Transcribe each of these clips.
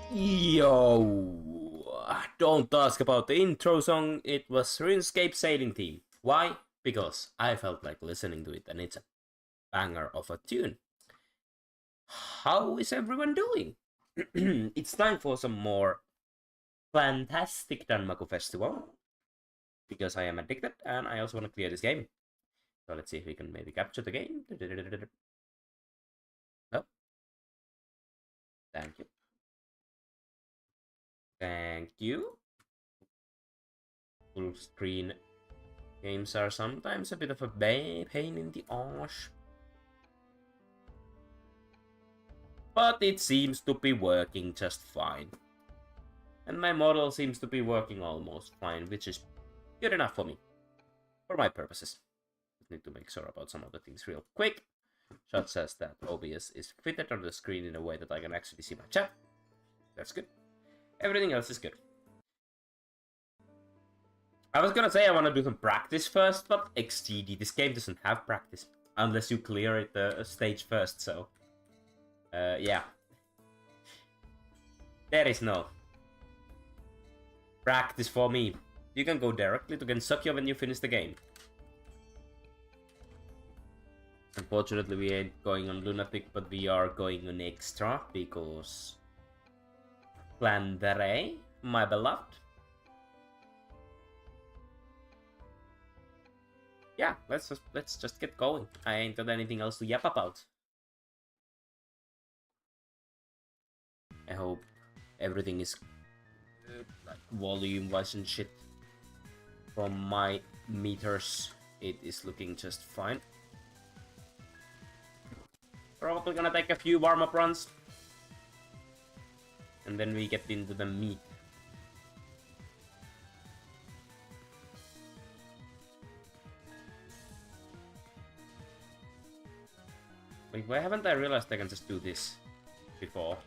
Yo, don't ask about the intro song, it was RuneScape Sailing Theme. Why? Because I felt like listening to it and it's a banger of a tune. How is everyone doing? It's time for some more FLANtastic Danmaku Festival. Because I am addicted and I also want to clear this game. So let's see if we can maybe capture the game. Oh. Thank you. Thank you. Full screen games are sometimes a bit of a pain in the arse. But it seems to be working just fine. And my model seems to be working almost fine, which is good enough for me. For my purposes. Just need to make sure about some of the things real quick. Such as that OBS is fitted on the screen in a way that I can actually see my chat. That's good. Everything else is good. I was gonna say I want to do some practice first, but XGD, this game doesn't have practice. Unless you clear it the stage first, so... yeah. There is no practice for me. You can go directly to Gensokyo when you finish the game. Unfortunately, we ain't going on Lunatic, but we are going on Extra, because... Flandere, my beloved. Yeah, let's just get going. I ain't got anything else to yap about. I hope everything is like volume-wise and shit. From my meters, it is looking just fine. Probably gonna take a few warm-up runs. And then we get into the meat. Wait, why haven't I realized I can just do this before?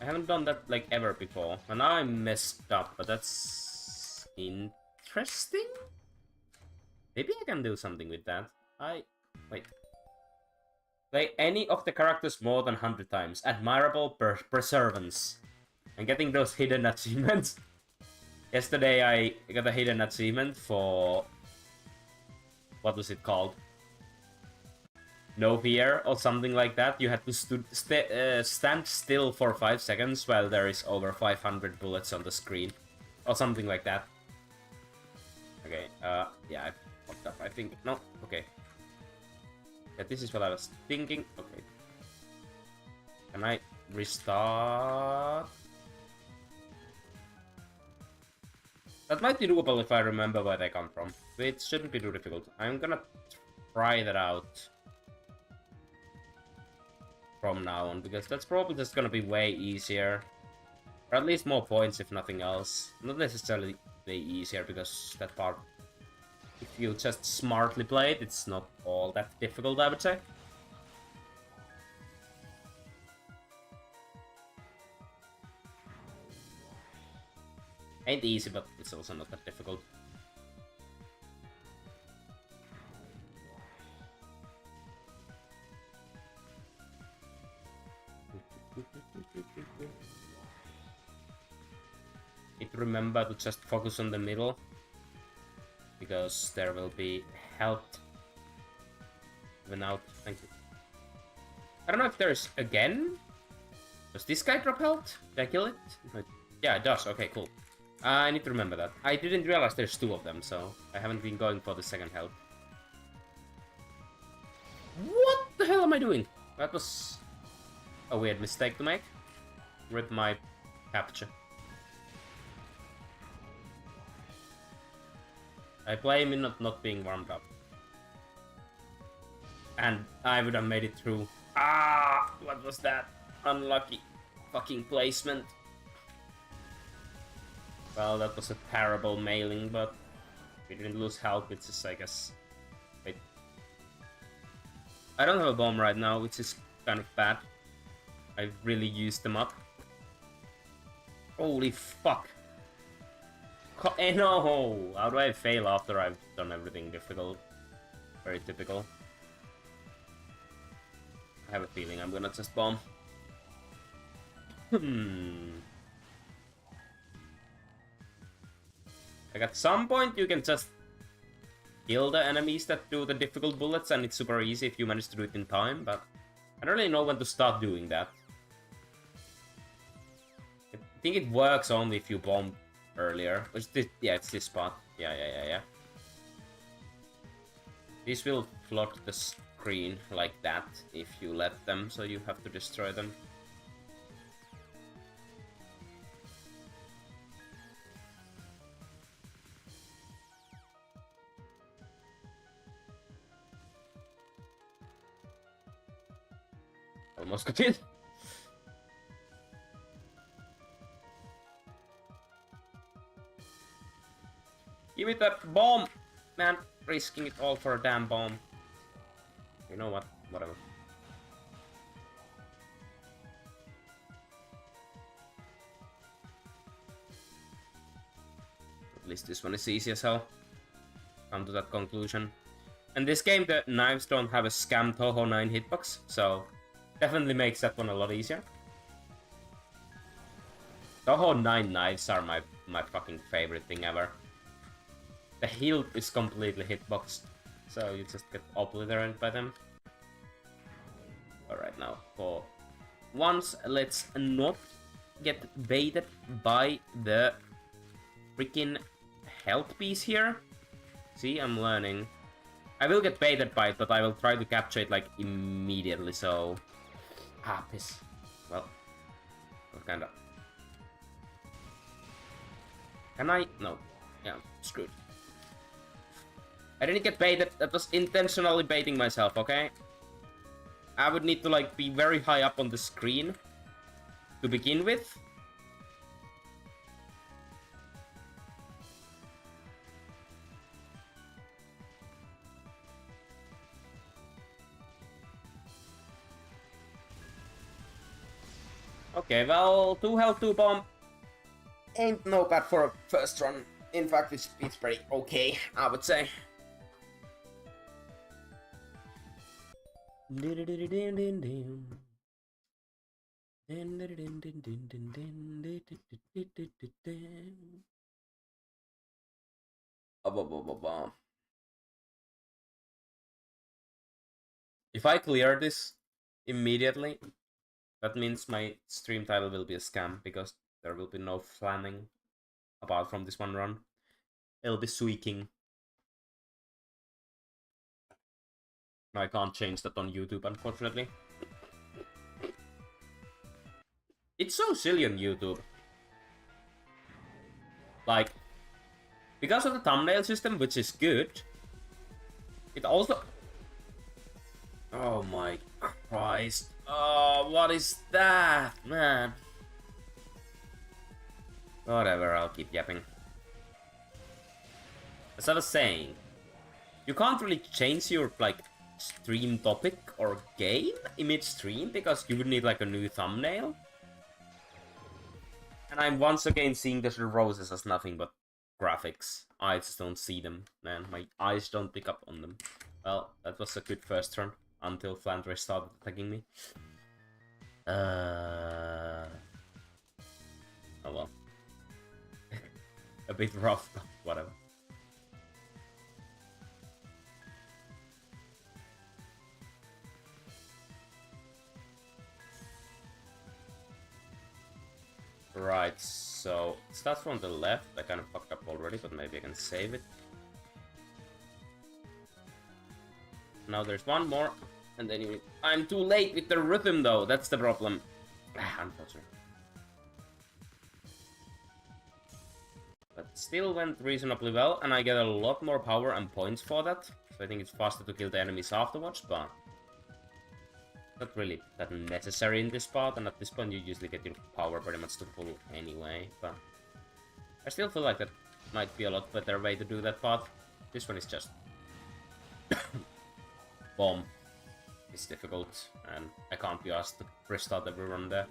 I haven't done that like ever before. And now I messed up, but that's interesting? Maybe I can do something with that. Wait. Play any of the characters more than 100 times. Admirable perseverance. And getting those hidden achievements. Yesterday I got a hidden achievement for... What was it called? No fear or something like that. You had to stand still for 5 seconds while there is over 500 bullets on the screen. Or something like that. Okay, yeah, I fucked up, I think. No, okay. Yeah, this is what I was thinking. Okay. Can I restart? That might be doable if I remember where they come from. It shouldn't be too difficult. I'm gonna try that out from now on, because that's probably just gonna be way easier. Or at least more points, if nothing else. Not necessarily way easier, because that part, if you just smartly play it, it's not all that difficult, I would say. Ain't easy, but it's also not that difficult. Need to remember to just focus on the middle, because there will be help even out. Thank you. I don't know if there's again. Does this guy drop health? Did I kill it? Yeah, it does. Okay, cool. I need to remember that. I didn't realize there's two of them, so I haven't been going for the second health. What the hell am I doing? That was a weird mistake to make. Rip my capture. I blame him not being warmed up. And I would have made it through. Ah, what was that? Unlucky fucking placement. Well, that was a terrible mailing, but we didn't lose health, which is, I guess... Wait. I don't have a bomb right now, which is kind of bad. I really used them up. Holy fuck. No! How do I fail after I've done everything difficult? Very typical. I have a feeling I'm gonna just bomb. Like, at some point you can just kill the enemies that do the difficult bullets, and it's super easy if you manage to do it in time, but I don't really know when to start doing that. I think it works only if you bomb earlier. Which this, yeah, it's this spot. Yeah. These will flood the screen like that if you let them, so you have to destroy them. Almost got in. Give me that bomb! Man, risking it all for a damn bomb. You know what? Whatever. At least this one is easy as hell. Come to that conclusion. In this game, the knives don't have a scam Toho 9 hitbox, so definitely makes that one a lot easier. Toho 9 knives are my fucking favorite thing ever. The hilt is completely hitboxed, so you just get obliterated by them. Alright, now, for once, let's not get baited by the freaking health piece here. See, I'm learning. I will get baited by it, but I will try to capture it, like, immediately, so... Ah, piss. Well, kinda. Can I? No. Yeah, screwed. I didn't get baited. That was intentionally baiting myself, okay? I would need to, like, be very high up on the screen to begin with. Okay, well, 2 health, 2 bomb. Ain't no bad for a first run. In fact, it's pretty okay, I would say. If I clear this immediately, that means my stream title will be a scam, because there will be no flanning apart from this one run. It'll be squeaking. I can't change that on YouTube, unfortunately. It's so silly on YouTube. Like, because of the thumbnail system, which is good, it also... Oh my Christ. Oh, what is that, man? Whatever, I'll keep yapping. As I was saying, you can't really change your, like, stream topic or game in mid-stream because you would need, like, a new thumbnail. And I'm once again seeing the roses as nothing but graphics. I just don't see them, man. My eyes don't pick up on them. Well, that was a good first turn until FLANtastic started attacking me. Oh well. A bit rough, but whatever. Right, so it starts from the left. I kind of fucked up already, but maybe I can save it. Now there's one more, and then you... I'm too late with the rhythm, though. That's the problem. Unfortunately. But still went reasonably well, and I get a lot more power and points for that. So I think it's faster to kill the enemies afterwards, but... not really that necessary in this part, and at this point you usually get your power pretty much to full anyway, but... I still feel like that might be a lot better way to do that part. This one is just... bomb. It's difficult, and I can't be asked to restart everyone there.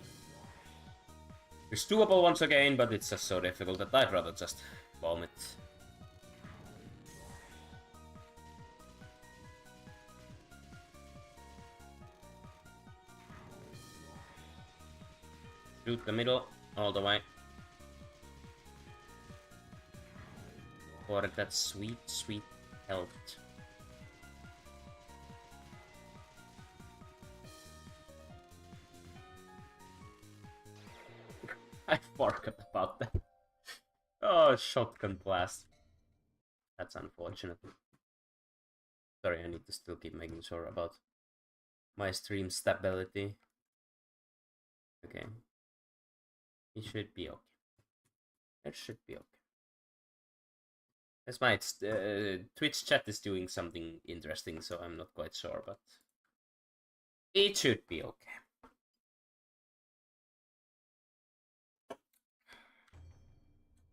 It's doable once again, but it's just so difficult that I'd rather just bomb it. Shoot the middle, all the way. For that sweet, sweet health. I forgot about that. Oh, shotgun blast. That's unfortunate. Sorry, I need to still keep making sure about my stream stability. Okay. It should be okay. It should be okay. That's my Twitch chat is doing something interesting, so I'm not quite sure, but it should be okay.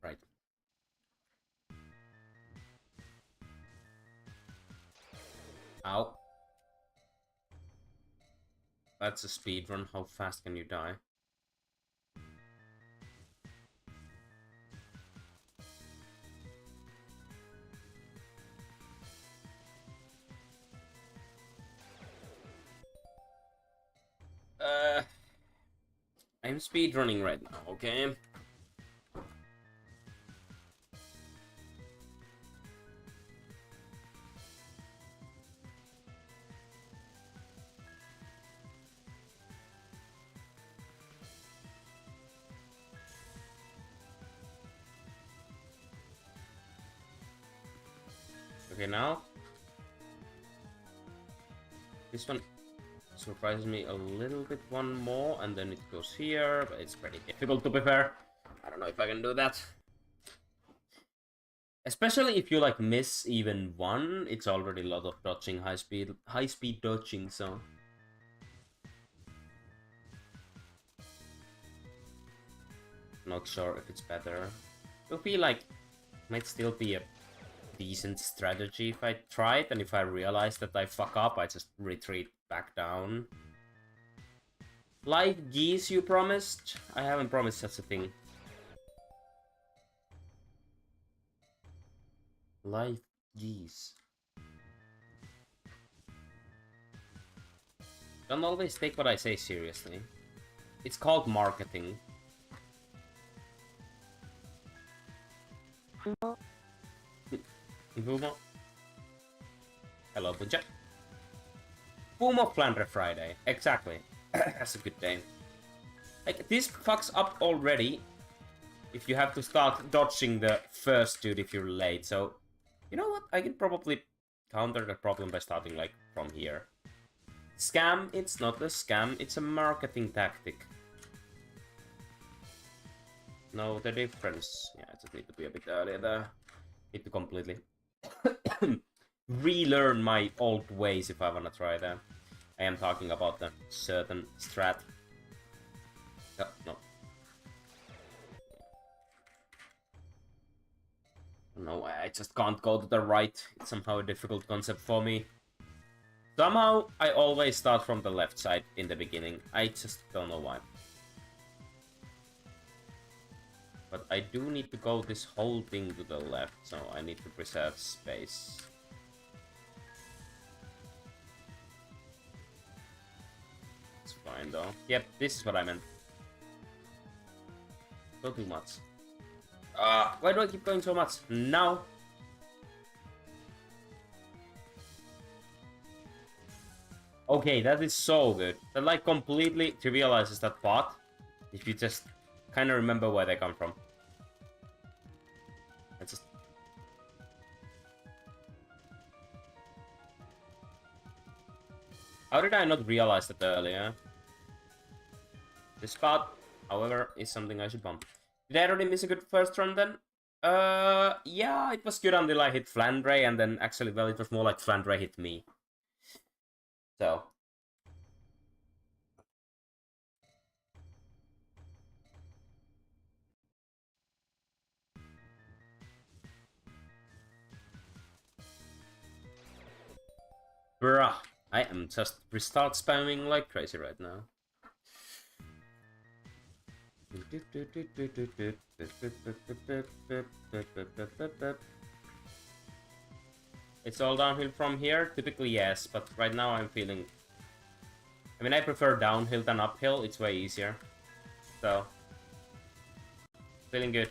Right. Ow. That's a speedrun. How fast can you die? I'm speedrunning right now, okay? Okay, now this one surprises me a little bit, one more, and then it goes here, but it's pretty difficult to be fair. I don't know if I can do that. Especially if you like miss even one, it's already a lot of dodging, high speed dodging, so... Not sure if it's better. It'll be like, might still be a decent strategy if I try it, and if I realize that I fuck up, I just retreat back down. Live geese you promised? I haven't promised such a thing. Live geese. Don't always take what I say seriously. It's called marketing. Fumo. Hello, Bunja. Fumo Flandre Friday. Exactly. That's a good day. Like, this fucks up already if you have to start dodging the first dude if you're late. So, you know what? I can probably counter the problem by starting, like, from here. Scam? It's not a scam. It's a marketing tactic. know the difference. Yeah, I just need to be a bit earlier there. Need to completely relearn my old ways if I wanna try that. I am talking about the certain strat. Oh, no. No, I just can't go to the right. It's somehow a difficult concept for me. Somehow, I always start from the left side in the beginning. I just don't know why. But I do need to go this whole thing to the left, so I need to preserve space. It's fine though. Yep, this is what I meant. Don't do much. Why do I keep going so much? Now! Okay, that is so good. That like completely trivializes that part. If you just kind of remember where they come from. I just... How did I not realize that earlier? This part, however, is something I should bump. Did I already miss a good first run then? Yeah, it was good until I hit Flandre, and then actually, well, it was more like Flandre hit me. So. Bruh, I am just restart spamming like crazy right now. It's all downhill from here? Typically yes, but right now I'm feeling... I mean, I prefer downhill than uphill, it's way easier. So... Feeling good.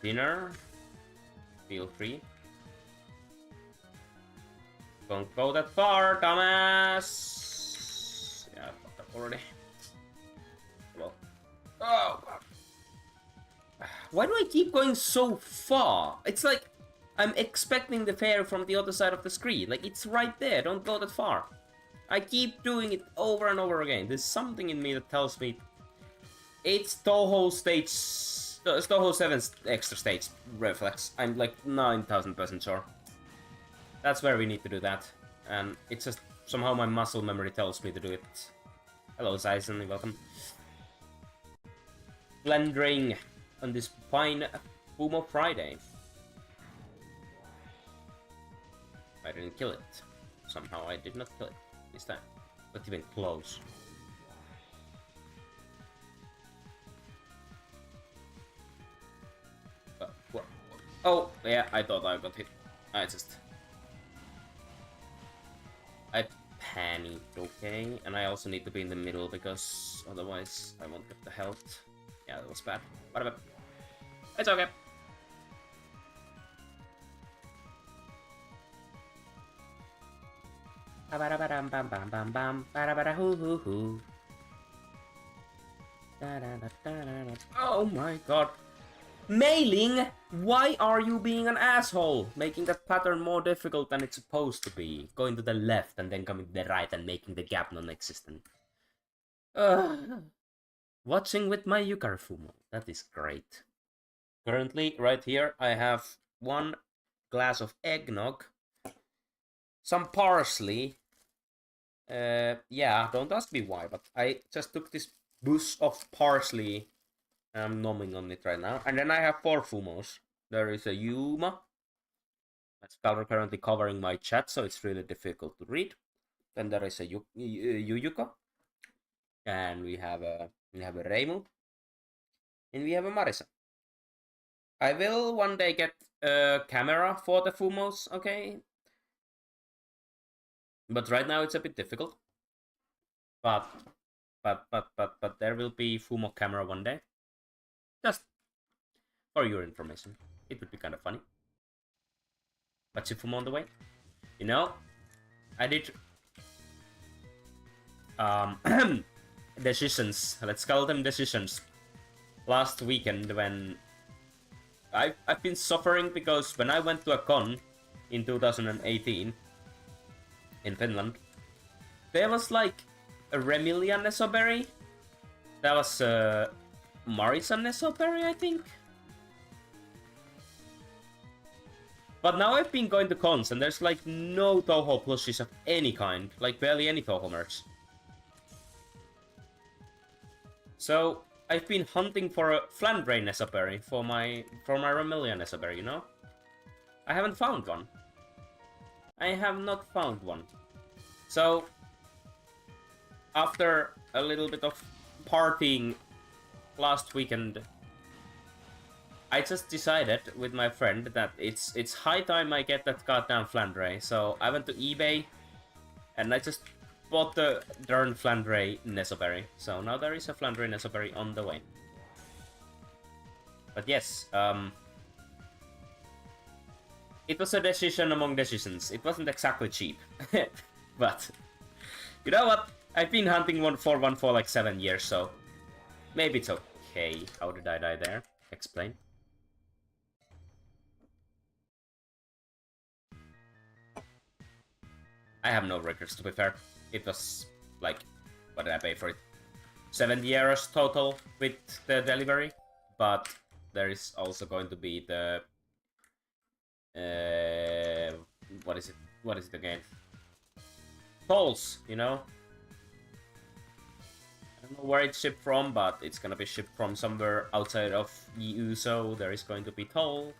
Dinner? Feel free. Don't go that far, dumbass! Yeah, I fucked up already. Well. Oh, God. Why do I keep going so far? It's like I'm expecting the fairy from the other side of the screen. Like, it's right there. Don't go that far. I keep doing it over and over again. There's something in me that tells me it's Toho stage... Toho 7's extra stage reflex. I'm like 9,000% sure. That's where we need to do that. And it's just somehow my muscle memory tells me to do it. Hello, Zyson, welcome. Blendering on this fine Fumo Friday. I didn't kill it. Somehow I did not kill it this time. Not even close. Oh, yeah, I thought I got hit. I panicked, okay? And I also need to be in the middle because otherwise I won't get the health. Yeah, that was bad. Whatever. It's okay. Oh my god. Mailing! Why are you being an asshole? Making that pattern more difficult than it's supposed to be. Going to the left and then coming to the right and making the gap non-existent. Watching with my Yukarifumo. That is great. Currently, right here, I have 1 glass of eggnog. Some parsley. Yeah, don't ask me why, but I just took this bush of parsley. I'm nomming on it right now. And then I have 4 Fumos. There is a Yuma. That's currently covering my chat, so it's really difficult to read. Then there is a Yuyuko. And we have a Reimu. And we have a Marisa. I will one day get a camera for the Fumos, okay? But right now it's a bit difficult. But there will be Fumo camera one day. Just for your information. It would be kind of funny. But Fumo on the way. You know, I did decisions. Let's call them decisions. Last weekend when I've been suffering because when I went to a con in 2018 in Finland, there was like a Remilian Nesoberry That was Marisan Nesoperry, I think. But now I've been going to cons, and there's like no Toho plushies of any kind. Like barely any Toho merch. So I've been hunting for a Flandre Nesoperry for my Romelian Nesoperry, you know? I haven't found one. I have not found one. So after a little bit of partying last weekend, I just decided with my friend that it's high time I get that goddamn Flandre. So I went to eBay and I just bought the darn Flandre Nesoperry. So now there is a Flandre Nesoperry on the way. But yes, it was a decision among decisions. It wasn't exactly cheap. But you know what? I've been hunting one for like 7 years, so maybe it's okay. How did I die there? Explain. I have no records, to be fair. It was like, what did I pay for it? 70 euros total with the delivery, but there is also going to be the what is it again? Tolls, you know? I don't know where it's shipped from, but it's gonna be shipped from somewhere outside of EU, so there is going to be toll.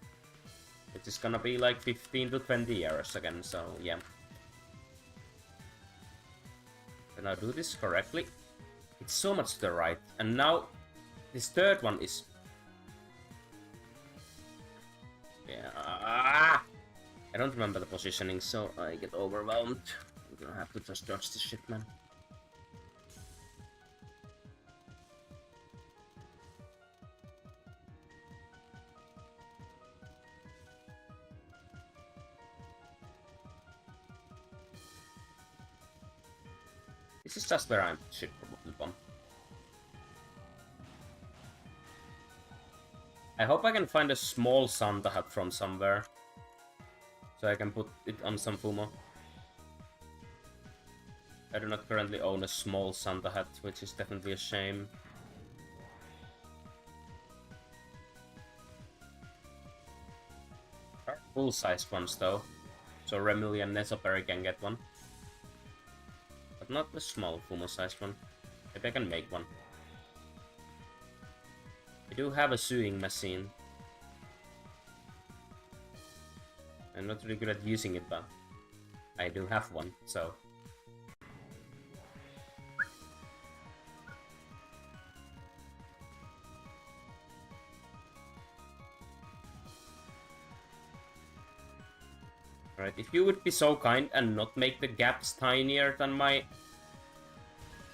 It is gonna be like 15 to 20 euros again, so yeah. Can I do this correctly? It's so much to the right, and now this third one is... Yeah, I don't remember the positioning, so I get overwhelmed. I'm gonna have to just dodge this shit, man. This is just where I should probably bomb. I hope I can find a small Santa hat from somewhere, so I can put it on some Fumo. I do not currently own a small Santa hat, which is definitely a shame. There are full-sized ones though, so Remily and Nesoperry can get one. But not the small Fumo-sized one. Maybe I can make one. I do have a sewing machine. I'm not really good at using it, but I do have one, so... Alright, if you would be so kind and not make the gaps tinier than my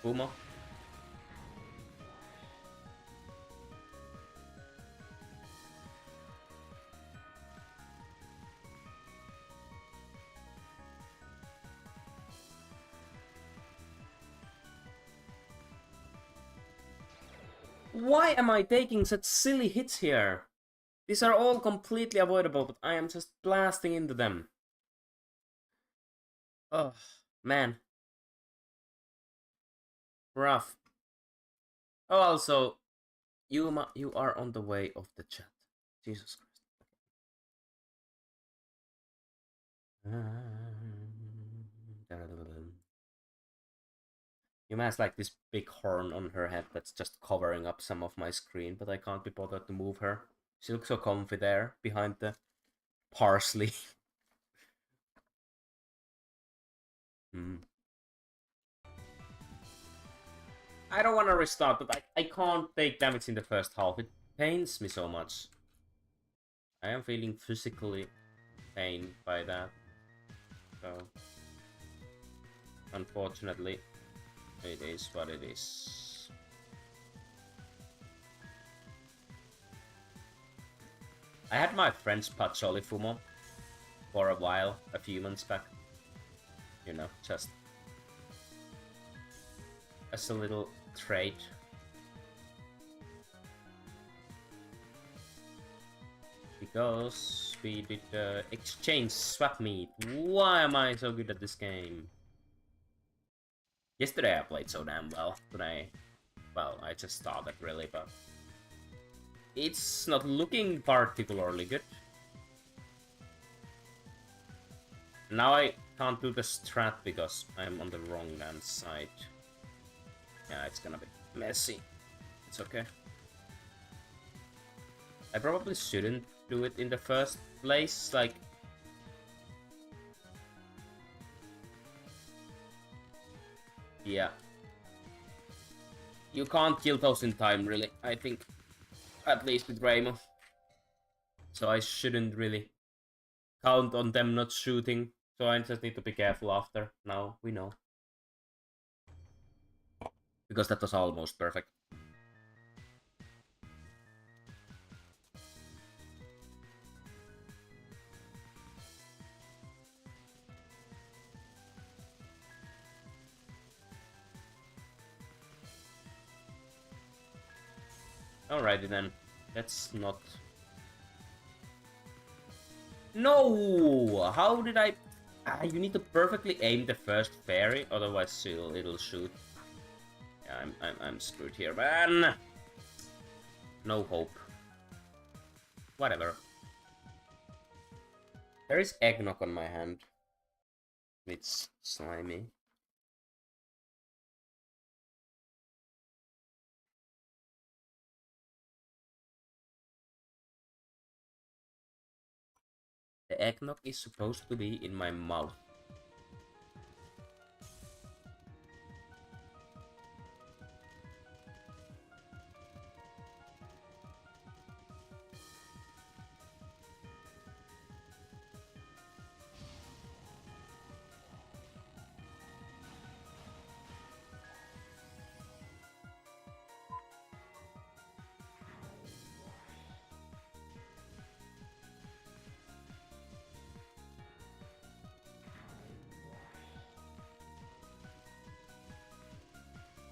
Fumo. Why am I taking such silly hits here? These are all completely avoidable, but I am just blasting into them. Oh, man. Rough. Oh, also, Yuma, you are on the way of the chat. Jesus Christ. Yuma has like this big horn on her head that's just covering up some of my screen, but I can't be bothered to move her. She looks so comfy there, behind the parsley. I don't want to restart, but I can't take damage in the first half. It pains me so much. I am feeling physically pained by that. So, unfortunately, it is what it is. I had my friend's Patchouli Fumo for a while, a few months back. You know, just as a little trade. Because we did exchange swap meet. Why am I so good at this game? Yesterday I played so damn well. Today, well, I just started really, but it's not looking particularly good. Now I can't do the strat because I'm on the wrong land side. Yeah, it's gonna be messy. It's okay. I probably shouldn't do it in the first place, like... Yeah. You can't kill those in time, really, I think. At least with Raimo. So I shouldn't really count on them not shooting. So I just need to be careful after. Now we know. Because that was almost perfect. Alrighty then. Let's not... No! How did I... you need to perfectly aim the first fairy, otherwise it'll shoot. Yeah, I'm screwed here, man! No hope. Whatever. There is eggnog on my hand. It's slimy. The eggnog is supposed to be in my mouth.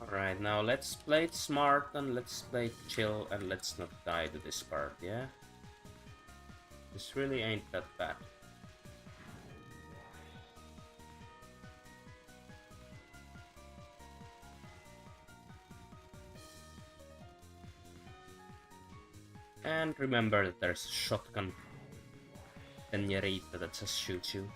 Alright, now let's play it smart and let's play it chill and let's not die to this part, yeah? This really ain't that bad. And remember that there's a shotgun señorita that just shoots you.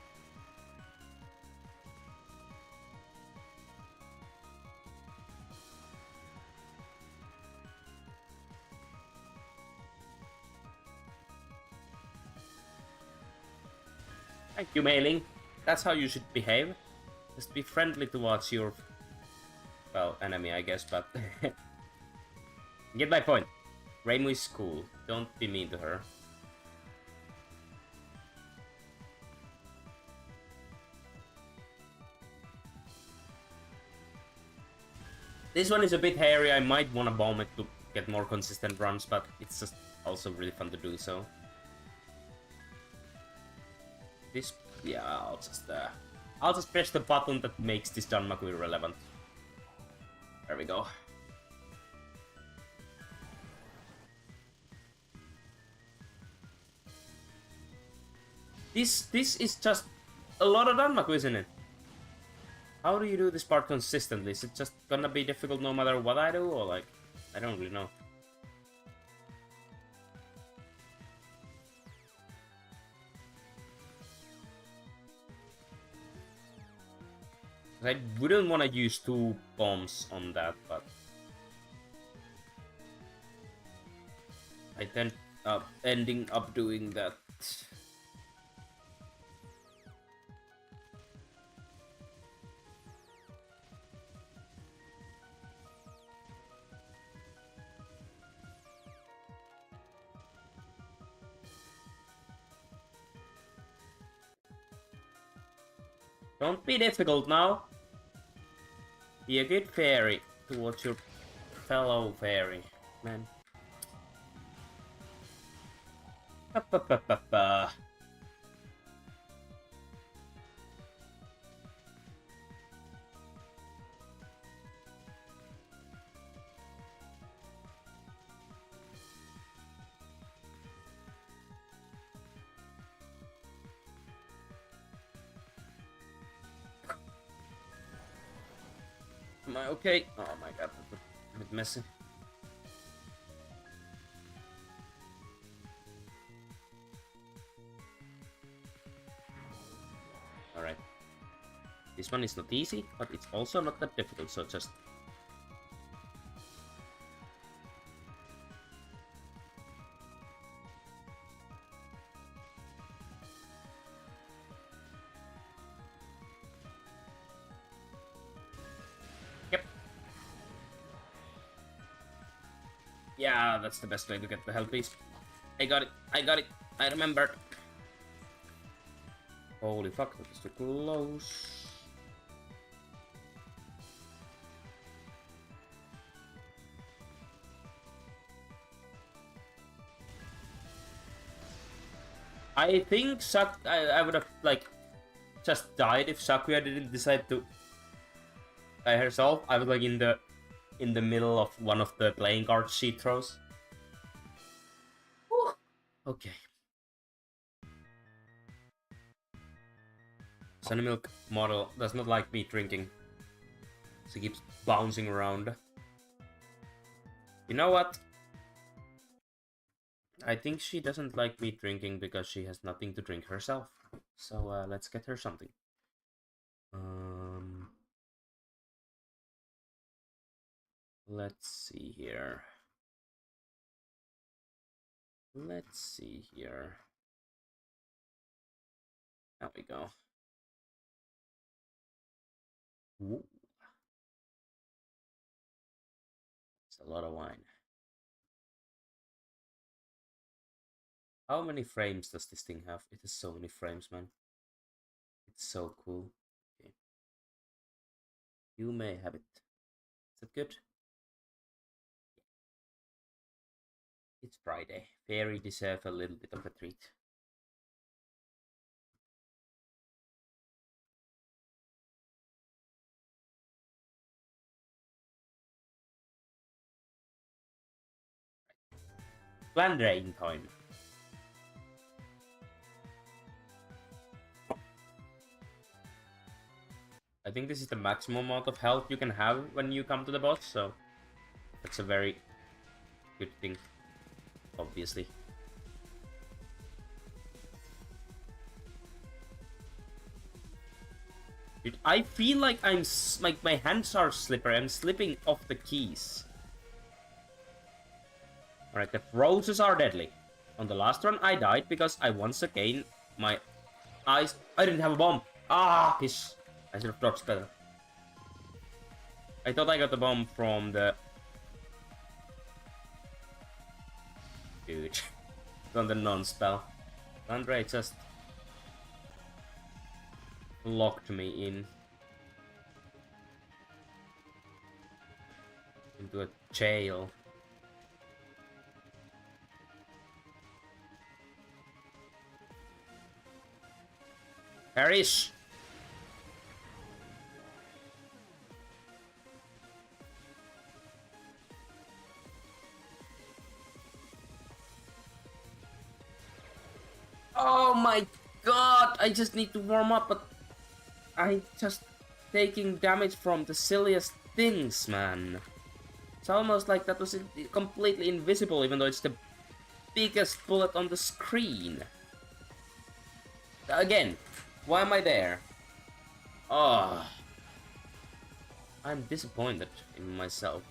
Thank you, Mailing. That's how you should behave. Just be friendly towards your... well, enemy, I guess, but... Get my point. Raimo is cool. Don't be mean to her. This one is a bit hairy. I might want to bomb it to get more consistent runs, but it's just also really fun to do so. This, yeah, I'll just press the button that makes this Danmaku irrelevant. There we go. This is just a lot of Danmaku, isn't it? How do you do this part consistently? Is it just gonna be difficult no matter what I do, or like, I don't really know. I wouldn't want to use 2 bombs on that, but I end up ending up doing that. Don't be difficult now. Be a good fairy towards your fellow fairy, man. Am I okay? Oh my god, the bit messy. Alright. This one is not easy, but it's also not that difficult, so just... Yep. Yeah, that's the best way to get the health piece. I got it, I remembered. Holy fuck, that was too close. I think I would have, like, just died if Sakuya didn't decide to die herself. I was, like, in the middle of one of the playing cards she throws. Whew. Okay. Sunny Milk model does not like me drinking. She keeps bouncing around. You know what? I think she doesn't like me drinking because she has nothing to drink herself. So let's get her something. Let's see here. Let's see here. There we go. Ooh. It's a lot of wine. How many frames does this thing have? It has so many frames, man. It's so cool. Okay. You may have it. Is that good? It's Friday. Fairy deserve a little bit of a treat. Plan drain time. I think this is the maximum amount of health you can have when you come to the boss, so that's a very good thing, obviously. Dude, I feel like my hands are slippery. I'm slipping off the keys. Alright, the roses are deadly. On the last run, I died because I once again, my eyes... I didn't have a bomb. Ah, piss. I should have dodged better. I thought I got the bomb from the... Dude. From the non-spell. Andre just... locked me in. Into a jail. Perish! Oh my god! I just need to warm up, but I just taking damage from the silliest things, man. It's almost like that was completely invisible, even though it's the biggest bullet on the screen. Again, why am I there? Oh, I'm disappointed in myself.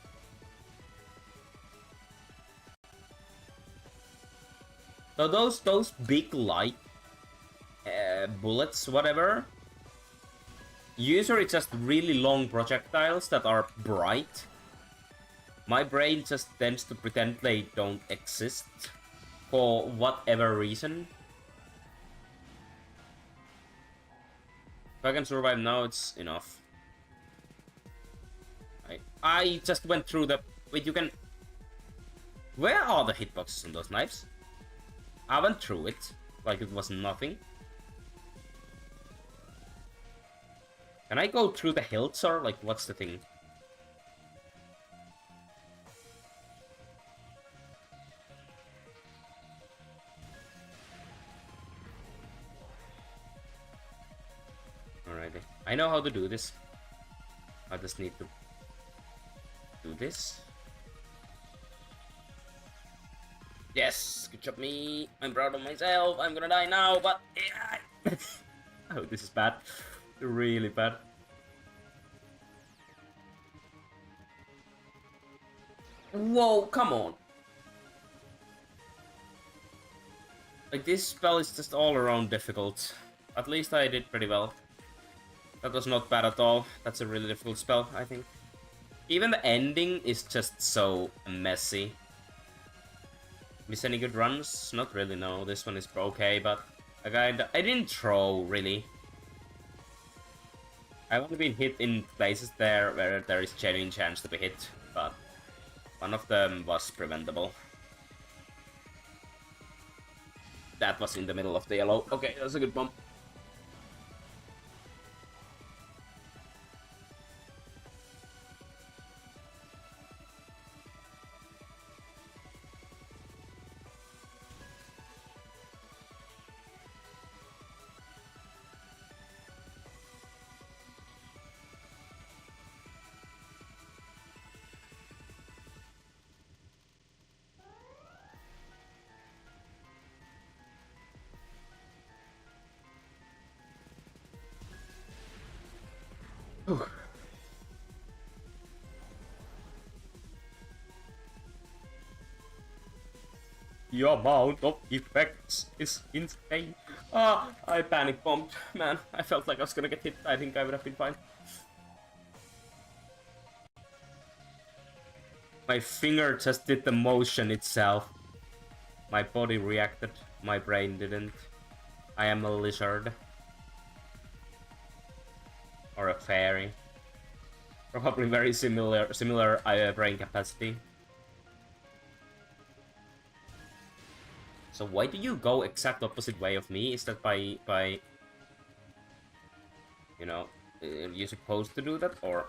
So those big light bullets, whatever, usually just really long projectiles that are bright. My brain just tends to pretend they don't exist for whatever reason. If I can survive now, it's enough. I just went through the... Wait, you can... Where are the hitboxes on those knives? I went through it, like it was nothing. Can I go through the hilts, or like, what's the thing? Alrighty. I know how to do this. I just need to do this. Yes, good job me. I'm proud of myself. I'm gonna die now, but yeah. Oh, this is bad. Really bad. Whoa, come on. Like, this spell is just all around difficult. At least I did pretty well. That was not bad at all. That's a really difficult spell, I think. Even the ending is just so messy. Miss any good runs? Not really, no. This one is okay, but I didn't throw, really. I've only been hit in places there where there is genuine chance to be hit, but one of them was preventable. That was in the middle of the yellow. Okay, that's a good bump. The amount of effects is insane. Ah, I panic bombed. Man, I felt like I was gonna get hit. I think I would have been fine. My finger just did the motion itself. My body reacted. My brain didn't. I am a lizard. Or a fairy. Probably very similar brain capacity. So why do you go exact opposite way of me? Is that by you know, you're supposed to do that, or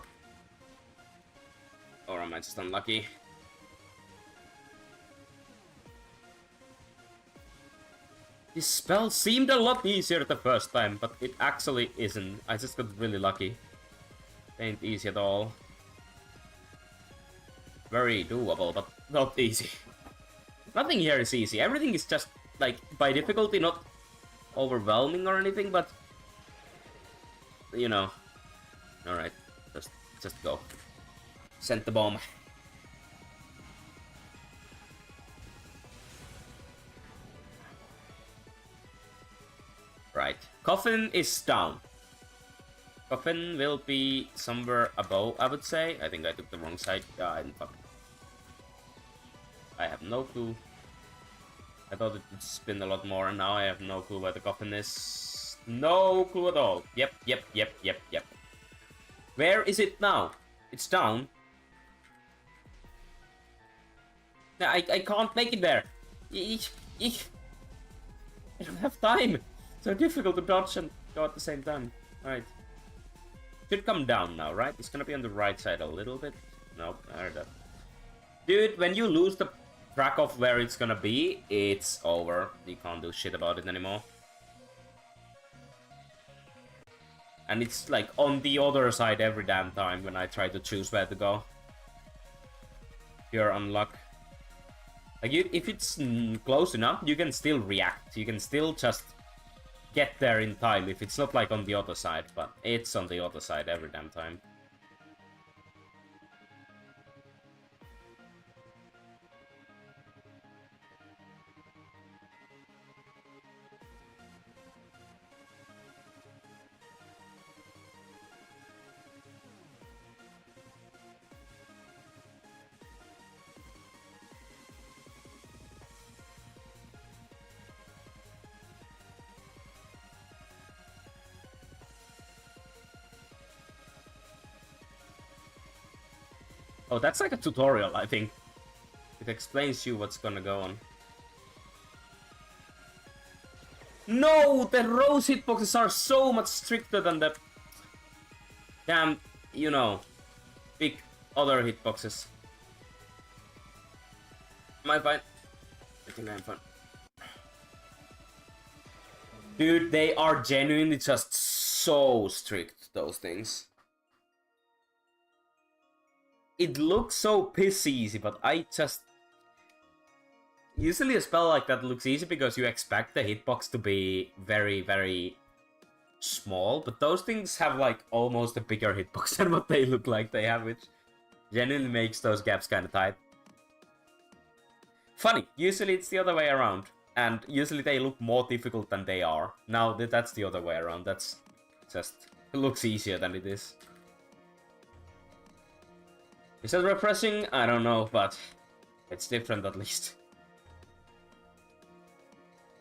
am I just unlucky? This spell seemed a lot easier the first time, but it actually isn't. I just got really lucky. It ain't easy at all. Very doable, but not easy. Nothing here is easy. Everything is just, like, by difficulty, not overwhelming or anything, but you know. Alright, just go. Send the bomb. Right. Coffin is down. Coffin will be somewhere above, I would say. I think I took the wrong side. I have no clue. I thought it would spin a lot more, and now I have no clue where the coffin is. No clue at all. Yep. Where is it now? It's down. I can't make it there. I don't have time. So difficult to dodge and go at the same time. Alright. Should come down now, right? It's gonna be on the right side a little bit. Nope, I heard that. Dude, when you lose the track of where it's gonna be, it's over. You can't do shit about it anymore. And it's like on the other side every damn time when I try to choose where to go. Pure unluck. Like, if it's close enough, you can still react. You can still just get there in time if it's not like on the other side, but it's on the other side every damn time. Oh, that's like a tutorial, I think. It explains you what's gonna go on. No! The rose hitboxes are so much stricter than the damn, you know, big other hitboxes. Am I fine? I think I'm fine. Dude, they are genuinely just so strict, those things. It looks so piss easy, but I just Usually a spell like that looks easy because you expect the hitbox to be very, very small, but those things have like almost a bigger hitbox than what they look like they have, which genuinely makes those gaps kind of tight. Funny, usually it's the other way around, and usually they look more difficult than they are. Now that's the other way around, that's just, it looks easier than it is. Is that refreshing? I don't know, but it's different at least.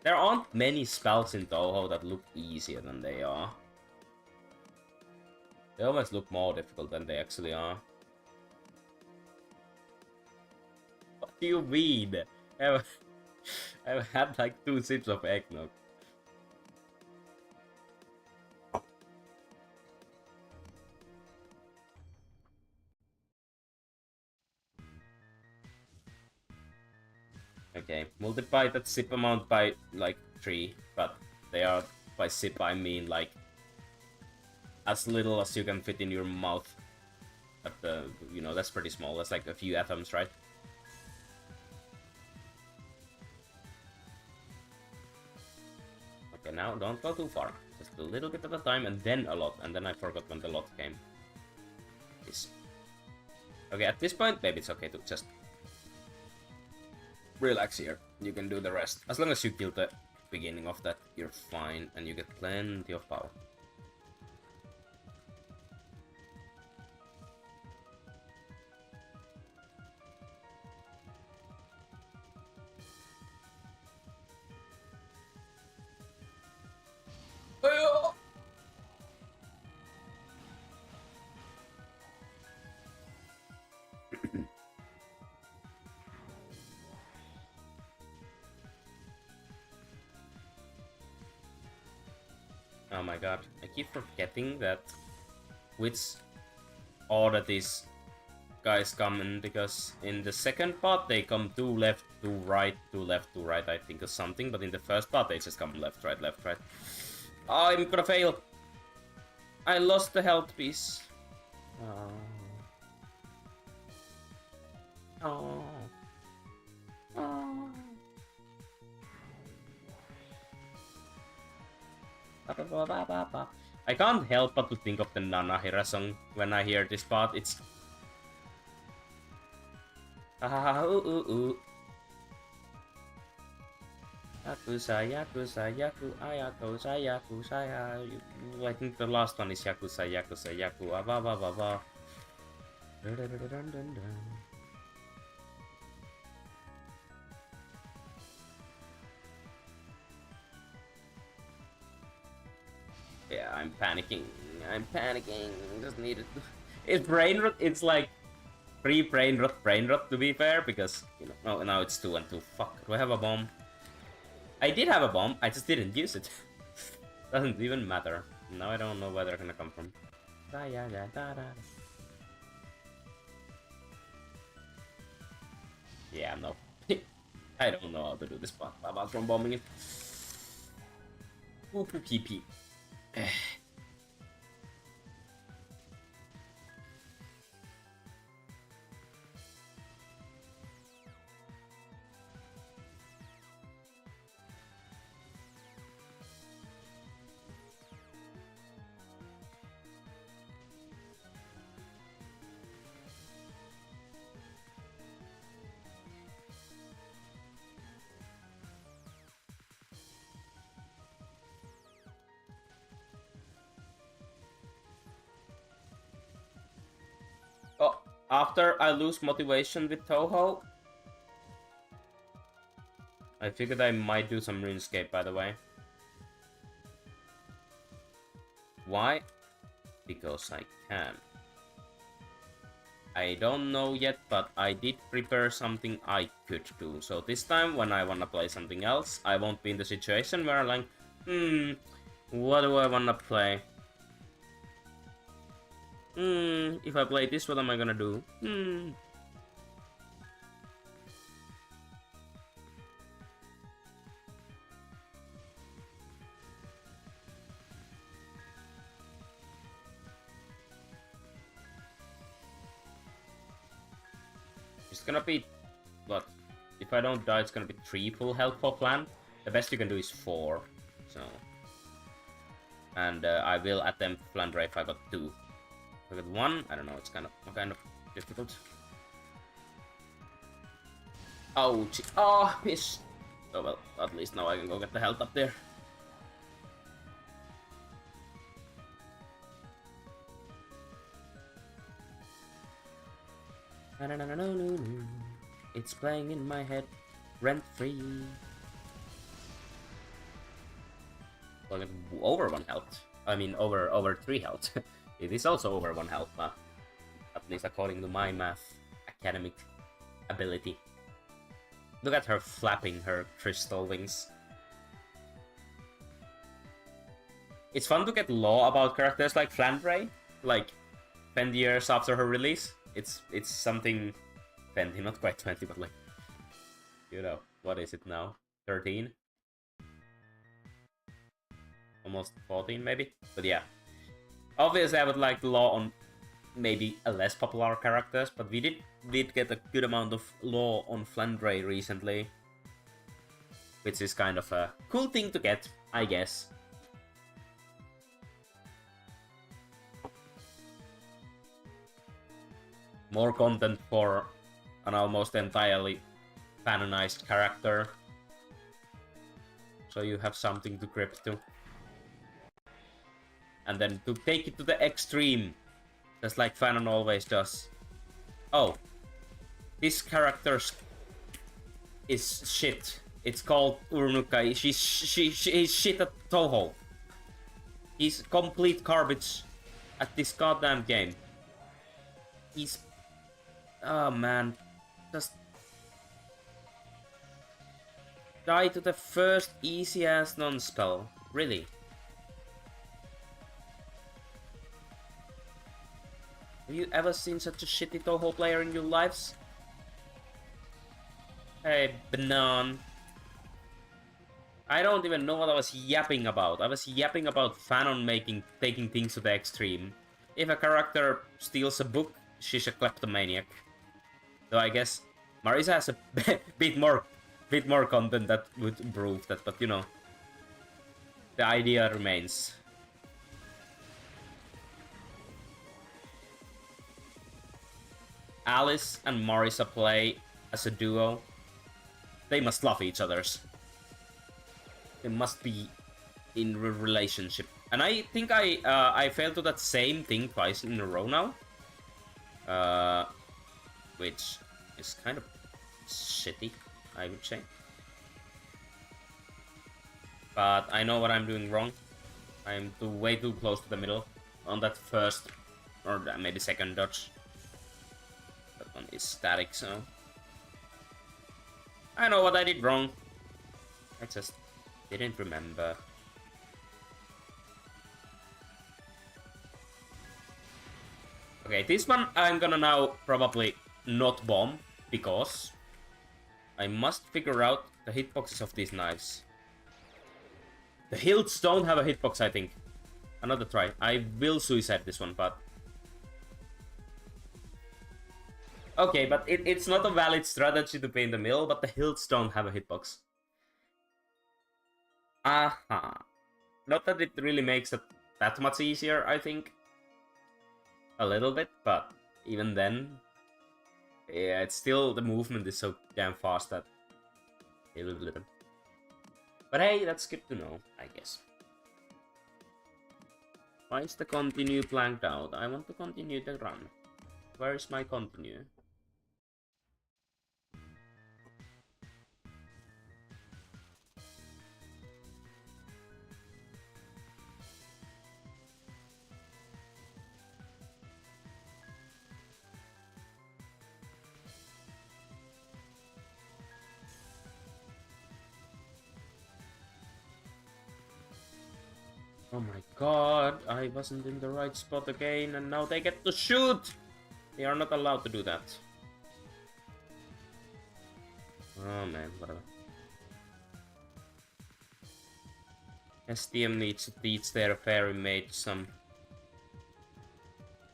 There aren't many spells in Touhou that look easier than they are. They always look more difficult than they actually are. What do you mean? I've had like 2 sips of eggnog. Okay, multiply that sip amount by like 3, but they are, by sip I mean like as little as you can fit in your mouth. But you know, that's pretty small, that's like a few atoms, right? Okay, now don't go too far. Just a little bit at a time and then a lot, and then I forgot when the lot came. This. Okay, at this point, maybe it's okay to just relax here. You can do the rest. As long as you kill the beginning of that, you're fine, and you get plenty of power. Oh my god, I keep forgetting that which order these guys come in, because in the second part they come 2 left, 2 right, 2 left, 2 right, I think, or something, but in the first part they just come left, right, left, right. Oh, I'm gonna fail! I lost the health piece. Oh. Oh. Oh. I can't help but to think of the Nanahira song when I hear this part. It's Yakuza, Yakuza, Yaku, Ayakuza, Yakuza. I think the last one is Yakuza, Yakuza, Yaku, ba ba ba ba. Yeah, I'm panicking. I'm panicking. Just needed. It's brain rot. It's like pre-brain rot to be fair, because you know. No, now it's 2 and 2. Fuck. Do I have a bomb? I did have a bomb. I just didn't use it. Doesn't even matter. Now I don't know where they're gonna come from. Yeah, no. I don't know how to do this part apart from bombing it. Ooh, PP. Oh, after I lose motivation with Touhou, I figured I might do some RuneScape, by the way. Why? Because I can. I don't know yet, but I did prepare something I could do. So this time, when I wanna play something else, I won't be in the situation where I'm like, what do I wanna play? If I play this, what am I gonna do? It's gonna be, what? If if I don't die, it's gonna be 3 full health for Flan. The best you can do is 4. So... And I will attempt Flandre if I got 2. If I got 1, I don't know, it's kind of difficult. Ouch! Oh, miss! Oh well, at least now I can go get the health up there. It's playing in my head, rent-free. Well, over 1 health. I mean, over 3 health. It is also over 1 health, but at least according to my math academic ability. Look at her flapping her crystal wings. It's fun to get lore about characters like Flandre, like 20 years after her release. It's something 20, not quite 20, but like, you know, what is it now? 13? Almost 14 maybe? But yeah. Obviously I would like lore on maybe a less popular characters, but we did get a good amount of lore on Flandre recently. Which is kind of a cool thing to get, I guess. More content for an almost entirely fanonized character. So you have something to grip to. And then to take it to the extreme, just like Fanon always does. Oh, this character is shit. It's called Urnukai. He's shit at Toho. He's complete garbage at this goddamn game. He's... Oh man, just... Die to the first easy-ass non-spell. Really? Have you ever seen such a shitty Toho player in your lives? Hey, Banan. I don't even know what I was yapping about. I was yapping about Fanon taking things to the extreme. If a character steals a book, she's a kleptomaniac. So I guess Marisa has a bit more content that would prove that, but you know, the idea remains. Alice and Marisa play as a duo. They must love each other's. They must be in a relationship. And I think I failed to that same thing twice in a row now. Which is kind of shitty, I would say. But I know what I'm doing wrong. I'm way too close to the middle on that first, or maybe second dodge. That one is static, so... I know what I did wrong. I just didn't remember. Okay, this one I'm gonna now probably not bomb, because I must figure out the hitboxes of these knives. The hilts don't have a hitbox, I think. Another try. I will suicide this one, but... Okay, but it's not a valid strategy to pay in the mill, but the hilts don't have a hitbox. Aha. Not that it really makes it that much easier, I think. A little bit, but even then... Yeah, it's still... The movement is so damn fast that... But hey, that's good to know, I guess. Why is the continue blanked out? I want to continue the run. Where is my continue? Oh my god, I wasn't in the right spot again, and now they get to shoot! They are not allowed to do that. Oh man, whatever. STM needs to teach their fairy mate some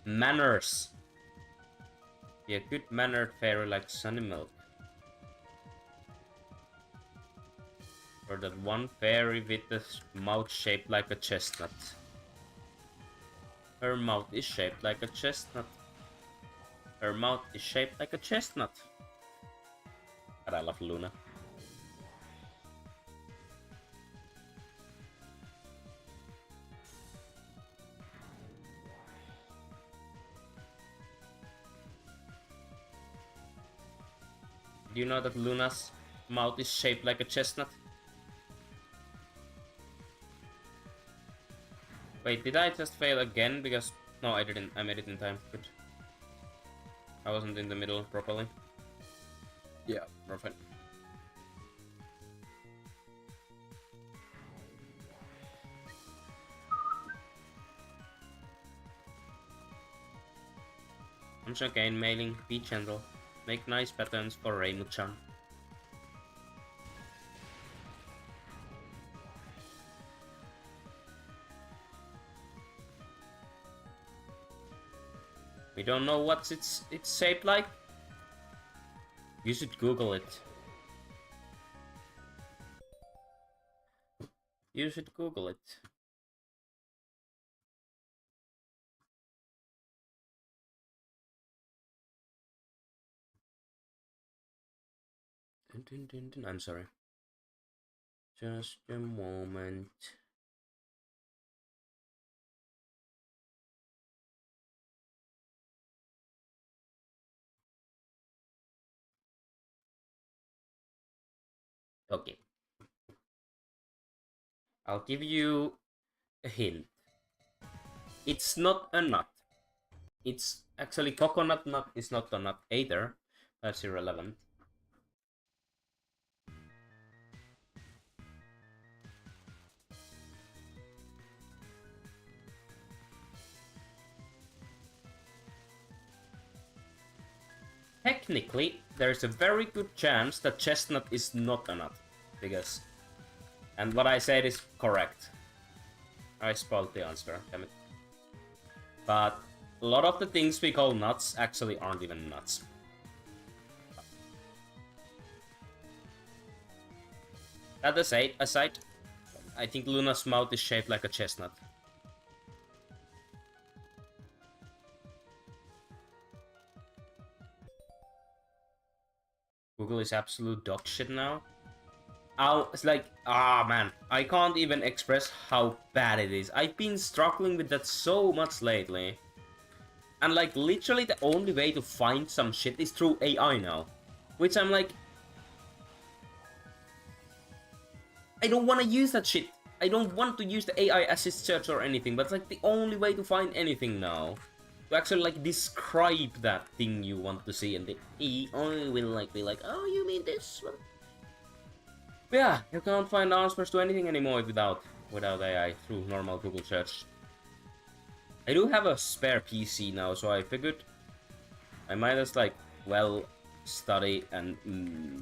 manners. Be a good mannered fairy like Sunny Milk. Or that one fairy with a mouth shaped like a chestnut. Her mouth is shaped like a chestnut. Her mouth is shaped like a chestnut. But I love Luna. Do you know that Luna's mouth is shaped like a chestnut? Wait, did I just fail again? Because... No, I didn't. I made it in time. Good. I wasn't in the middle properly. Yeah, perfect. Once again, mailing, be gentle. Make nice patterns for Reimu-chan. We don't know what it's shaped like. You should Google it. You should Google it. I'm sorry. Just a moment. Okay. I'll give you a hint. It's not a nut. It's actually coconut nut is not a nut either. That's irrelevant. Technically, there's a very good chance that chestnut is not a nut. Because... And what I said is correct. I spoiled the answer, damn it. But a lot of the things we call nuts actually aren't even nuts. That aside, I think Luna's mouth is shaped like a chestnut. Google is absolute dog shit now. It's like, man, I can't even express how bad it is. I've been struggling with that so much lately. And like, literally the only way to find some shit is through AI now. Which I'm like... I don't want to use that shit. I don't want to use the AI assist search or anything, but it's like the only way to find anything now. To actually like describe that thing you want to see, and the AI will like be like, oh, you mean this one? But yeah, you can't find answers to anything anymore without AI through normal Google search. I do have a spare PC now, so I figured I might just like study and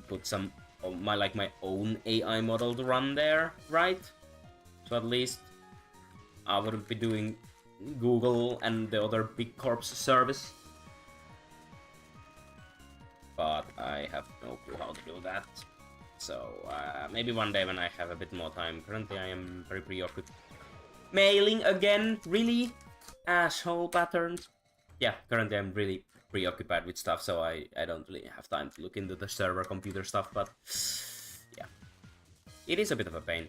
put some of my own AI model to run there, right? So at least I wouldn't be doing Google and the other big corps service. But I have no clue how to do that. So maybe one day when I have a bit more time. Currently I am very preoccupied. Mailing again? Really? Asshole patterns. Yeah, currently I'm really preoccupied with stuff, so I don't really have time to look into the server computer stuff, but yeah. It is a bit of a pain.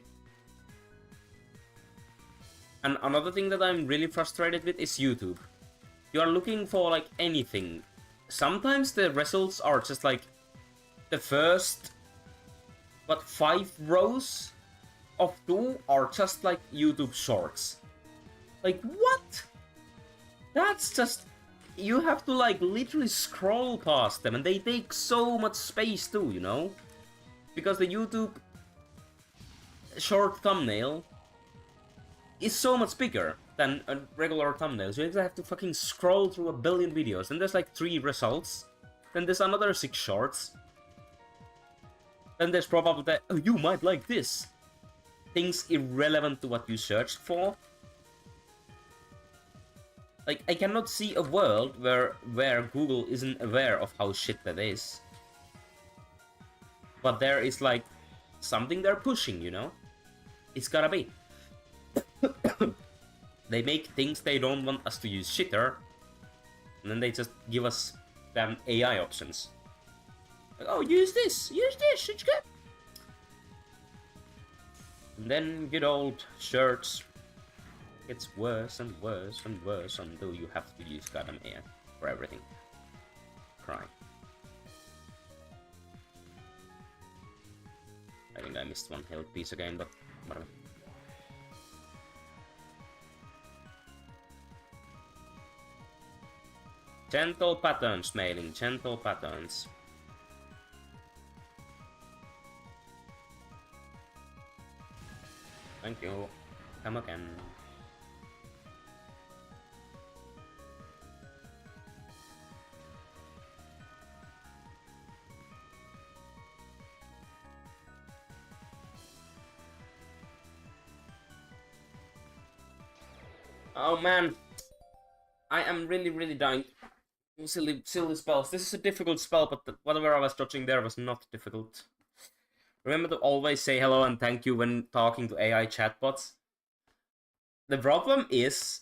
And another thing that I'm really frustrated with is YouTube. You are looking for like anything. Sometimes the results are just like the first, 5 rows of 2 are just like YouTube shorts. Like, what? That's just... You have to like literally scroll past them, and they take so much space too, you know? Because the YouTube short thumbnail is so much bigger than a regular thumbnail, so you have to fucking scroll through a billion videos. Then there's like 3 results, then there's another 6 shorts, then there's probably the, oh, you might like this. Things irrelevant to what you searched for. Like, I cannot see a world where Google isn't aware of how shit that is. But there is like something they're pushing, you know? It's gotta be. They make things they don't want us to use shitter, and then they just give us damn AI options. Like, oh, use this, it's good. And then good old shirts gets worse and worse and worse until you have to use goddamn AI for everything. Cry. I think I missed one health piece again, but whatever. Gentle patterns, mailing. Gentle patterns. Thank you. Come again. Oh man, I am really dying. Silly spells. This is a difficult spell, but whatever I was dodging there was not difficult. Remember to always say hello and thank you when talking to AI chatbots. The problem is,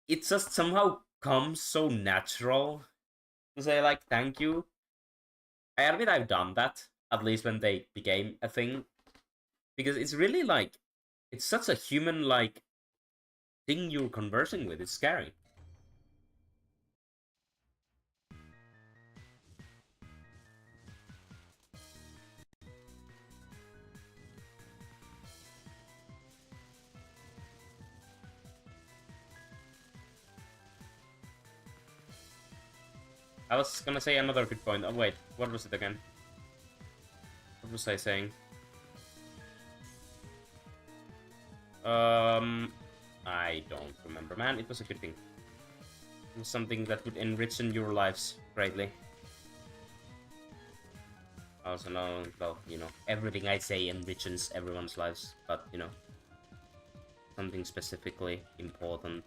it just somehow comes so natural to say like thank you. I admit I've done that, at least when they became a thing. Because it's really like, it's such a human-like thing you're conversing with. It's scary. I was gonna say another good point. Oh wait, what was it again? What was I saying? I don't remember, man. It was a good thing. It was something that would enrich your lives greatly. Also, no, well, you know, everything I say enriches everyone's lives, but, you know, something specifically important.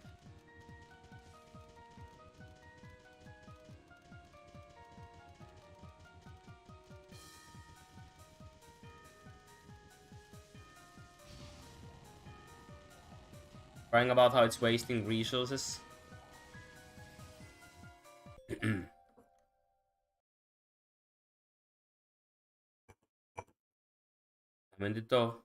Crying about how it's wasting resources. Mendito.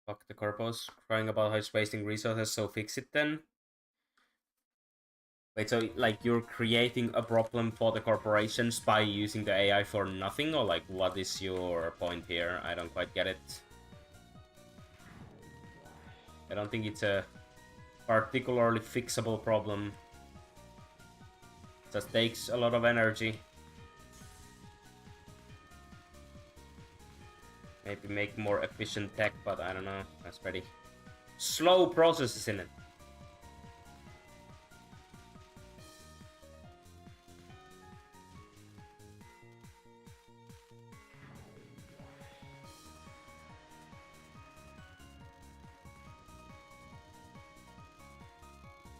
Fuck the corpos. Crying about how it's wasting resources, so fix it then. Wait, so like you're creating a problem for the corporations by using the AI for nothing, or like what is your point here? I don't quite get it. I don't think it's a particularly fixable problem. It just takes a lot of energy. Maybe make more efficient tech, but I don't know. That's pretty slow processes in it.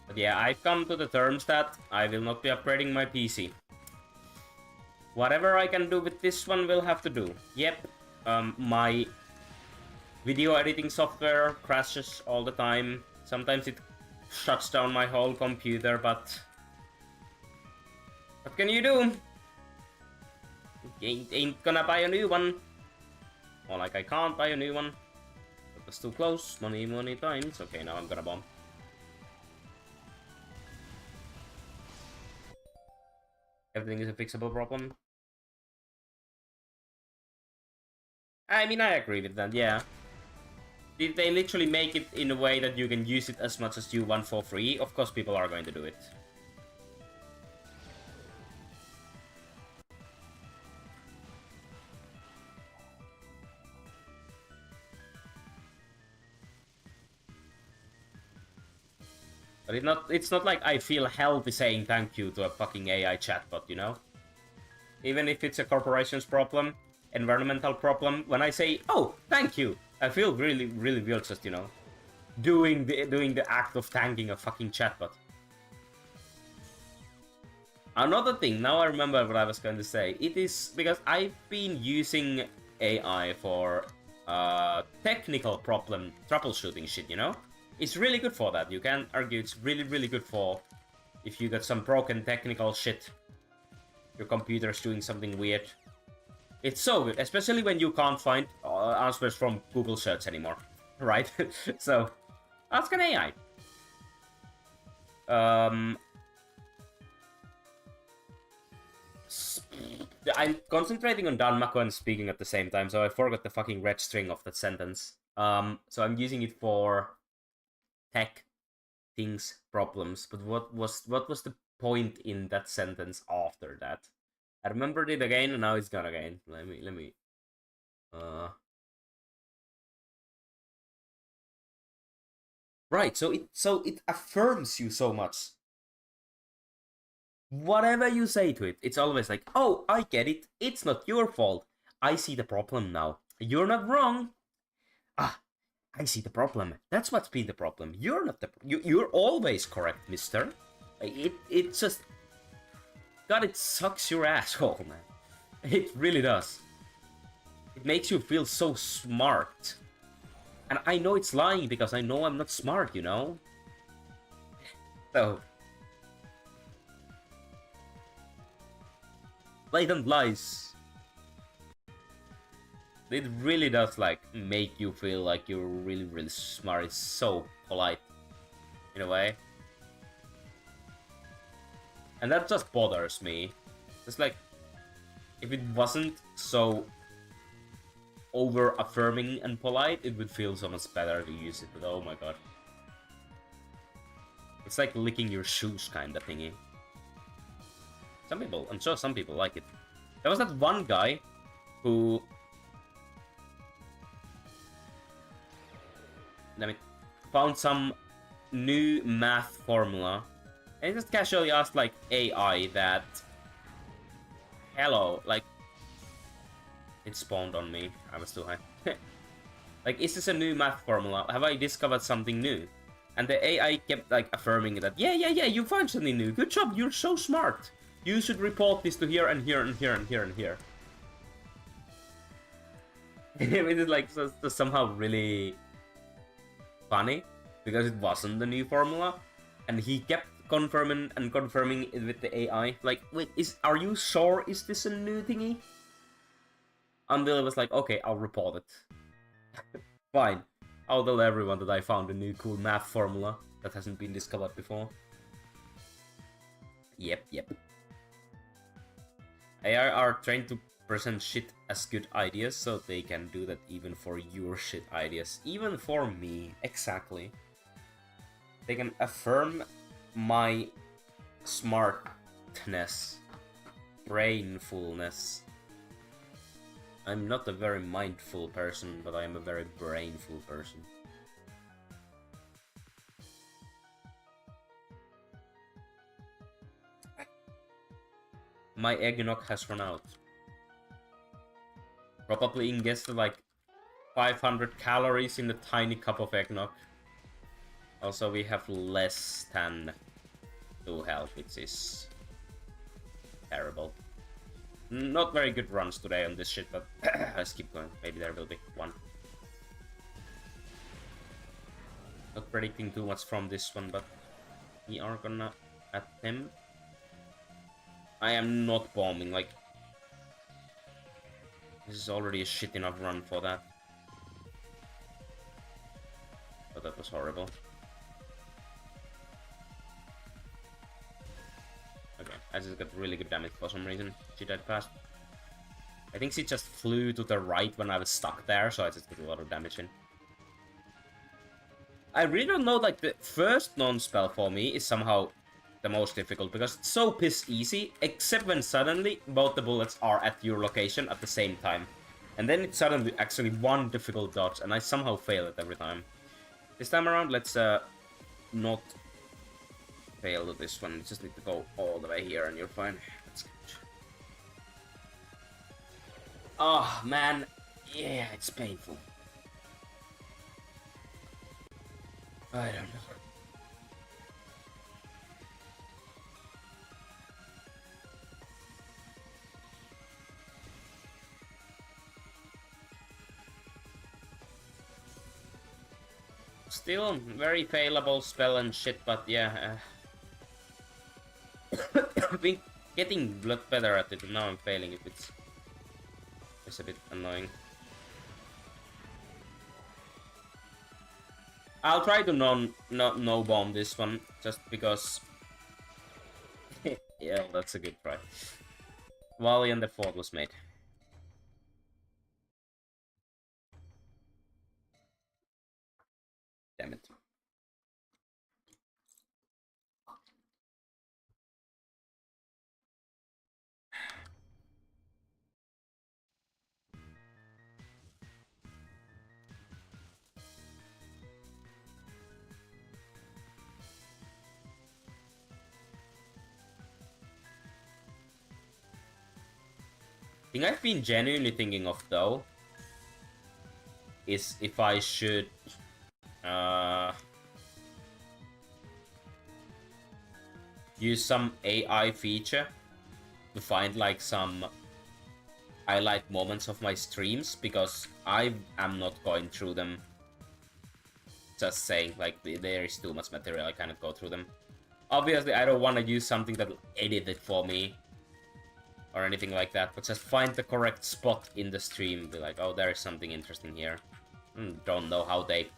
But yeah, I've come to the terms that I will not be upgrading my PC. Whatever I can do with this one will have to do. Yep, my video editing software crashes all the time. Sometimes it shuts down my whole computer, but what can you do? Ain't gonna buy a new one. Or like I can't buy a new one. That was too close. Money times. Okay, now I'm gonna bomb. Everything is a fixable problem. I mean, I agree with that, yeah. Did they literally make it in a way that you can use it as much as you want for free? Of course people are going to do it. But it's not like I feel healthy saying thank you to a fucking AI chatbot, you know? Even if it's a corporation's problem, environmental problem, when I say, oh, thank you, I feel really weird just, you know, doing the act of thanking a fucking chatbot. Another thing, now I remember what I was going to say. It is because I've been using AI for technical problem troubleshooting shit, you know? It's really good for that. You can argue it's really, really good for if you got some broken technical shit. Your computer's doing something weird. It's so good, especially when you can't find answers from Google search anymore, right? So, ask an AI. I'm concentrating on Danmaku and speaking at the same time, so I forgot the fucking red string of that sentence. So I'm using it for tech things problems. But what was the point in that sentence after that? I remembered it again, and now it's gone again. Let me. Right. So it affirms you so much. Whatever you say to it, it's always like, oh, I get it. It's not your fault. I see the problem now. You're not wrong. Ah, I see the problem. That's what's been the problem. You're not the... You're always correct, mister. It just... God, it sucks your asshole, man. It really does. It makes you feel so smart. And I know it's lying because I know I'm not smart, you know? So... blatant lies. It really does, like, make you feel like you're really, really smart. It's so polite, in a way. And that just bothers me. It's like, if it wasn't so over-affirming and polite, it would feel so much better to use it, but oh my god. It's like licking your shoes kind of thingy. Some people, I'm sure some people like it. There was that one guy who... found some new math formula. And he just casually asked, like, AI that... hello, like... it spawned on me. I was too high. Like, is this a new math formula? Have I discovered something new? And the AI kept, like, affirming that, yeah, you found something new. Good job, you're so smart. You should report this to here and here and here and here and here. It is, like, so somehow really funny, because it wasn't the new formula. And he kept confirming and confirming it with the AI. Like, wait, are you sure is this a new thingy? Until it was like, okay, I'll report it. Fine. I'll tell everyone that I found a new cool math formula that hasn't been discovered before. Yep. AI are trained to present shit as good ideas, so they can do that even for your shit ideas. Even for me, exactly. They can affirm my smartness, brainfulness. I'm not a very mindful person, but I am a very brainful person. My eggnog has run out. Probably ingested like 500 calories in a tiny cup of eggnog. Also, we have less than 2 health, which is terrible. Not very good runs today on this shit, but let's keep going. Maybe there will be one. Not predicting too much from this one, but we are gonna attempt. I am not bombing, like... this is already a shit enough run for that. But that was horrible. Okay, I just got really good damage for some reason. She died fast. I think she just flew to the right when I was stuck there, so I just got a lot of damage in. I really don't know, like, the first non-spell for me is somehow the most difficult, because it's so piss easy, except when suddenly both the bullets are at your location at the same time. And then it's suddenly actually one difficult dodge, and I somehow fail it every time. This time around, let's not fail this one. You just need to go all the way here and you're fine. That's good. Oh, man. Yeah, it's painful. I don't know. Still very failable spell and shit, but yeah. I've been getting a lot better at it, and now I'm failing it. It's a bit annoying. I'll try to no bomb this one, just because. Yeah, that's a good try. Wally and the fort was made. Damn it. Thing I've been genuinely thinking of though is if I should use some AI feature to find like some highlight moments of my streams, because I am not going through them. Just saying, like, there is too much material, I cannot go through them. Obviously, I don't want to use something that'll edit it for me or anything like that, but just find the correct spot in the stream. Be like, oh, there is something interesting here. Don't know how they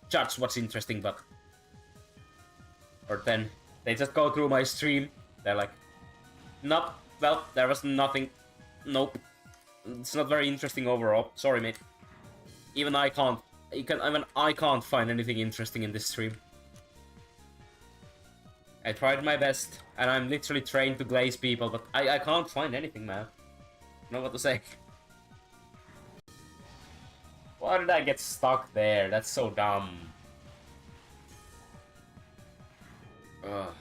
judge what's interesting, but... Or then they just go through my stream. They're like, nope, well, there was nothing. Nope. It's not very interesting overall. Sorry, mate. Even I can't find anything interesting in this stream. I tried my best, and I'm literally trained to glaze people, but I can't find anything, man. I don't know what to say. Why did I get stuck there? That's so dumb. Ugh.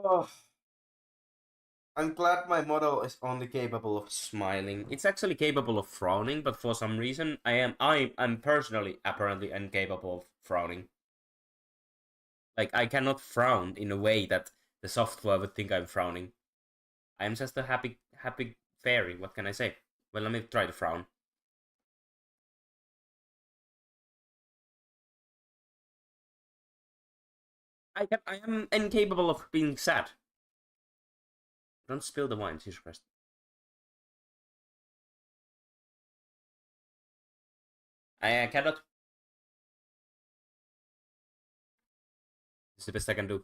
Oh. I'm glad my model is only capable of smiling. It's actually capable of frowning, but for some reason I'm personally apparently incapable of frowning. Like, I cannot frown in a way that the software would think I'm frowning. I am just a happy fairy, what can I say? Well, let me try to frown. I am incapable of being sad. Don't spill the wine, Jesus Christ. I cannot. It's the best I can do.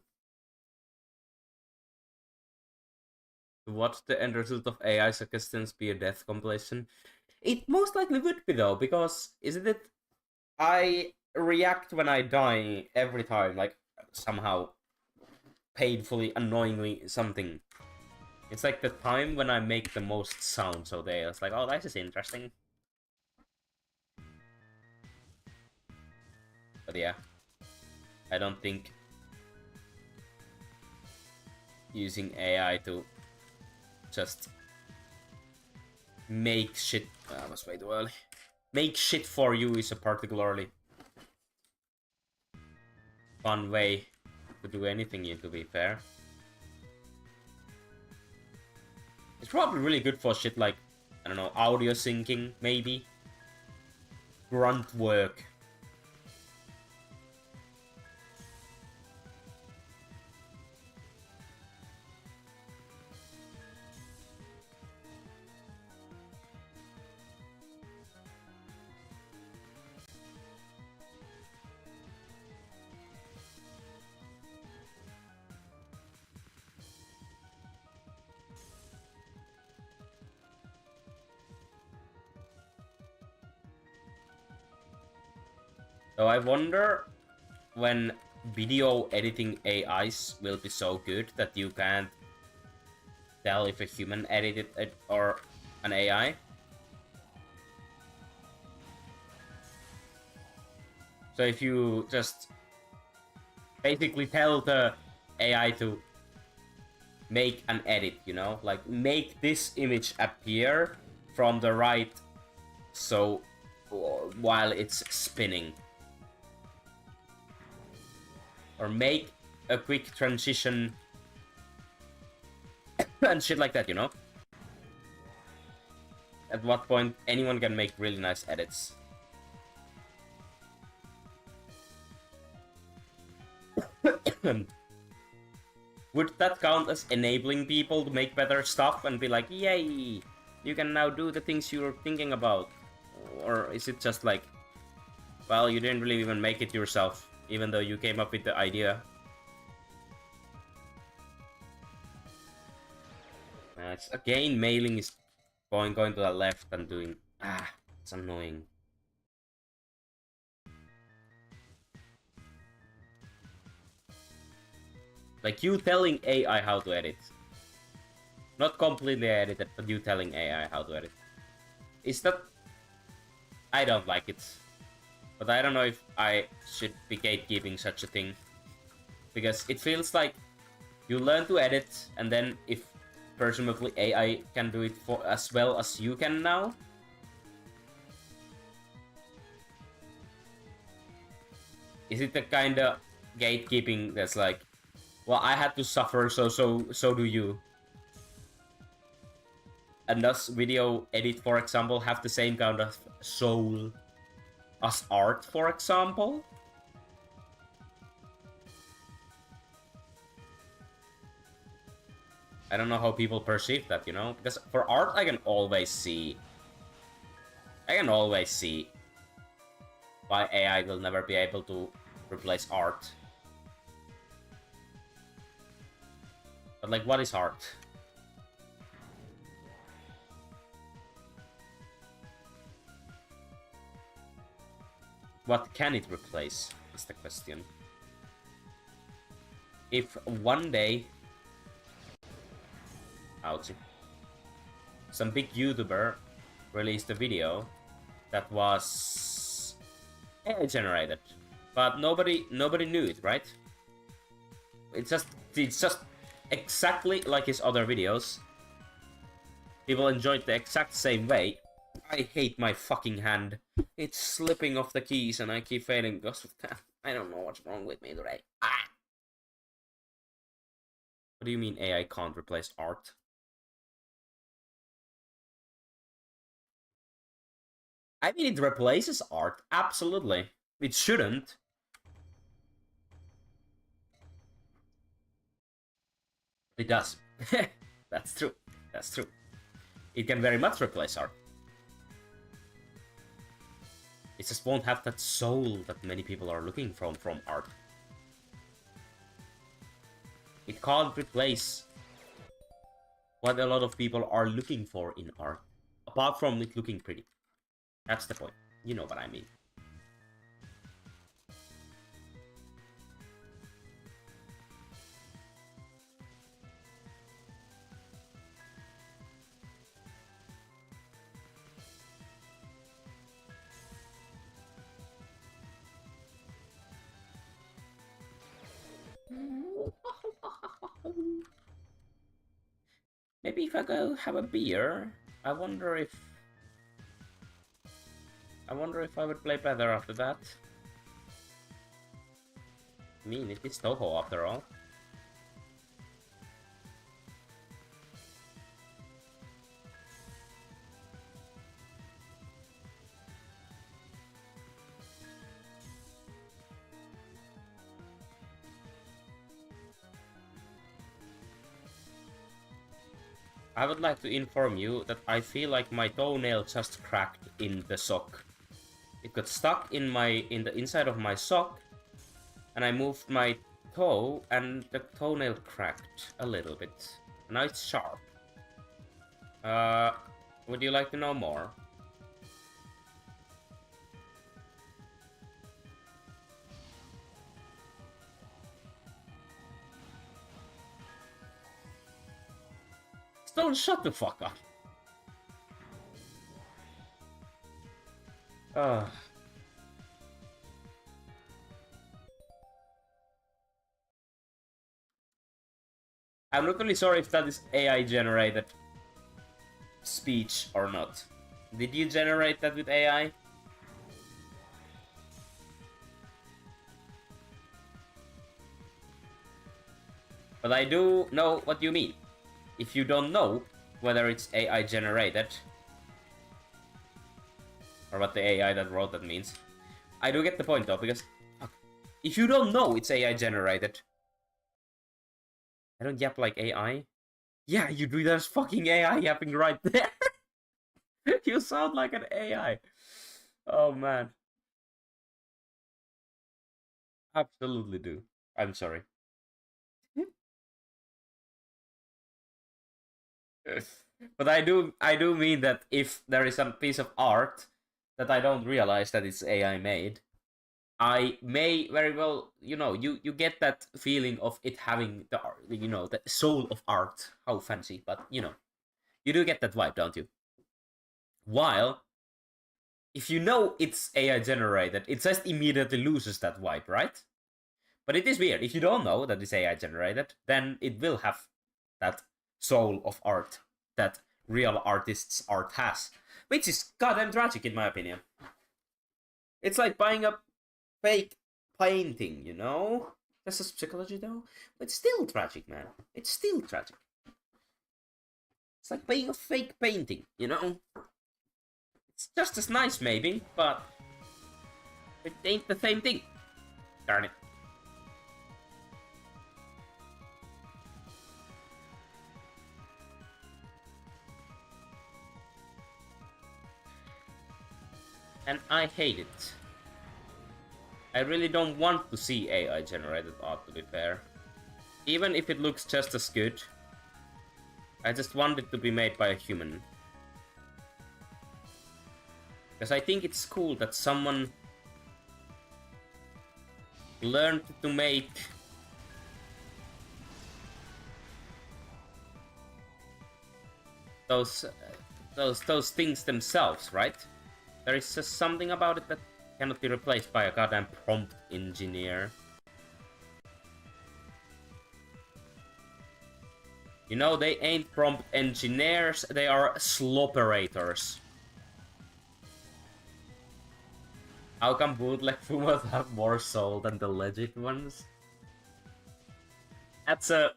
Would the end result of AI's existence be a death compilation? It most likely would be, though, because isn't it? I react when I die every time, like somehow painfully, annoyingly something. It's like the time when I make the most sound, so it's like, oh, this is interesting. But yeah, I don't think using AI to just make shit... I was way too early. Make shit for you is a particularly fun way to do anything, to be fair. It's probably really good for shit like, I don't know, audio syncing, maybe. Grunt work. So I wonder when video editing AIs will be so good that you can't tell if a human edited it or an AI. So if you just basically tell the AI to make an edit, you know, like make this image appear from the right, so while it's spinning. Or make a quick transition and shit like that, you know? At what point anyone can make really nice edits. Would that count as enabling people to make better stuff and be like, yay, you can now do the things you were thinking about? Or is it just like, well, you didn't really even make it yourself, even though you came up with the idea? Again, mailing is going to the left and doing... it's annoying. Like you telling AI how to edit. Not completely edited, but you telling AI how to edit. Is that... I don't like it. But I don't know if I should be gatekeeping such a thing. Because it feels like you learn to edit, and then if presumably AI can do it for as well as you can now, is it the kind of gatekeeping that's like, well, I had to suffer, so do you? And does video edit, for example, have the same kind of soul as art, for example? I don't know how people perceive that, you know? Because for art, I can always see why AI will never be able to replace art. But like, what is art? What can it replace, is the question. If one day... ouchie. Some big YouTuber released a video that was AI generated, but nobody knew it, right? It's just exactly like his other videos. People enjoyed the exact same way. I hate my fucking hand. It's slipping off the keys and I keep failing because of that. I don't know what's wrong with me today. What do you mean AI can't replace art? I mean, it replaces art, absolutely. It shouldn't. It does. That's true. That's true. It can very much replace art. It just won't have that soul that many people are looking from art. It can't replace what a lot of people are looking for in art, apart from it looking pretty. That's the point. You know what I mean. Maybe if I go have a beer, I wonder if I would play better after that. I mean, it is Toho after all. I would like to inform you that I feel like my toenail just cracked in the sock. It got stuck in the inside of my sock, and I moved my toe, and the toenail cracked a little bit. Now it's sharp. Would you like to know more? Don't shut the fuck up. I'm not really sure if that is AI generated speech or not. Did you generate that with AI? But I do know what you mean. If you don't know whether it's AI generated, or what the AI that wrote that means, I do get the point though, because if you don't know it's AI generated, I don't yap like AI. Yeah, you do. There's fucking AI yapping right there. You sound like an AI. Oh man. Absolutely do. I'm sorry. But I do mean that if there is a piece of art that I don't realize that it's AI made, I may very well, you get that feeling of it having the soul of art. How fancy, but you do get that vibe, don't you? While if you know it's AI generated, it just immediately loses that vibe, right? But it is weird. If you don't know that it's AI generated, then it will have that soul of art that real artists' art has. Which is goddamn tragic in my opinion. It's like buying a fake painting, you know? That's just psychology though. But it's still tragic, man. It's still tragic. It's like buying a fake painting, you know? It's just as nice maybe, but it ain't the same thing. Darn it. And I hate it. I really don't want to see AI generated art, to be fair. Even if it looks just as good, I just want it to be made by a human. Because I think it's cool that someone learned to make those things themselves, right? There is just something about it that cannot be replaced by a goddamn prompt engineer. You know, they ain't prompt engineers, they are slopperators. How come bootleg Fumas have more soul than the legit ones? That's an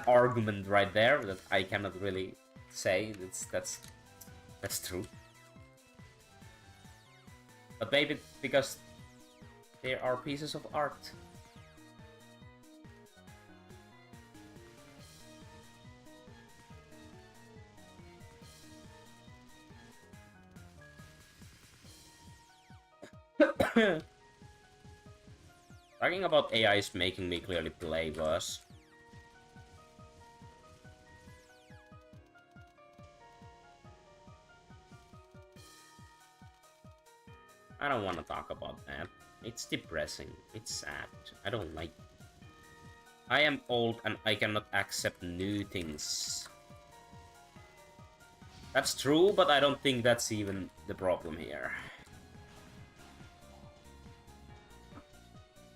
argument right there that I cannot really say. That's true. But maybe because they are pieces of art. Talking about AI is making me clearly play worse. I don't want to talk about that. It's depressing. It's sad. I don't like it. I am old and I cannot accept new things. That's true, but I don't think that's even the problem here.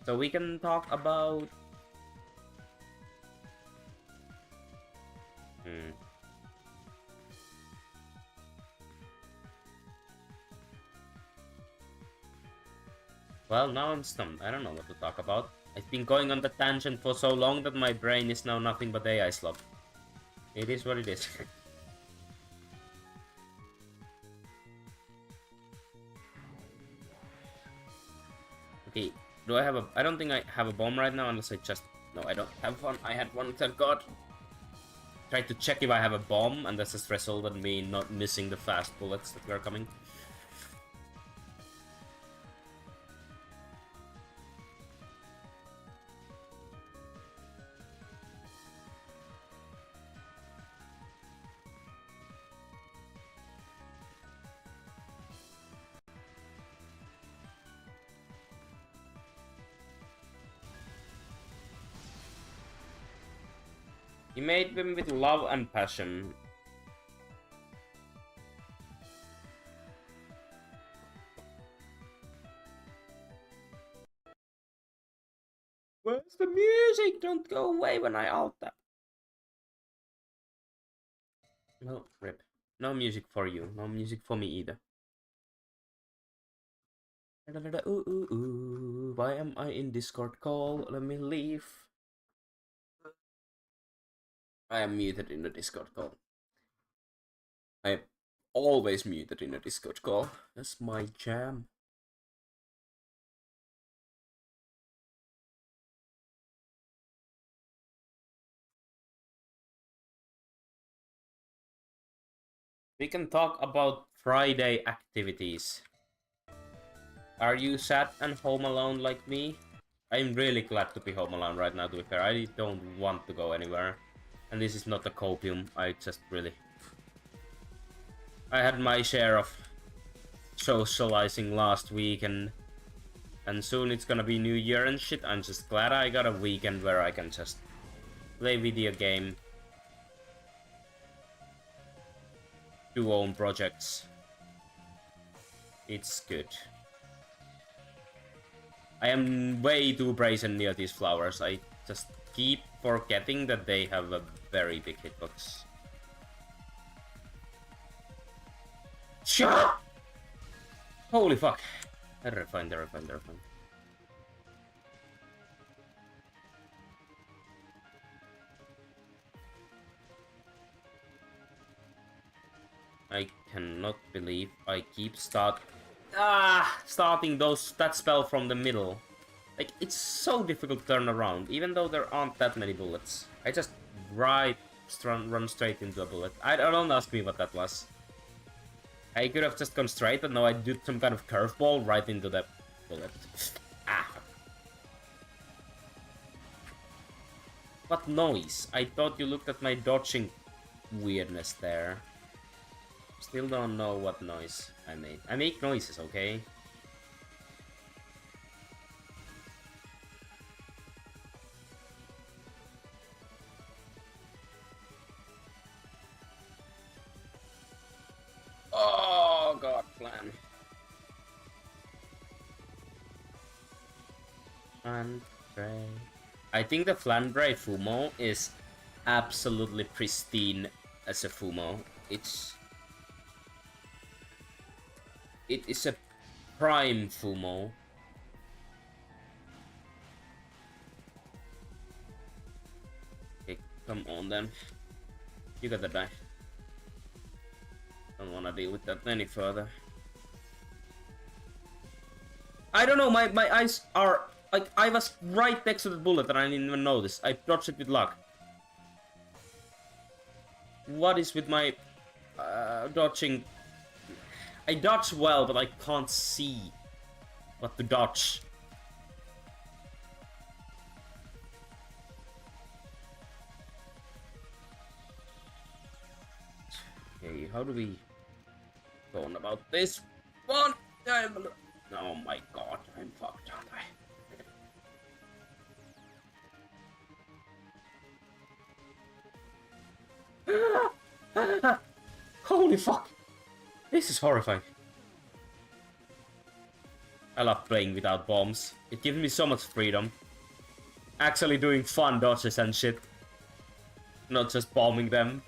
So we can talk about... Well, now I'm stumped. I don't know what to talk about. I've been going on the tangent for so long that my brain is now nothing but AI slop. It is what it is. Okay, do I have a... I don't think I have a bomb right now unless I just... No, I don't have one. I had one, thank god. Tried to check if I have a bomb, and that's just resulted in me not missing the fast bullets that were coming. He made them with love and passion. Where's the music? Don't go away when I alt that. No, rip. No music for you. No music for me either. Ooh, ooh, ooh. Why am I in Discord call? Let me leave. I am muted in the Discord call. I am always muted in a Discord call. That's my jam. We can talk about Friday activities. Are you sad and home alone like me? I'm really glad to be home alone right now, to be fair. I don't want to go anywhere. And this is not a copium. I just really... I had my share of socializing last week, and soon it's gonna be New Year and shit. I'm just glad I got a weekend where I can just play video game, do own projects. It's good. I am way too brazen near these flowers. I just keep forgetting that they have a very big hitbox. Shut! Holy fuck. Terrifying, terrifying, terrifying. I cannot believe I keep starting that spell from the middle. Like, it's so difficult to turn around, even though there aren't that many bullets. I just run straight into a bullet. Don't ask me what that was. I could have just gone straight, but no, I did some kind of curveball right into the bullet. Ah. What noise? I thought you looked at my dodging weirdness there. Still don't know what noise I made. I make noises, okay? Oh god, Flan. Flandre. I think the Flandre Fumo is absolutely pristine as a Fumo. It is a prime Fumo. Okay, come on then. You gotta die. Don't wanna deal with that any further. I don't know, my eyes are... Like, I was right next to the bullet and I didn't even notice. I dodged it with luck. What is with my... dodging... I dodge well, but I can't see what to dodge. Okay, how do we go on about this one? Oh my god, I'm fucked, aren't I? Holy fuck! This is horrifying. I love playing without bombs. It gives me so much freedom. Actually doing fun dodges and shit. Not just bombing them.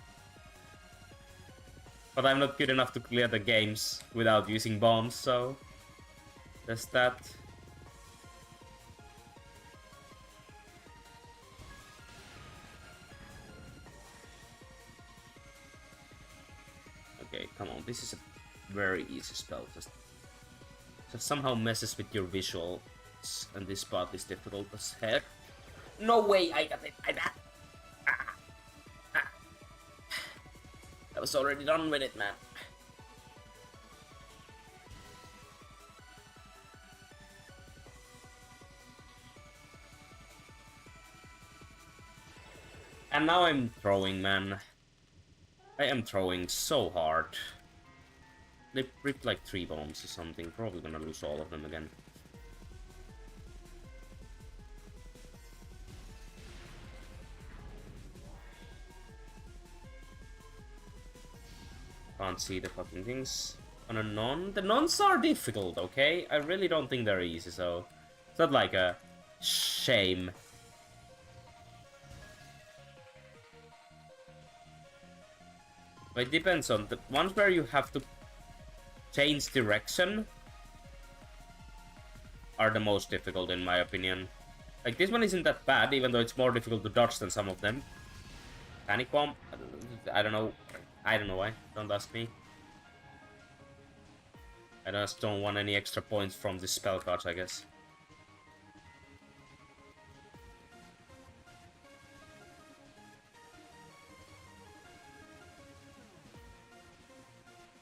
But I'm not good enough to clear the games without using bombs, so... There's that. Okay, come on, this is a very easy spell. Just somehow messes with your visuals, and this part is difficult as heck. No way, I got it. I was already done with it, man. And now I'm throwing, man. I am throwing so hard. They ripped like 3 bombs or something. Probably gonna lose all of them again. Can't see the fucking things. On a non? The nons are difficult, okay? I really don't think they're easy, so... It's not like a shame. But it depends on the ones where you have to change direction are the most difficult in my opinion. Like this one isn't that bad, even though it's more difficult to dodge than some of them. Panic bomb? I don't know. I don't know why. Don't ask me. I just don't want any extra points from this spell cards, I guess.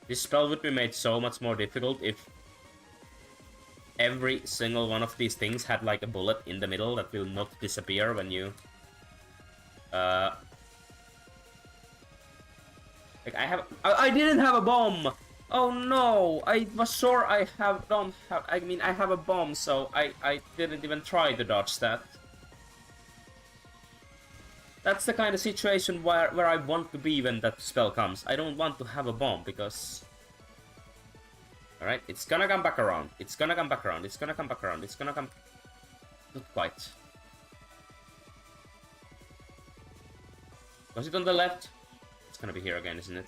This spell would be made so much more difficult if every single one of these things had like a bullet in the middle that will not disappear when you... Like I didn't have a bomb! Oh no! I was sure I don't have... I mean, I have a bomb, so I didn't even try to dodge that. That's the kind of situation where I want to be when that spell comes. I don't want to have a bomb, because... Alright, it's gonna come back around. It's gonna come back around. It's gonna come back around. It's gonna come... Not quite. Was it on the left? It's gonna be here again, isn't it?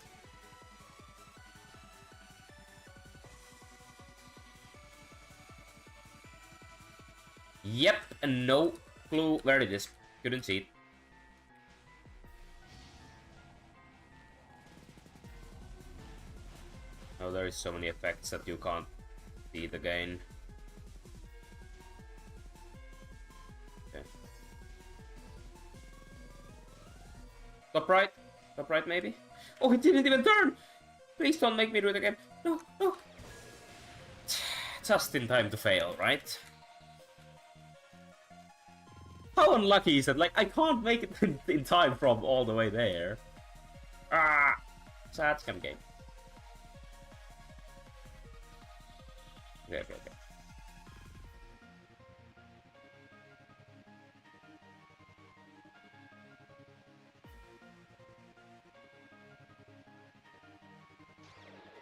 Yep, and no clue where it is. Couldn't see it. Oh, there is so many effects that you can't see it again. Okay. Top right? Top right, maybe? Oh, it didn't even turn! Please don't make me do it again. No, no. Just in time to fail, right? How unlucky is it? Like, I can't make it in time from all the way there. Ah! Sad scam game. Okay.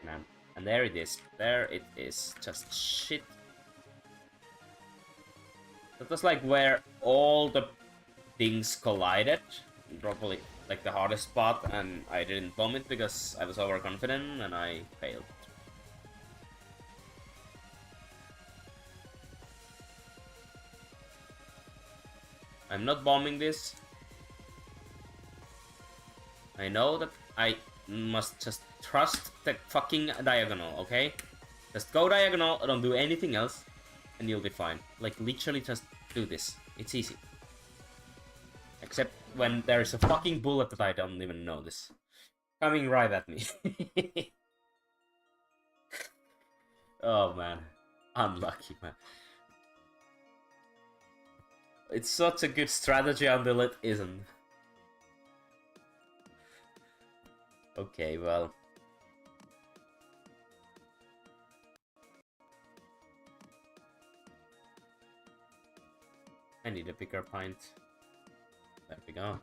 Man. And there it is. There it is. Just shit. That was like where all the things collided. Probably like the hardest spot, and I didn't bomb it because I was overconfident and I failed. I'm not bombing this. I know that I must just trust the fucking diagonal, okay? Just go diagonal, don't do anything else, and you'll be fine. Like, literally just do this. It's easy. Except when there is a fucking bullet that I don't even notice. Coming right at me. Oh, man. Unlucky, man. It's such a good strategy until it isn't. Okay, well. I need a bigger pint. There we go.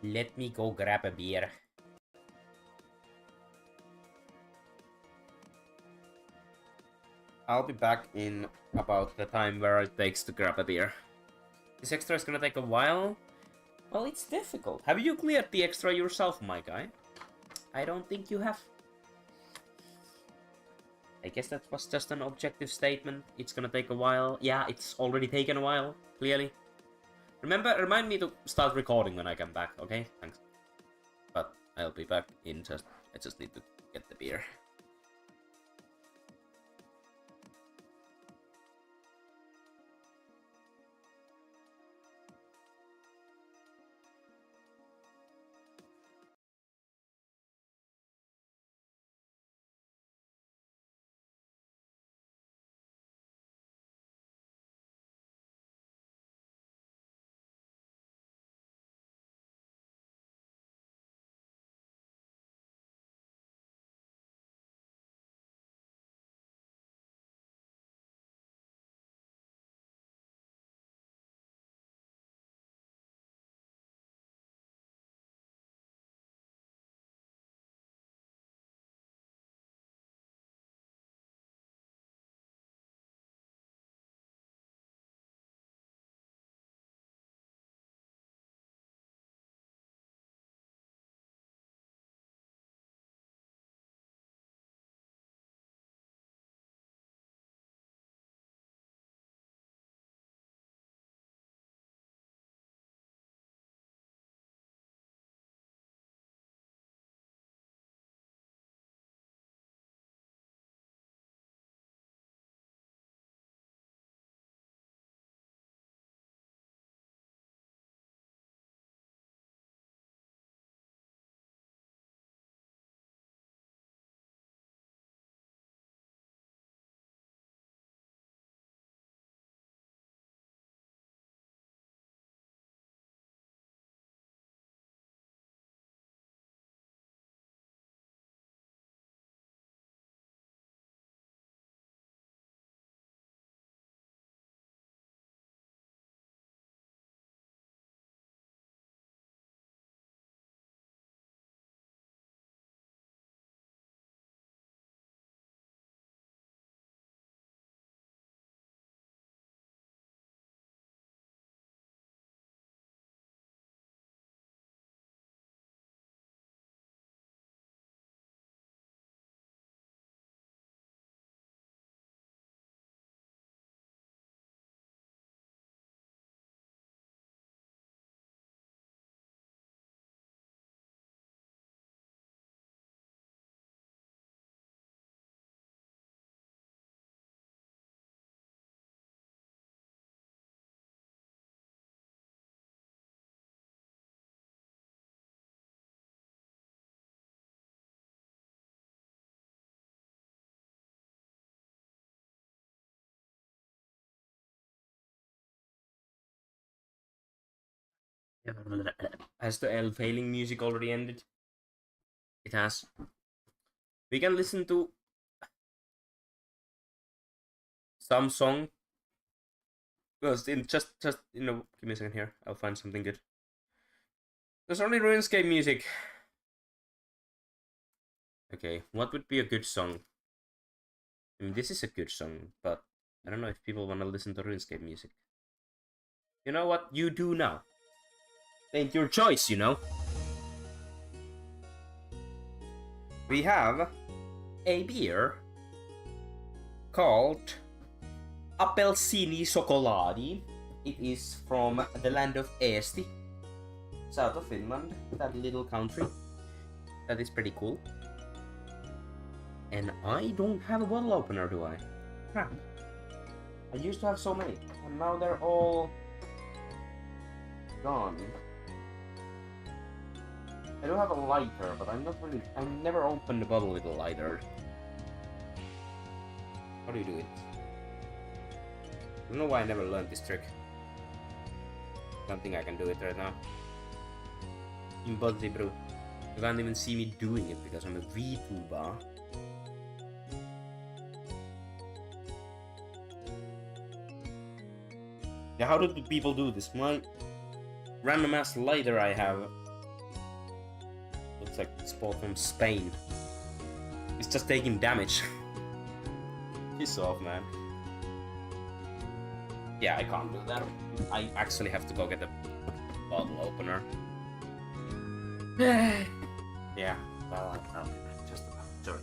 Let me go grab a beer. I'll be back in about the time where it takes to grab a beer. This extra is gonna take a while. Well, it's difficult. Have you cleared the extra yourself, my guy? I don't think you have. I guess that was just an objective statement. It's gonna take a while. Yeah, it's already taken a while, clearly. Remind me to start recording when I come back, okay? Thanks. But I'll be back in I just need to get the beer. Has the L failing music already ended? It has. We can listen to some song. Just give me a second here. I'll find something good. There's only RuneScape music. Okay, what would be a good song? I mean, this is a good song, but I don't know if people want to listen to RuneScape music. You know what? You do now. Ain't your choice, you know? We have a beer called Appelsini Chocolati. It is from the land of Eesti, south of Finland, that little country. That is pretty cool. And I don't have a bottle opener, do I? Crap. I used to have so many, and now they're all gone. I do have a lighter, but I never opened the bottle with a lighter. How do you do it? I don't know why I never learned this trick. I don't think I can do it right now. Impossible, bro. You can't even see me doing it because I'm a VTuber. Yeah, how do the people do this? My random ass lighter I have looks like it's bought from Spain. It's just taking damage. Piss off, man. Yeah, I can't do that. I actually have to go get a bottle opener. Yeah, well, just about. Sorry.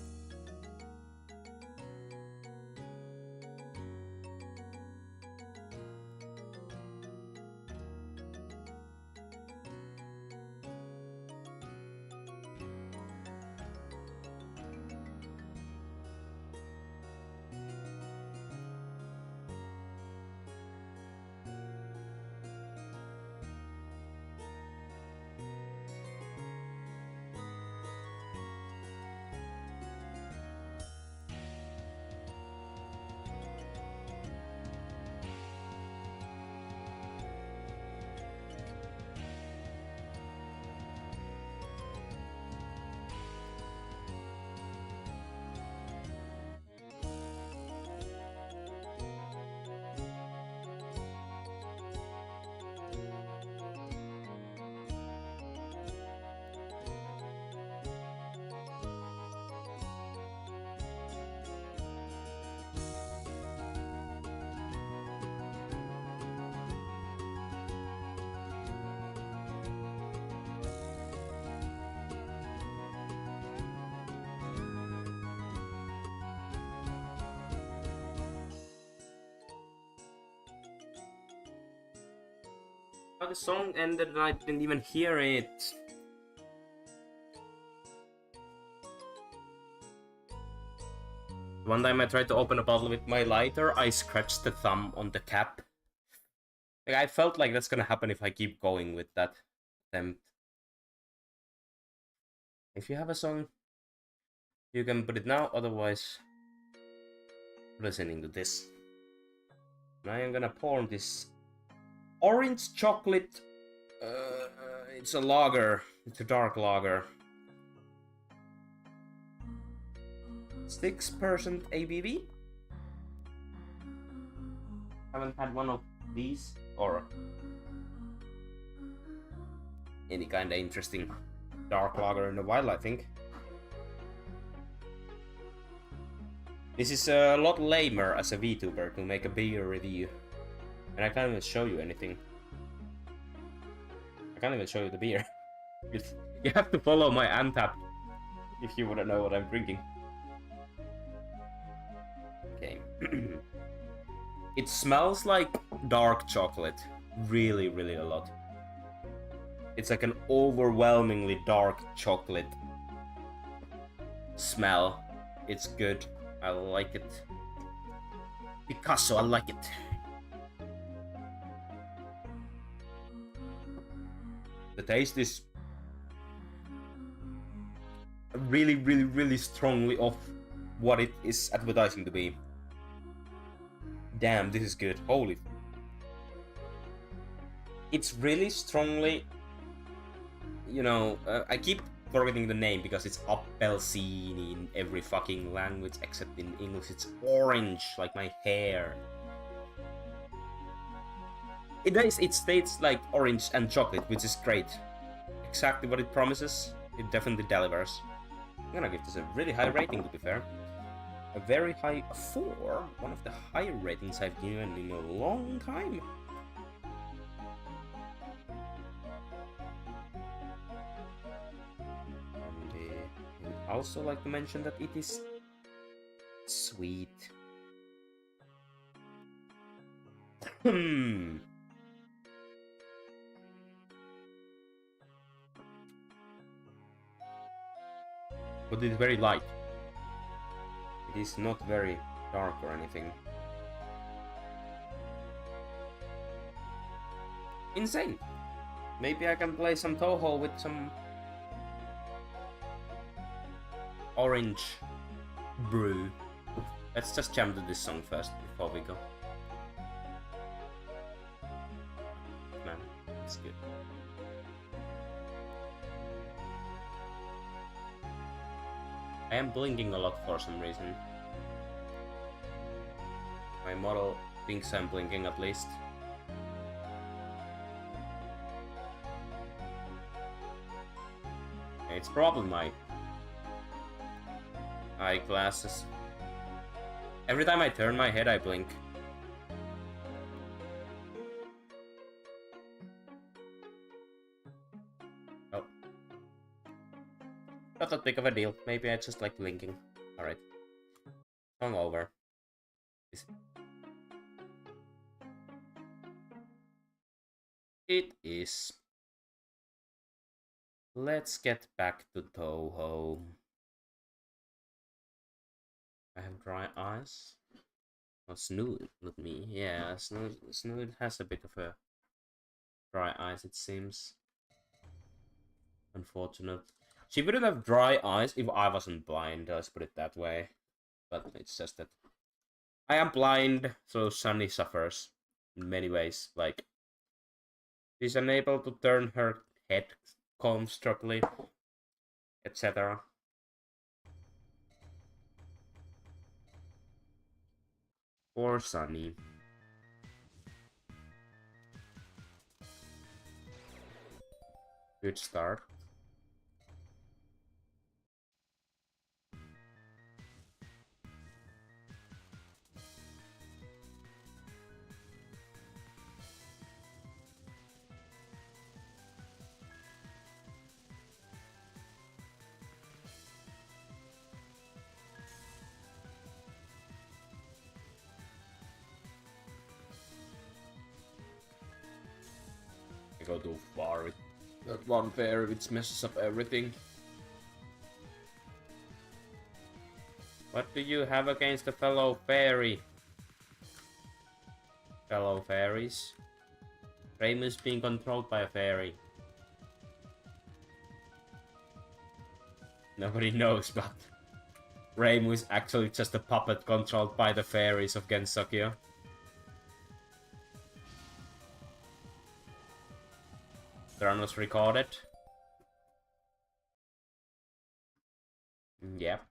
How the song ended and I didn't even hear it. One time I tried to open a bottle with my lighter, I scratched the thumb on the cap. Like, I felt like that's gonna happen if I keep going with that attempt. If you have a song, you can put it now, otherwise listening to this. Now I'm gonna pour this orange chocolate. It's a lager. It's a dark lager. 6% ABV. Haven't had one of these or any kind of interesting dark lager in a while, I think. This is a lot lamer as a VTuber to make a beer review. And I can't even show you anything. I can't even show you the beer. You have to follow my Untapped if you wouldn't know what I'm drinking. Okay. It smells like dark chocolate. Really, really a lot. It's like an overwhelmingly dark chocolate smell. It's good. I like it. Picasso, I like it. The taste is really, really, really strongly off what it is advertising to be. Damn, this is good. Holy. It's really strongly you know, I keep forgetting the name because it's Appelsini in every fucking language except in English. It's orange, like my hair. It states like orange and chocolate, which is great. Exactly what it promises. It definitely delivers. I'm gonna give this a really high rating, to be fair. A very high 4, one of the higher ratings I've given in a long time. And I would also like to mention that it is sweet. But it's very light. It is not very dark or anything. Insane! Maybe I can play some Toho with some orange brew. Let's just jam to this song first before we go. Man, it's good. I am blinking a lot for some reason. My model thinks I'm blinking at least. It's probably my eyeglasses. Every time I turn my head, I blink. Oh. Not that big of a deal. Maybe I just like blinking. Alright. Song over. It is. Let's get back to Toho. I have dry eyes. Oh, Snood, not me. Yeah, Snood has a bit of a dry eyes, it seems. Unfortunate. She wouldn't have dry eyes if I wasn't blind, let's put it that way. But it's just that I am blind, so Sunny suffers in many ways. Like, she's unable to turn her head comfortably, etc. Poor Sunny. Good start. I go too far with that one fairy, which messes up everything. What do you have against a fellow fairy? Fellow fairies? Ramus being controlled by a fairy. Nobody knows, but Reimu is actually just a puppet controlled by the fairies of Gensokyo. Theranos recorded. Yep.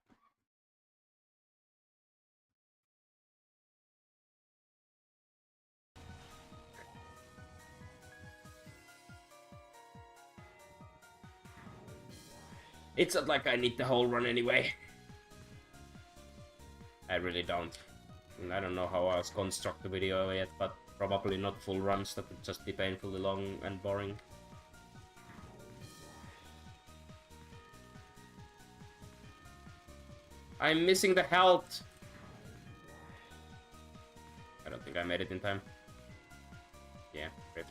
It's not like I need the whole run anyway. I really don't. I don't know how else construct the video yet, but probably not full runs, that would just be painfully long and boring. I'm missing the health! I don't think I made it in time. Yeah, rip.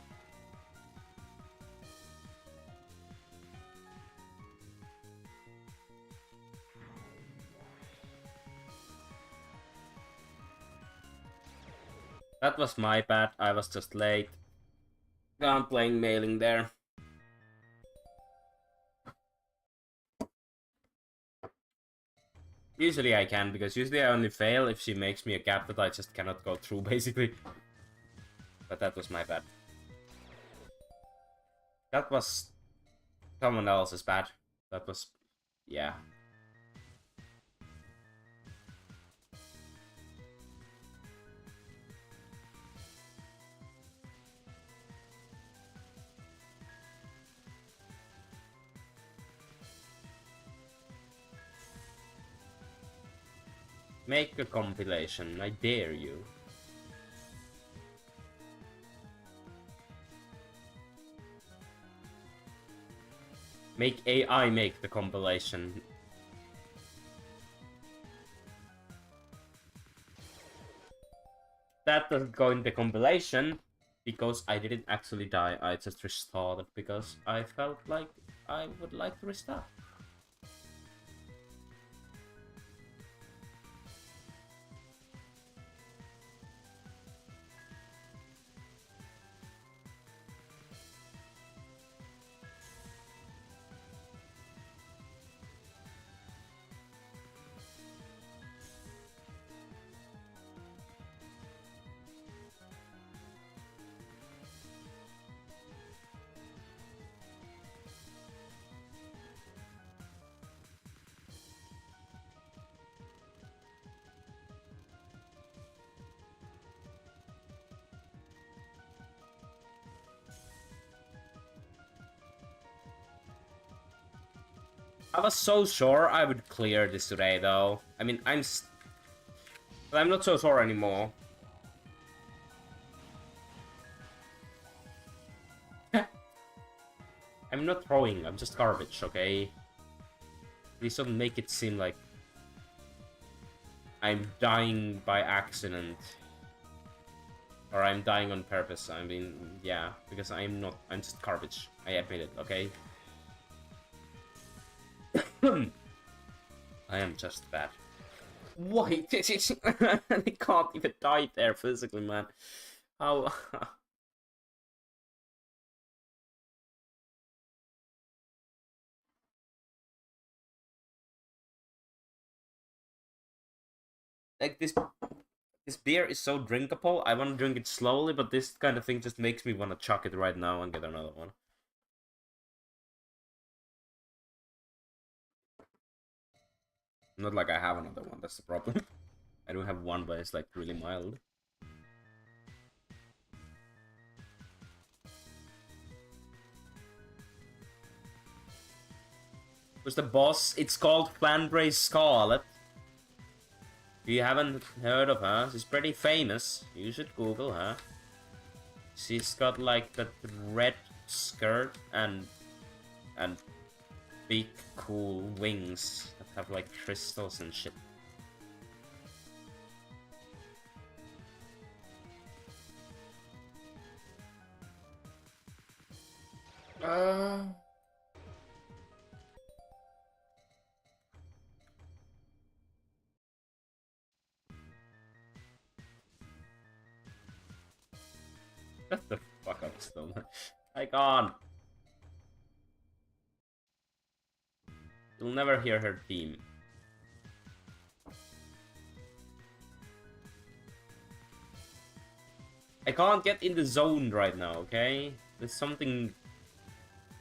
That was my bad, I was just late. Can't playing mailing there. Usually I can, because usually I only fail if she makes me a gap that I just cannot go through, basically. But that was my bad. That was Someone else is bad. That was... yeah. Make a compilation, I dare you. Make AI make the compilation. That doesn't go in the compilation because I didn't actually die. I just restarted because I felt like I would like to restart. I was so sure I would clear this today, though. I mean, I'm not so sure anymore. I'm not throwing, I'm just garbage, okay? Please don't make it seem like I'm dying by accident. Or I'm dying on purpose. I mean, yeah, because I'm not, I'm just garbage. I admit it, okay? I am just bad. Wait, I can't even die there physically, man. How? Like this beer is so drinkable. I want to drink it slowly, but this kind of thing just makes me want to chuck it right now and get another one. Not like I have another one. That's the problem. I don't have one, but it's like really mild. Who's the boss? It's called Flandre Scarlet. If you haven't heard of her, she's pretty famous. You should Google her. She's got like that red skirt and big cool wings that have like crystals and shit. Shut the fuck up, still. I can't. You'll never hear her theme. I can't get in the zone right now, okay? There's something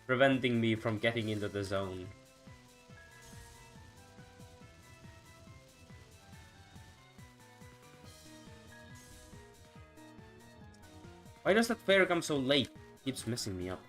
preventing me from getting into the zone. Why does that fair come so late? It keeps messing me up.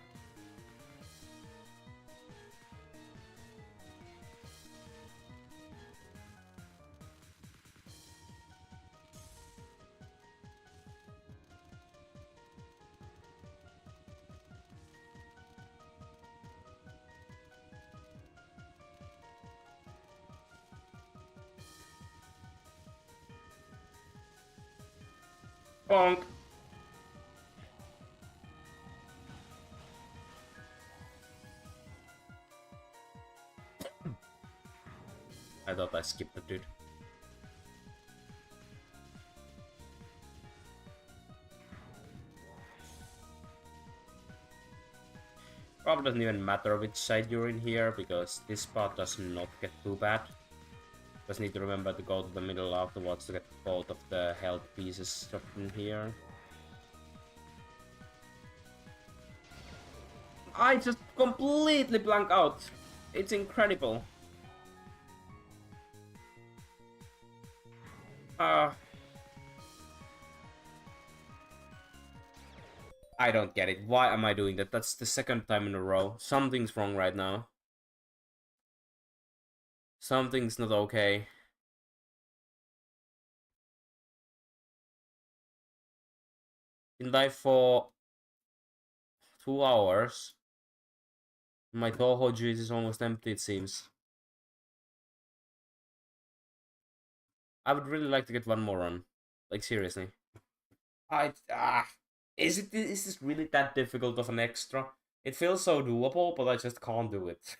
Bonk. I thought I skipped the dude. Probably doesn't even matter which side you're in here, because this part does not get too bad. Just need to remember to go to the middle afterwards to get both of the health pieces dropped in here. I just completely blank out. It's incredible. I don't get it. Why am I doing that? That's the second time in a row. Something's wrong right now. Something's not okay. Been live for 2 hours. My Toho juice is almost empty, it seems. I would really like to get one more run. Like, seriously. Is this really that difficult of an extra? It feels so doable, but I just can't do it.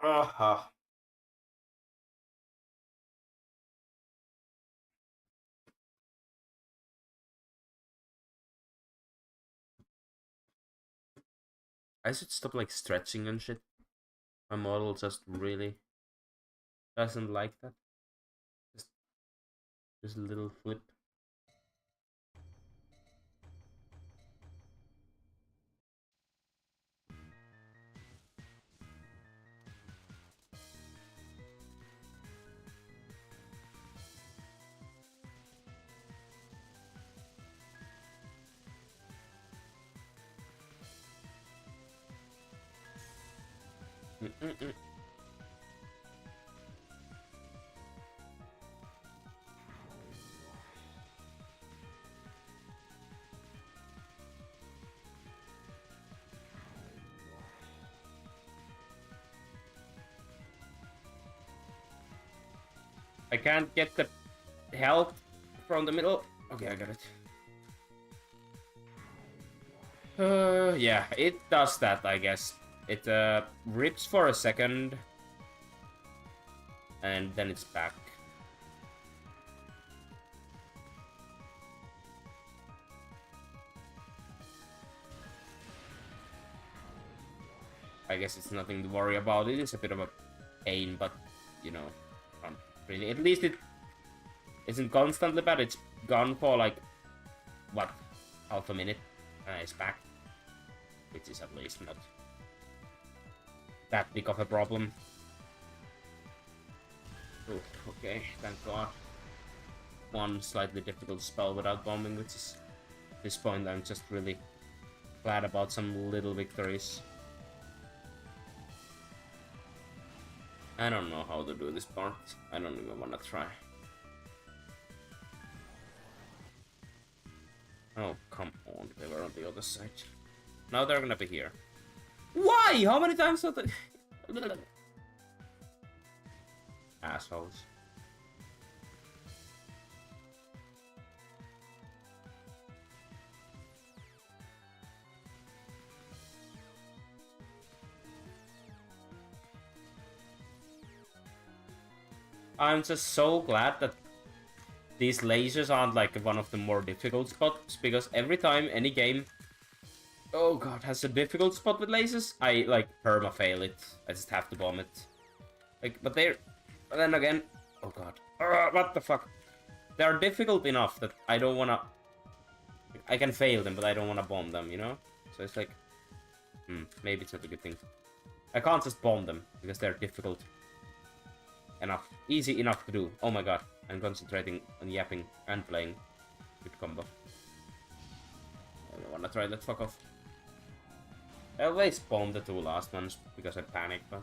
Uh-huh. I should stop like stretching and shit. My model just really doesn't like that. Just a little flip. I can't get the help from the middle. Okay, I got it. Yeah, it does that, I guess. It rips for a second, and then it's back. I guess it's nothing to worry about. It is a bit of a pain, but, you know, really. At least it isn't constantly bad. It's gone for, like, what, half a minute, and it's back. Which is at least not that big of a problem. Ooh, okay, thank god. One slightly difficult spell without bombing, which is, at this point, I'm just really glad about some little victories. I don't know how to do this part. I don't even want to try. Oh, come on. They were on the other side. Now they're gonna be here. Why? How many times have they... Assholes. I'm just so glad that these lasers aren't like one of the more difficult spots, because every time any game, oh god, has a difficult spot with lasers, I like perma-fail it. I just have to bomb it. Like, but then again, oh god, what the fuck? They're difficult enough that I don't wanna, I can fail them, but I don't wanna bomb them, you know? So it's like, maybe it's not a good thing. I can't just bomb them, because they're difficult enough, easy enough to do. Oh my god, I'm concentrating on yapping and playing. Good combo. I don't wanna try that, fuck off. I always bomb the two last ones because I panic, but...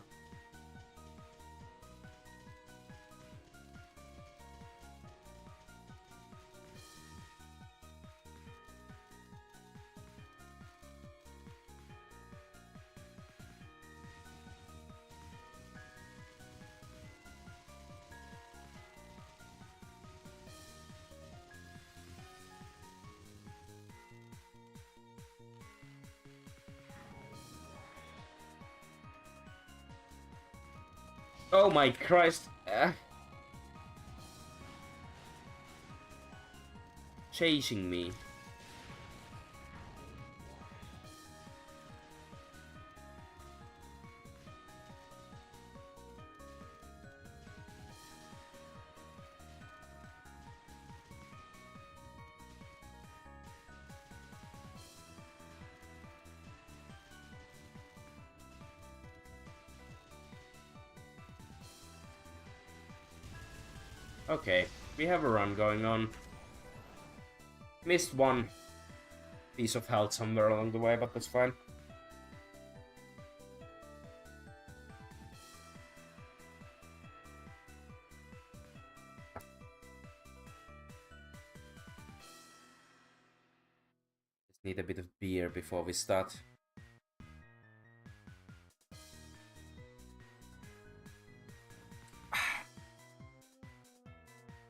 Oh my Christ. Chasing me. Okay, we have a run going on. Missed one piece of health somewhere along the way, but that's fine. Just need a bit of beer before we start.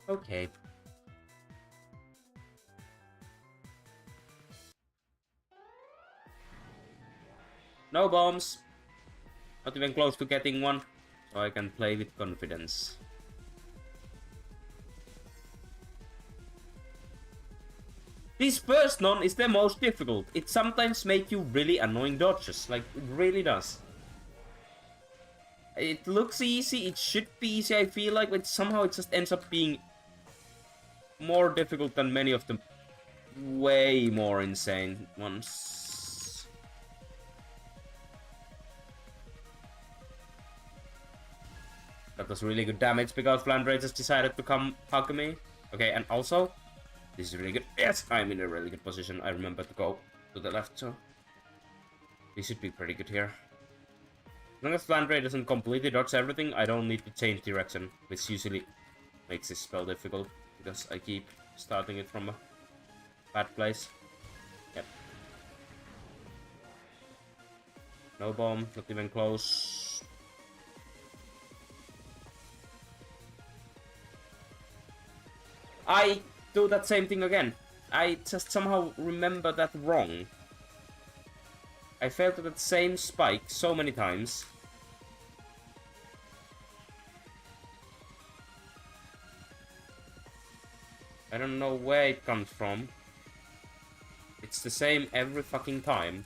Okay. No bombs. Not even close to getting one, so I can play with confidence. This first non is the most difficult. It sometimes makes you really annoying dodges, like it really does. It looks easy, it should be easy, I feel like, but somehow it just ends up being more difficult than many of the way more insane ones. That was really good damage because FLANtastic decided to come hug me. Okay, and also, this is really good. Yes, I'm in a really good position. I remember to go to the left, so we should be pretty good here. As long as FLANtastic doesn't completely dodge everything, I don't need to change direction, which usually makes this spell difficult because I keep starting it from a bad place. Yep. No bomb, not even close. I do that same thing again. I just somehow remember that wrong. I failed to that same spike so many times. I don't know where it comes from. It's the same every fucking time.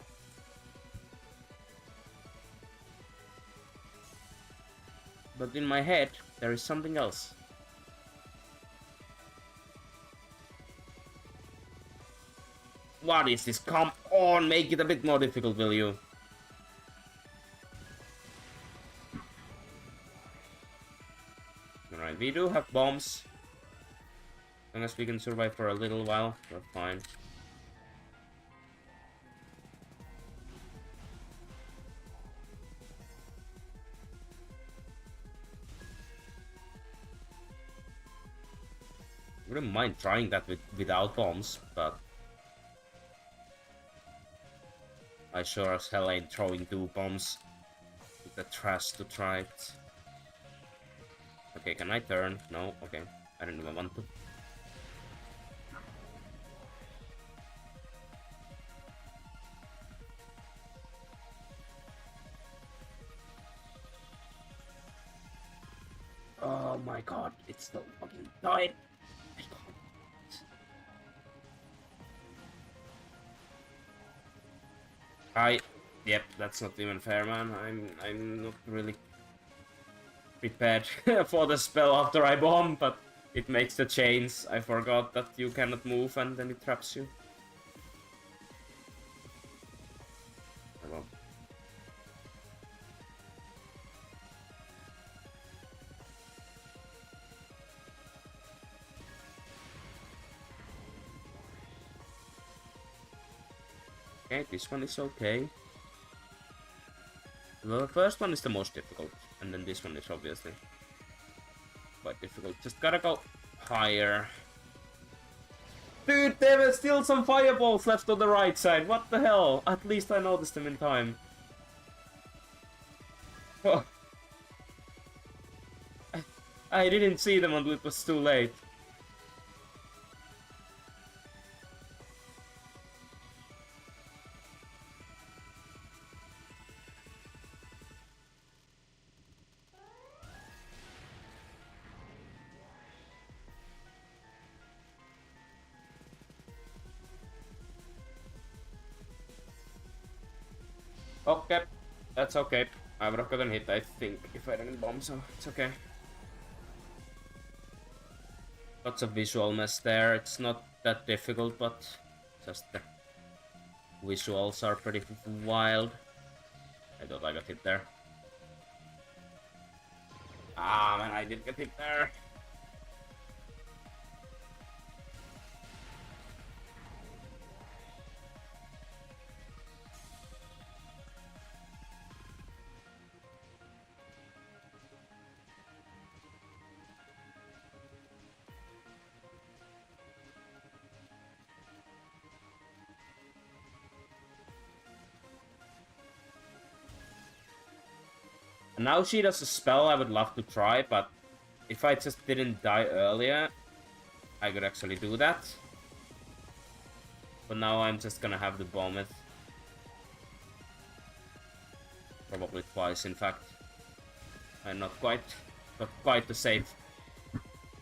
But in my head, there is something else. What is this? Come on, make it a bit more difficult, will you? Alright, we do have bombs. As long as we can survive for a little while, we're fine. I wouldn't mind trying that without bombs, but I sure as hell ain't throwing 2 bombs with the trash to try it. Okay, can I turn? No, okay. I don't even want to. Oh my god, it's still fucking died. Yep, that's not even fair, man. I'm not really prepared for the spell after I bomb, but it makes the chains. I forgot that you cannot move and then it traps you. Hello. Okay, this one is okay. The first one is the most difficult, and then this one is obviously quite difficult. Just gotta go higher. Dude, there were still some fireballs left on the right side. What the hell? At least I noticed them in time. Oh. I didn't see them until it was too late. Okay, that's okay. I would have gotten hit, I think, if I didn't bomb, so it's okay. Lots of visual mess there. It's not that difficult, but just the visuals are pretty wild. I thought I got hit there. Ah, man, I did get hit there. Now she does a spell I would love to try, but if I just didn't die earlier, I could actually do that. But now I'm just gonna have to bomb it. Probably twice, in fact. I'm not quite the safe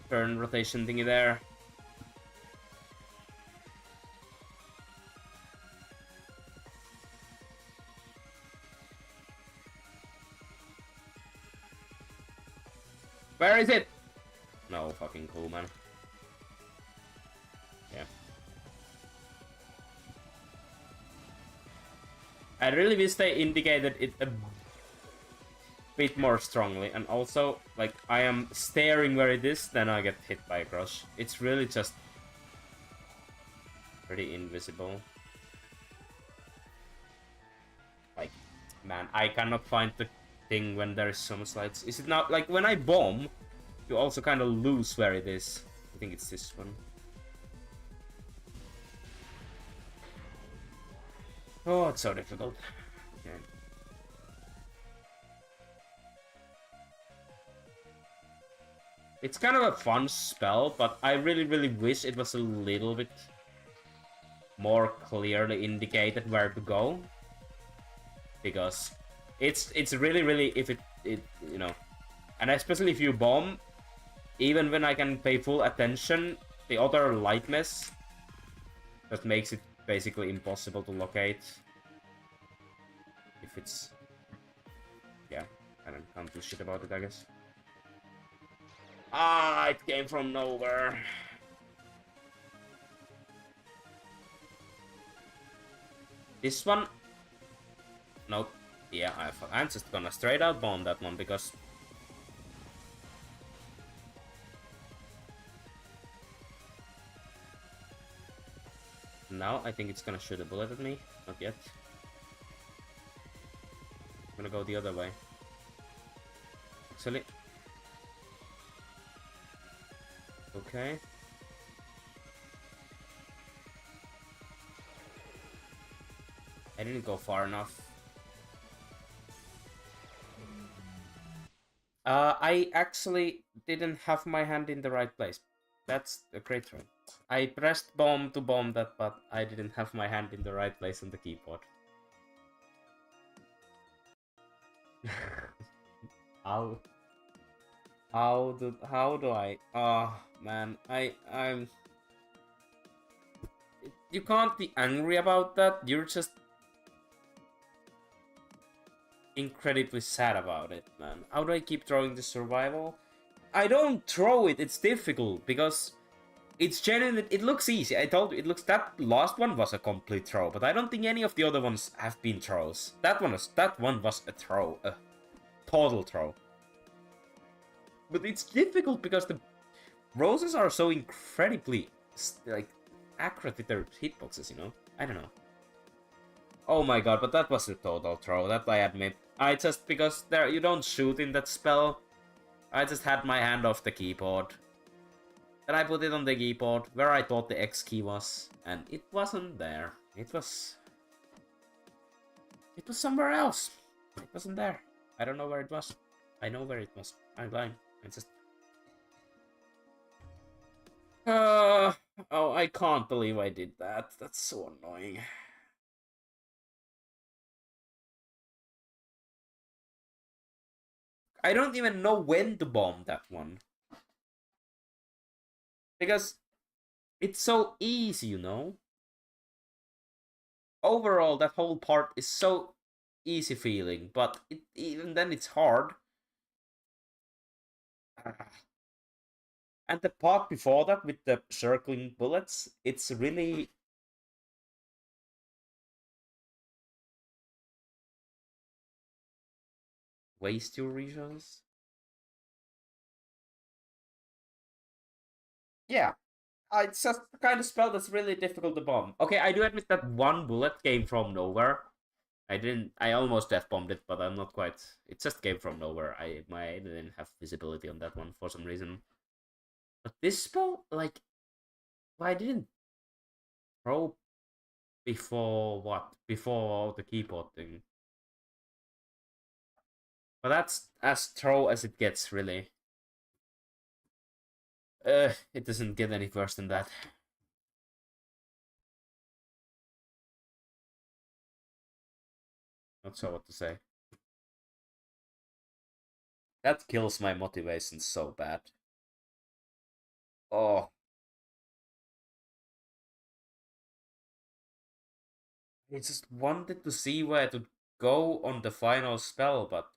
turn rotation thingy there. Where is it? No fucking clue, man. Yeah. I really wish they indicated it a bit more strongly, and also, like, I am staring where it is, then I get hit by a crush. It's really just pretty invisible. Like, man, I cannot find the thing when there is so much lights. Is it not, like, when I bomb, you also kind of lose where it is. I think it's this one. Oh, it's so difficult. Okay. It's kind of a fun spell, but I really wish it was a little bit more clearly indicated where to go. Because it's really if it you know, and especially if you bomb, even when I can pay full attention, the other lightness that makes it basically impossible to locate. If it's, yeah, I can't do shit about it, I guess. Ah, it came from nowhere. This one, nope. Yeah, I'm just gonna straight out bomb that one because now I think it's gonna shoot a bullet at me. Not yet. I'm gonna go the other way. Actually. Okay. I didn't go far enough. I actually didn't have my hand in the right place. That's a great try. I pressed bomb to bomb that, but I didn't have my hand in the right place on the keyboard. how do I? Oh man, I'm. You can't be angry about that. You're just incredibly sad about it, man. How do I keep throwing the survival? I don't throw it. It's difficult because it's genuinely. It looks easy. I told you it looks. That last one was a complete throw, but I don't think any of the other ones have been throws. That one was a throw, a total throw. But it's difficult because the roses are so incredibly like accurate with their hitboxes. You know. I don't know. Oh my god, but that was a total throw. That I admit. I just because there you don't shoot in that spell. I just had my hand off the keyboard. Then I put it on the keyboard where I thought the X key was, and it wasn't there. It was somewhere else. It wasn't there. I don't know where it was. I know where it was. I'm blind. I just oh, I can't believe I did that. That's so annoying. I don't even know when to bomb that one. Because it's so easy, you know? Overall, that whole part is so easy feeling, but even then it's hard. And the part before that with the circling bullets, it's really... waste your regions? Yeah, it's just the kind of spell that's really difficult to bomb. Okay, I do admit that one bullet came from nowhere. I almost death bombed it, but I'm not quite. It just came from nowhere. I didn't have visibility on that one for some reason. But this spell, like, why didn't throw before what? Before the keyboard thing. But that's as troll as it gets, really. It doesn't get any worse than that. Not sure what to say. That kills my motivation so bad. Oh. I just wanted to see where to go on the final spell, but...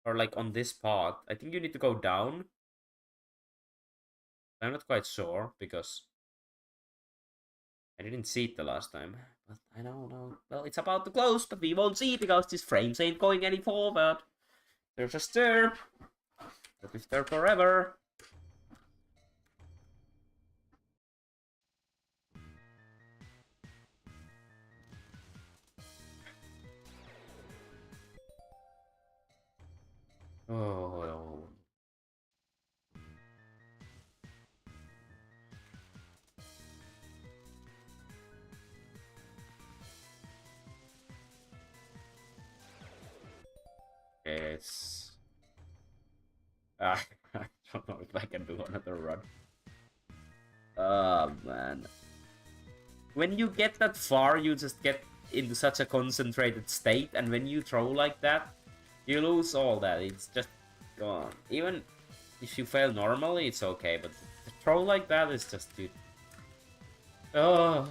Or like on this part. I think you need to go down. I'm not quite sure, because... I didn't see it the last time. But I don't know. Well, it's about to close, but we won't see it because this frames ain't going any forward. There's a stir. It'll be there forever. Oh. It's... I don't know if I can do another run. Oh, man. When you get that far, you just get into such a concentrated state, and when you throw like that, you lose all that. It's just gone. Even if you fail normally, it's okay, but the throw like that is just, dude. Oh.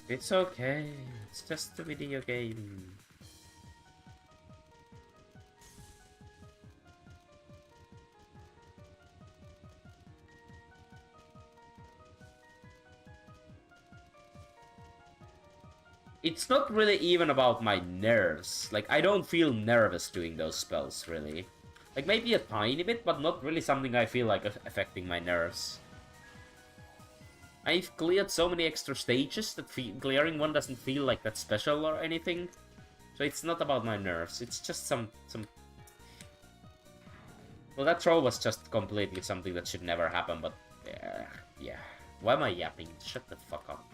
It's okay. It's just a video game. It's not really even about my nerves. Like, I don't feel nervous doing those spells, really. Like, maybe a tiny bit, but not really something I feel like affecting my nerves. I've cleared so many extra stages that clearing one doesn't feel like that special or anything. So it's not about my nerves, it's just some... Well, that throw was just completely something that should never happen, but... yeah. Why am I yapping? Shut the fuck up.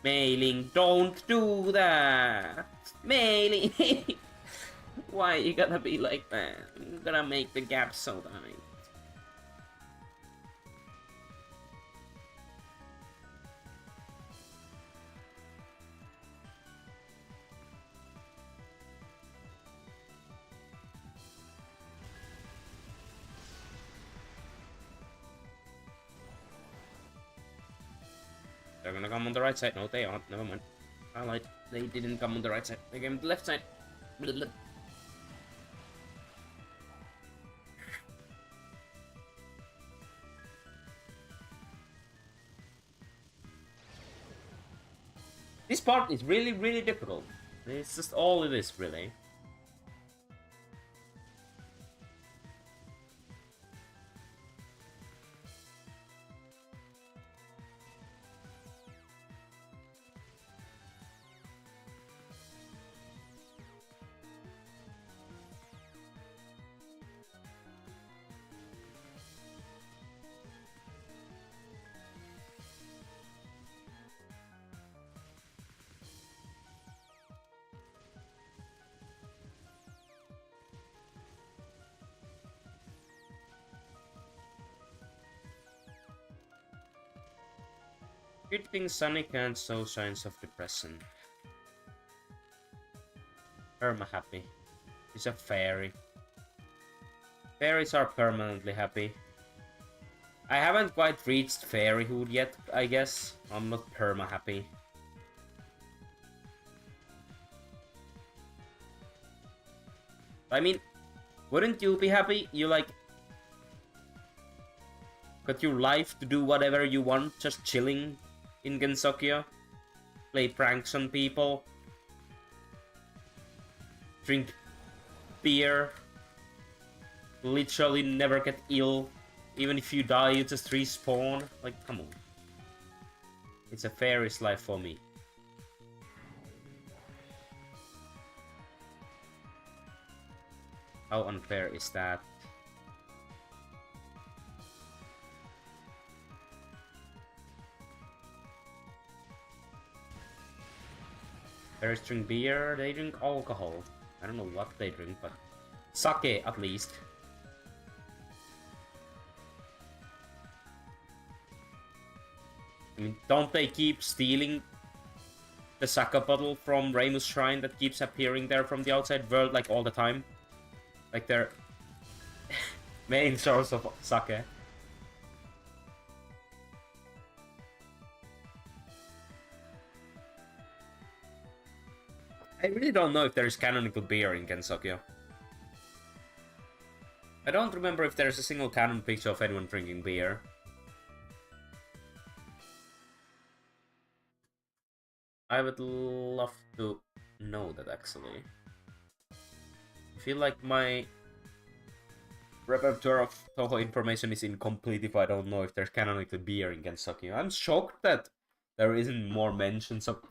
Mailing, don't do that! Mailing! Why you gotta be like that? You gotta make the gap so tight. They're gonna come on the right side. No, they aren't. Never mind. I lied. They didn't come on the right side. They came on the left side. This part is really, really difficult. It's just all it is, really. Good thing Sunny can't show signs of depression. Perma happy. He's a fairy. Fairies are permanently happy. I haven't quite reached fairyhood yet, I guess. I'm not perma happy. I mean, Wouldn't you be happy? You like got your life to do whatever you want, just chilling in Gensokyo, play pranks on people, drink beer, literally never get ill. Even if you die, you just respawn. Like, come on. It's a fairest life for me. How unfair is that? Fairies drink beer, they drink alcohol. I don't know what they drink, but sake at least. I mean, don't they keep stealing the sake bottle from Reimu's shrine that keeps appearing there from the outside world like all the time? Like their main source of sake. I really don't know if there is canonical beer in Gensokyo. I don't remember if there's a single canon picture of anyone drinking beer. I would love to know that, actually. I feel like my repertoire of Toho information is incomplete if I don't know if there's canonical beer in Gensokyo. I'm shocked that there isn't more mentions of...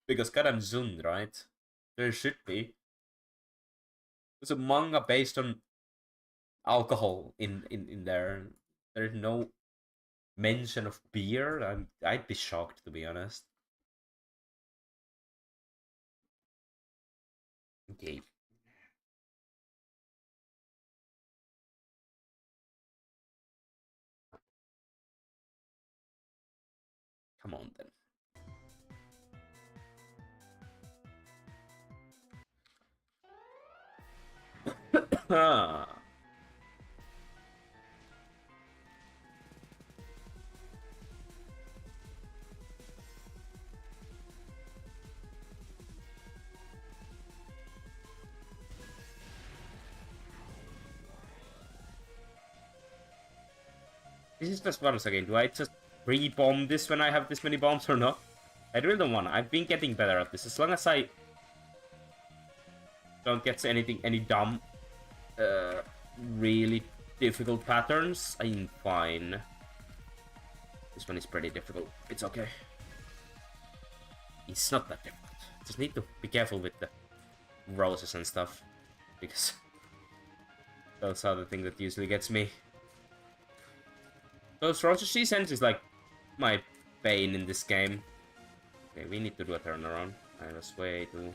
Because goddamn Zun, right? There should be. There's a manga based on alcohol in there. There's no mention of beer. I'd be shocked, to be honest. Okay. Come on, then. Ah. This is just once again. Do I just pre-bomb this when I have this many bombs or not? I really don't want to. I've been getting better at this. As long as I don't get any dumb, really difficult patterns, I'm fine. This one is pretty difficult. It's okay. It's not that difficult. Just need to be careful with the roses and stuff, because those are the thing that usually gets me. Those roses she sends is like my bane in this game. Okay, we need to do a turnaround. I was way too...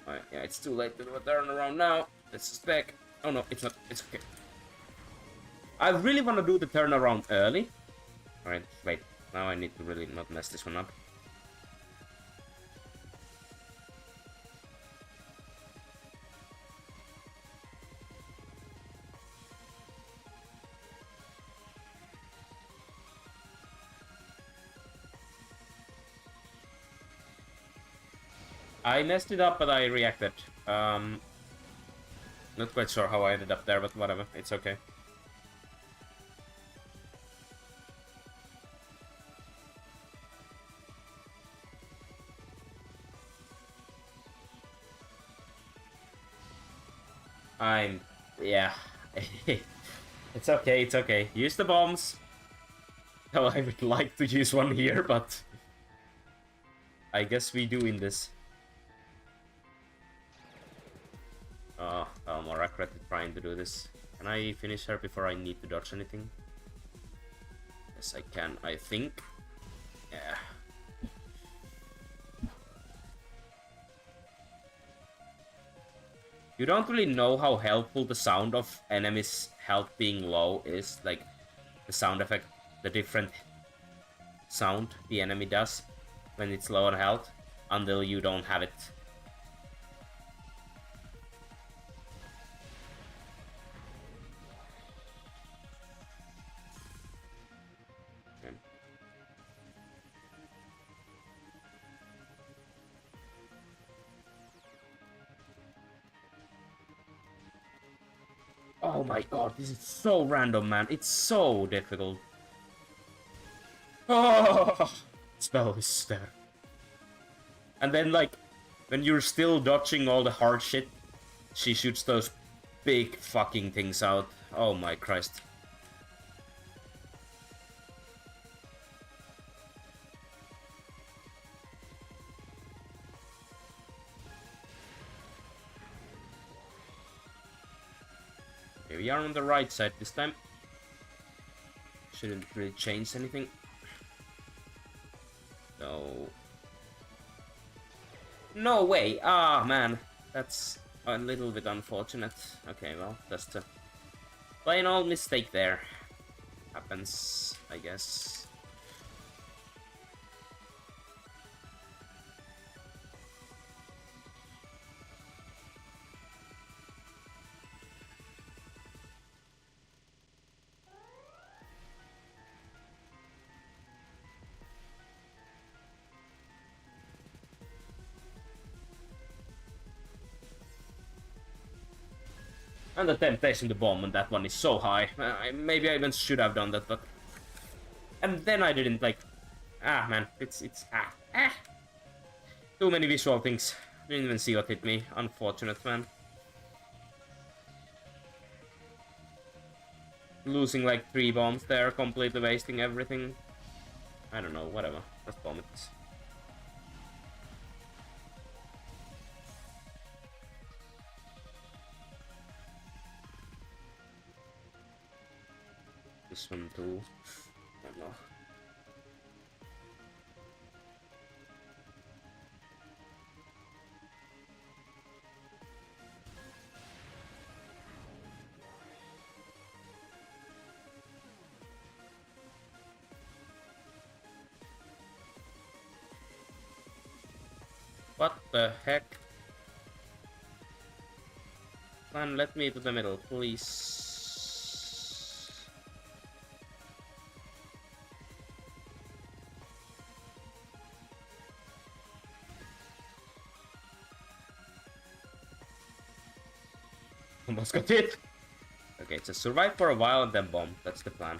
Oh, yeah, it's too late to do a turnaround now. Let's just back. Oh no, it's not. It's okay. I really want to do the turnaround early. Alright, wait. Now I need to really not mess this one up. I messed it up, but I reacted. Not quite sure how I ended up there, but whatever. It's okay. Yeah. It's okay, it's okay. Use the bombs. Oh, I would like to use one here, but... I guess we do in this. Oh, I'm more regretted trying to do this. Can I finish her before I need to dodge anything? Yes, I can, I think. Yeah. You don't really know how helpful the sound of enemies' health being low is. Like, the sound effect, the different sound the enemy does when it's low on health, until you don't have it. Oh my god, this is so random, man. It's so difficult. Oh, spell is there. And then, like, when you're still dodging all the hard shit, she shoots those big fucking things out. Oh my Christ. Okay, we are on the right side this time. Shouldn't really change anything. No. No way! Ah, man. That's a little bit unfortunate. Okay, well, just a plain old mistake there. Happens, I guess. And the temptation to bomb on that one is so high. Maybe I even should have done that, but... And then I didn't, like... Ah, man. It's... Too many visual things. Didn't even see what hit me. Unfortunate, man. Losing, like, 3 bombs there, completely wasting everything. I don't know, whatever. Just bomb it. This one too. I don't know. What the heck? Man, let me to the middle, please. Almost got it. Okay, so survive for a while and then bomb. That's the plan.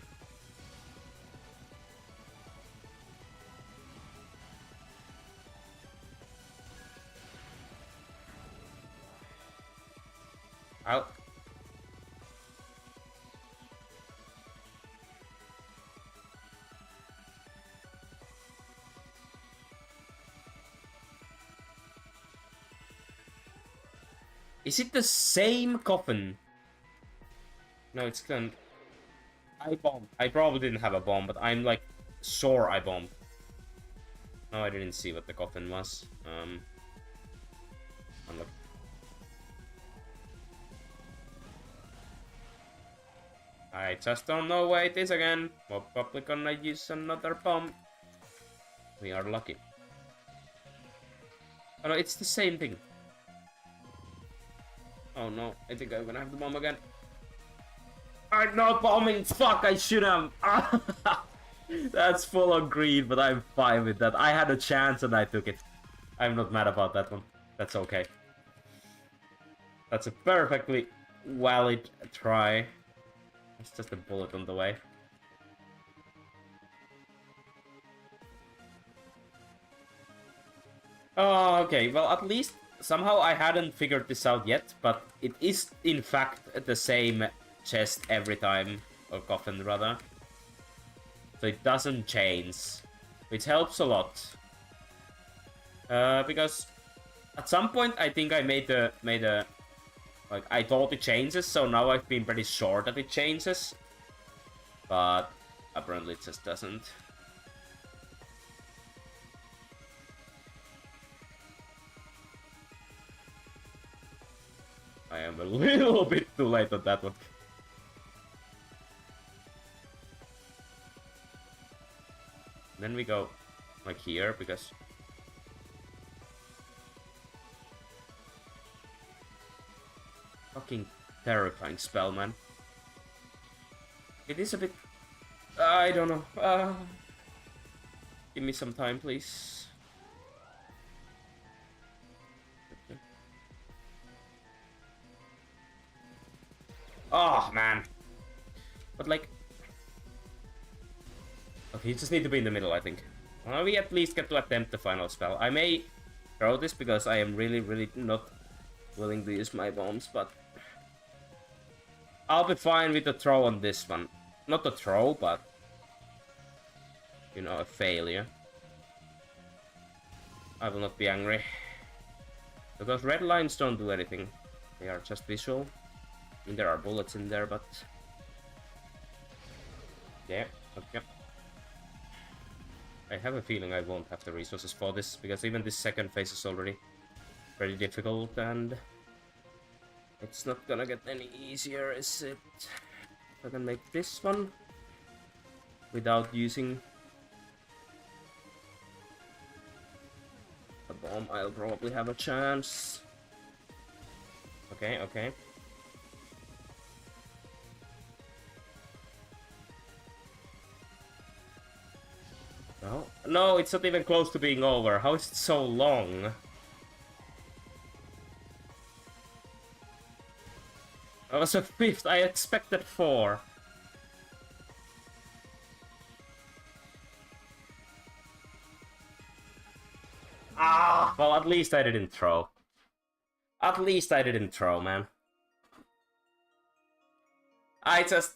I'll... Is it the same coffin? No, it's gone. I bombed. I probably didn't have a bomb, but I'm like sure I bombed. No, I didn't see what the coffin was. Unlock. I just don't know where it is again. We're probably gonna use another bomb. We are lucky. Oh no, it's the same thing. Oh no, I think I'm gonna have the bomb again. I'm not bombing! Fuck, I should have! That's full of greed, but I'm fine with that. I had a chance and I took it. I'm not mad about that one. That's okay. That's a perfectly valid try. It's just a bullet on the way. Oh, okay. Well, at least somehow I hadn't figured this out yet, but it is in fact the same chest every time, or coffin rather. So it doesn't change, which helps a lot. Because at some point I think I made a like I thought it changes, so now I've been pretty sure that it changes, but apparently it just doesn't. I am a little bit too late on that one. Then we go like here, because fucking terrifying spell, man. It is a bit... I don't know. Give me some time, please. Oh, man. But, like... Okay, you just need to be in the middle, I think. Well, we at least get to attempt the final spell. I may throw this because I am really, really not willing to use my bombs, but... I'll be fine with the throw on this one. Not a throw, but... You know, a failure. I will not be angry. Because red lines don't do anything. They are just visual. I mean, there are bullets in there, but... Yeah, okay. I have a feeling I won't have the resources for this, because even this second phase is already pretty difficult, and... It's not gonna get any easier, is it? If I can make this one... Without using... a bomb, I'll probably have a chance. Okay, okay. No, no, it's not even close to being over. How is it so long? That was a fifth. I expected 4. Ah, well, at least I didn't throw. At least I didn't throw, man. I just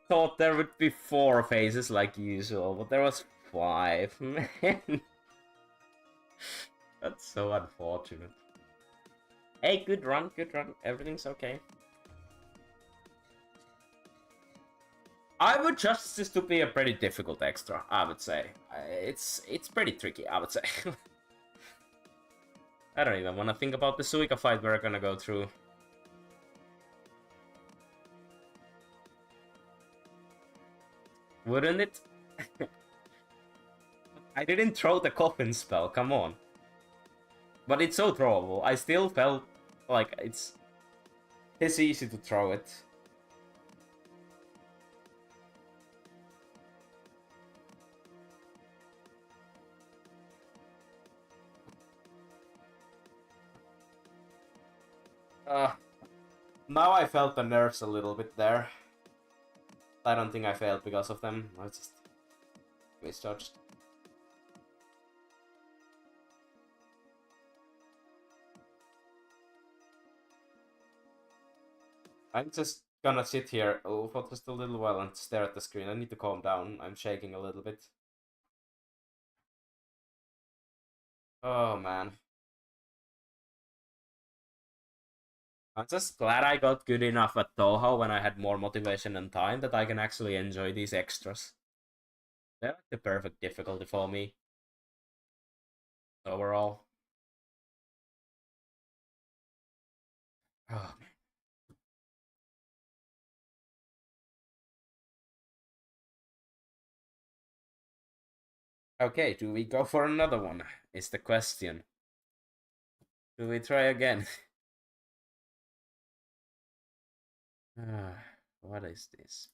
thought there would be 4 phases like usual, but there was 5. Man. That's so unfortunate. Hey, good run, good run. Everything's okay. I would just this to be a pretty difficult extra, I would say. It's pretty tricky, I would say. I don't even want to think about the Suika fight we're gonna go through. Wouldn't it? I didn't throw the coffin spell, come on. But it's so throwable. I still felt like it's easy to throw it. Now I felt the nerves a little bit there. I don't think I failed because of them. I just misjudged. I'm just gonna sit here for just a little while and stare at the screen. I need to calm down. I'm shaking a little bit. Oh man. I'm just glad I got good enough at Toho when I had more motivation and time that I can actually enjoy these extras. They're like the perfect difficulty for me. Overall. Oh man. Okay, do we go for another one? Is the question. Do we try again? What is this?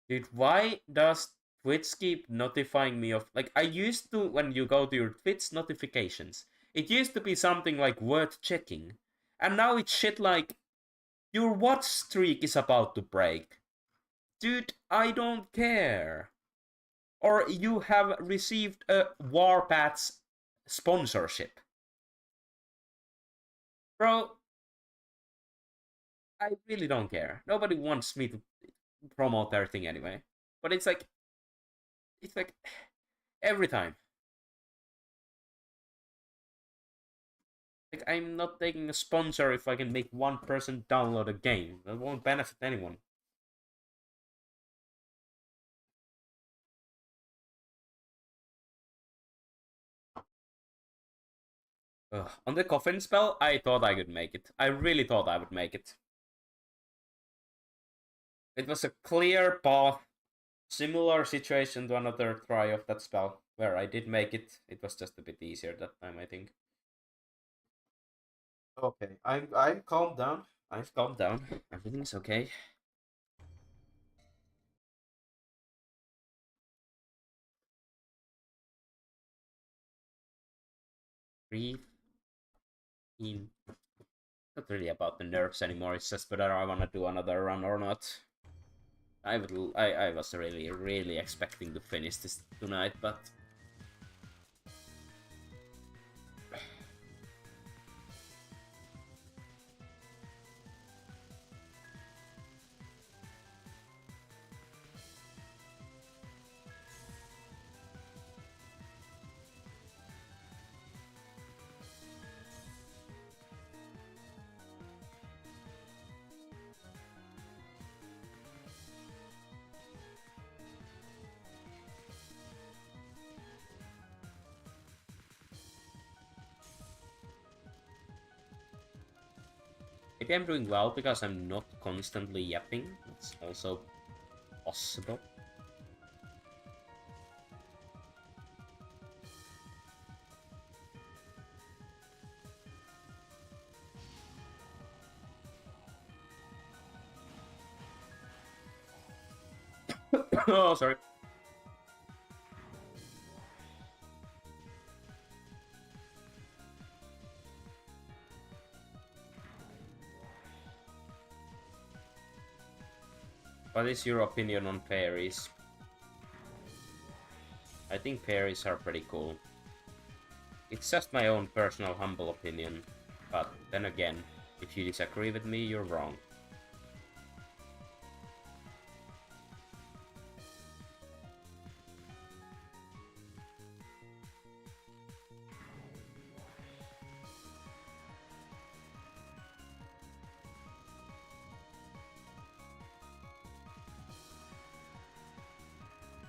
Dude, why does Twitch keep notifying me of... Like, I used to, when you go to your Twitch notifications, it used to be something like worth checking. And now it's shit like, your watch streak is about to break. Dude, I don't care. Or you have received a Warpath's sponsorship. Bro, I really don't care. Nobody wants me to promote their thing anyway. But it's like every time. Like, I'm not taking a sponsor if I can make one person download a game. That won't benefit anyone. Ugh. On the coffin spell, I thought I could make it. I really thought I would make it. It was a clear path. Similar situation to another try of that spell, where I did make it. It was just a bit easier that time, I think. Okay, I'm calmed down. I've calmed down. Everything's okay. Breathe in Not really about the nerfs anymore, it's just whether I wanna do another run or not. I was really expecting to finish this tonight, but maybe I'm doing well because I'm not constantly yapping. It's also possible. Oh, sorry. What is your opinion on fairies? I think fairies are pretty cool. It's just my own personal humble opinion, but then again, if you disagree with me, you're wrong.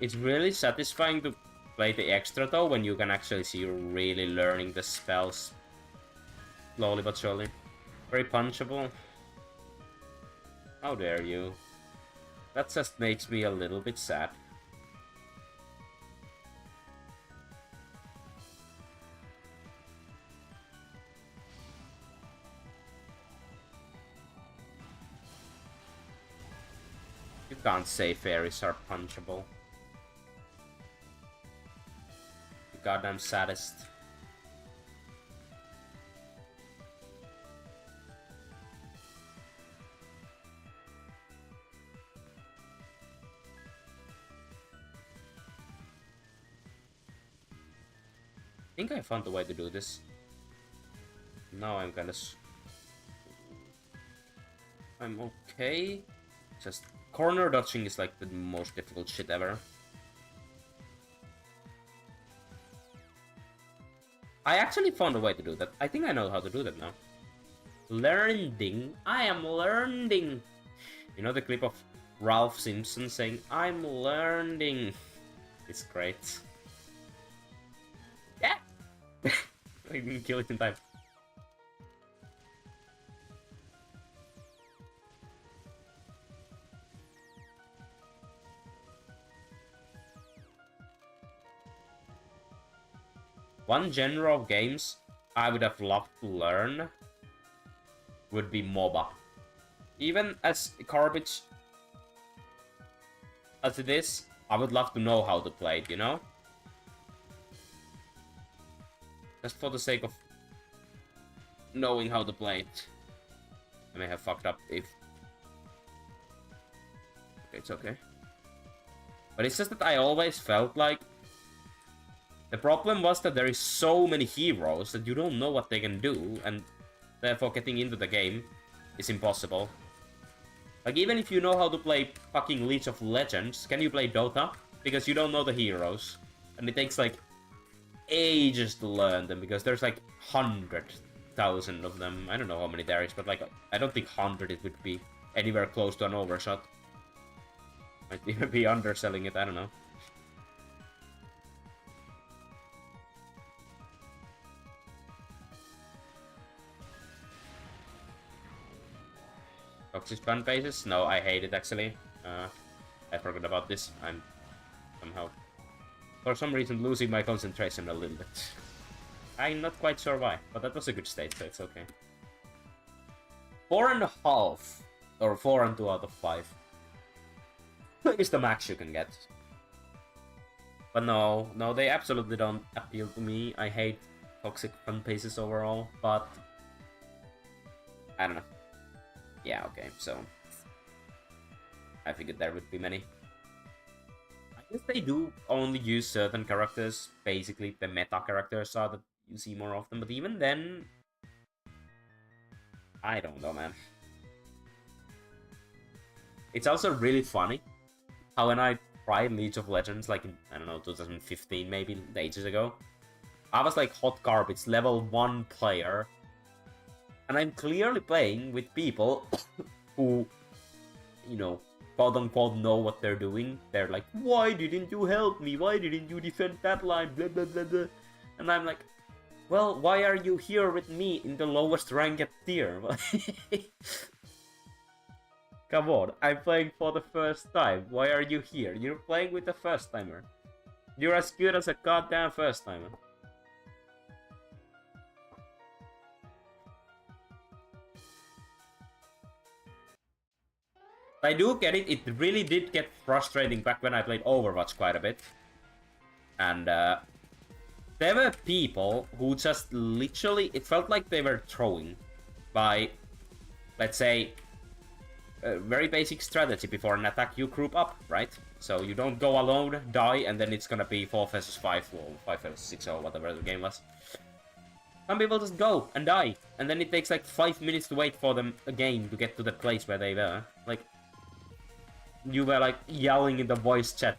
It's really satisfying to play the extra though, when you can actually see you're really learning the spells slowly but surely. Very punchable. How dare you? That just makes me a little bit sad. You can't say fairies are punchable. You goddamn saddest. I think I found a way to do this. Now I'm kinda... I'm okay. Just corner dodging is like the most difficult shit ever. I actually found a way to do that. I think I know how to do that now. Learning. I am learning. You know the clip of Ralph Simpson saying, I'm learning. It's great. Yeah! I didn't kill it in time. One genre of games I would have loved to learn would be MOBA. Even as garbage as it is, I would love to know how to play it, you know? Just for the sake of knowing how to play it. I may have fucked up if... Okay, it's okay. But it's just that I always felt like... The problem was that there is so many heroes that you don't know what they can do, and therefore getting into the game is impossible. Like, even if you know how to play fucking League of Legends, can you play Dota? Because you don't know the heroes. And it takes, like, ages to learn them, because there's, like, 100,000 of them. I don't know how many there is, but, like, I don't think 100 it would be anywhere close to an overshot. Might even be underselling it, I don't know. Toxic spam phases? No, I hate it actually. I forgot about this. I'm somehow, for some reason, losing my concentration a little bit. I'm not quite sure why, but that was a good state, so it's okay. 4.5, or 4 and 2 out of 5 is the max you can get. But no, they absolutely don't appeal to me. I hate toxic fun paces overall, but I don't know. Yeah, okay, so... I figured there would be many. I guess they do only use certain characters. Basically, the meta characters are that you see more often. But even then... I don't know, man. It's also really funny how when I tried League of Legends, like in, I don't know, 2015 maybe, ages ago, I was like hot garbage, level 1 player. And I'm clearly playing with people who, you know, quote-unquote know what they're doing. They're like, why didn't you help me? Why didn't you defend that line? Blah, blah, blah, blah. And I'm like, well, why are you here with me in the lowest ranked tier? Come on, I'm playing for the first time. Why are you here? You're playing with a first-timer. You're as good as a goddamn first-timer. I do get it. It really did get frustrating back when I played Overwatch quite a bit. And there were people who just literally... It felt like they were throwing by, let's say, a very basic strategy before an attack. You group up, right? So you don't go alone, die, and then it's gonna be 4 versus 5 or 5 versus 6 or whatever the game was. Some people just go and die, and then it takes like 5 minutes to wait for them again to get to the place where they were. Like, you were like yelling in the voice chat,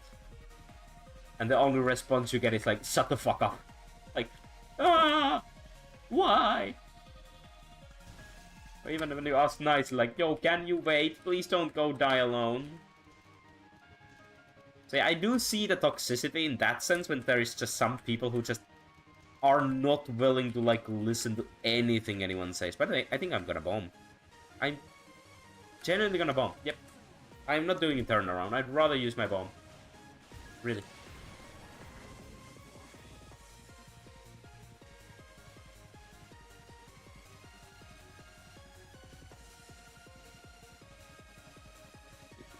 and the only response you get is like, shut the fuck up. Like, ah, why? Or even when you ask nicely, like, yo, can you wait? Please don't go die alone. So yeah, I do see the toxicity in that sense when there is just some people who just are not willing to like listen to anything anyone says. By the way, I think I'm gonna bomb. I'm genuinely gonna bomb. Yep. I'm not doing a turnaround. I'd rather use my bomb. Really.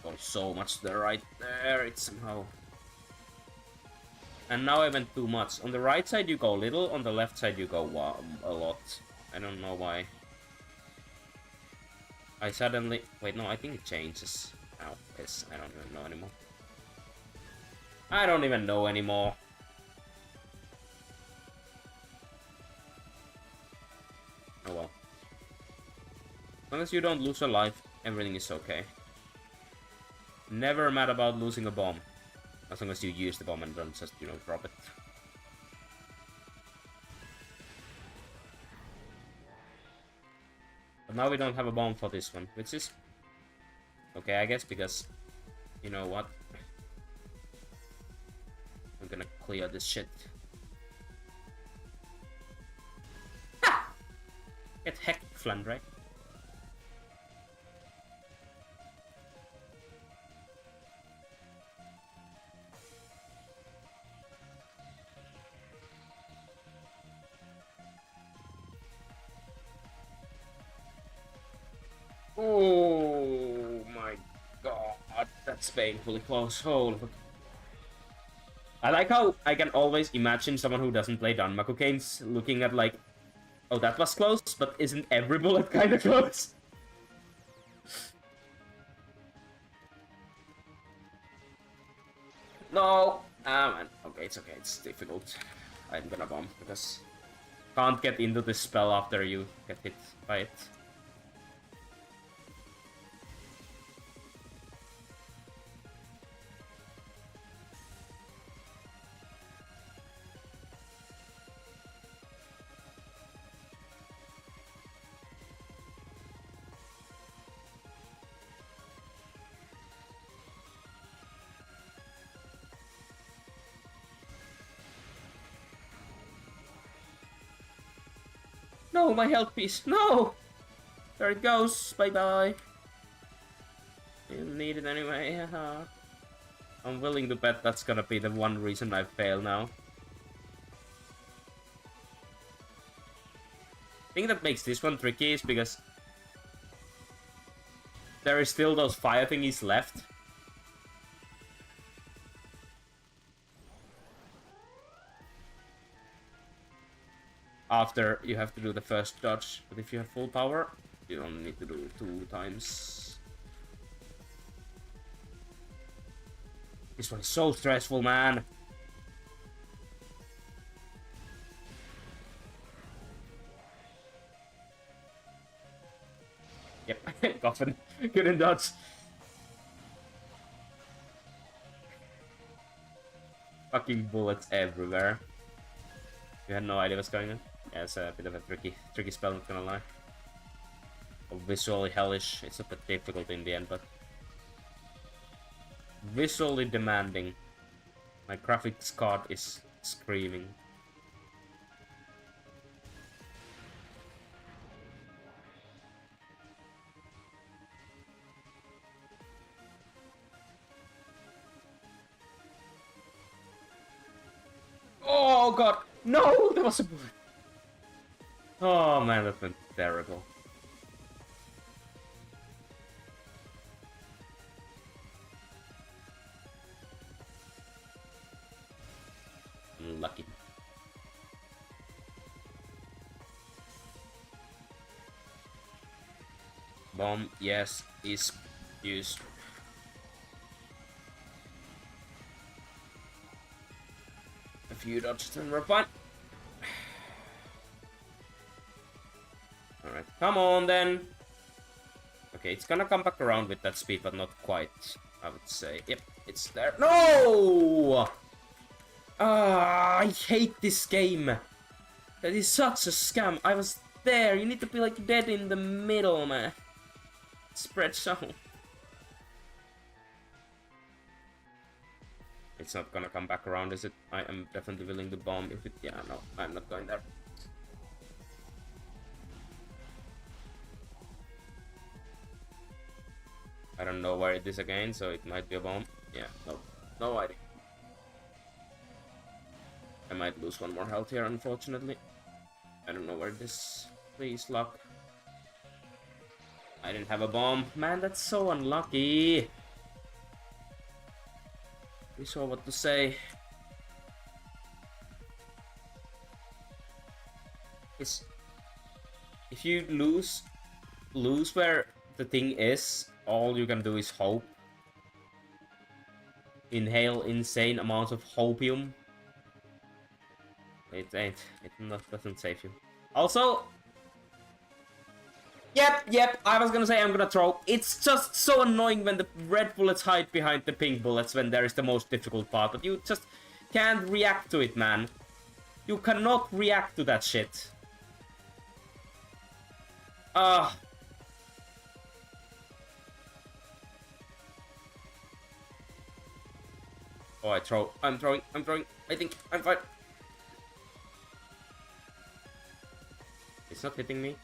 Go so much to the right there. It's somehow... And now I went too much. On the right side you go little. On the left side you go a lot. I don't know why. I suddenly... Wait, no, I think it changes. Oh, piss. I don't even know anymore. I don't even know anymore. Oh well. As long as you don't lose a life, everything is okay. Never mad about losing a bomb. As long as you use the bomb and don't just, you know, drop it. But now we don't have a bomb for this one, which is... Okay, I guess, because... You know what? I'm gonna clear this shit. Ha! Get hecked, Flan, right? Oh my god, that's painfully close. Holy fuck. I like how I can always imagine someone who doesn't play Danmaku games looking at like, oh, that was close, but isn't every bullet kind of close? No! Ah, man. Okay, it's okay. It's difficult. I'm gonna bomb, because can't get into this spell after you get hit by it. No, my health piece. No! There it goes. Bye-bye. You need it anyway. I'm willing to bet that's gonna be the one reason I fail now. I think that makes this one tricky is because there is still those fire thingies left. After you have to do the first dodge, but if you have full power, You don't need to do it 2 times. This one is so stressful, man. Yep, coffin. Couldn't dodge. Fucking bullets everywhere. You had no idea what's going on? Yeah, it's a bit of a tricky spell, not gonna lie. Visually hellish. It's not that difficult in the end, but visually demanding. My graphics card is screaming. Oh god! No! There was a bullet! Oh man, that went terrible. Lucky. Bomb, yes, is used. A few dodges and we're fine. Alright, come on then. Okay, it's gonna come back around with that speed, but not quite, I would say. Yep, it's there. No! Ah, I hate this game. That is such a scam. I was there. You need to be like dead in the middle, man. Spread so. It's not gonna come back around, is it? I am definitely willing to bomb if it. Yeah, no, I'm not going there. I don't know where it is again, so it might be a bomb. Yeah, no idea. I might lose one more health here, unfortunately. I don't know where it is. Please, luck. I didn't have a bomb. Man, that's so unlucky. We saw what to say. It's if you lose where the thing is, all you can do is hope. Inhale insane amounts of hopium. It doesn't save you. Also, yep, I was gonna say I'm gonna throw. It's just so annoying when the red bullets hide behind the pink bullets when there is the most difficult part, but you just can't react to it, man. You cannot react to that shit. Ah. Oh, I'm throwing. I think I'm fine. It's not hitting me.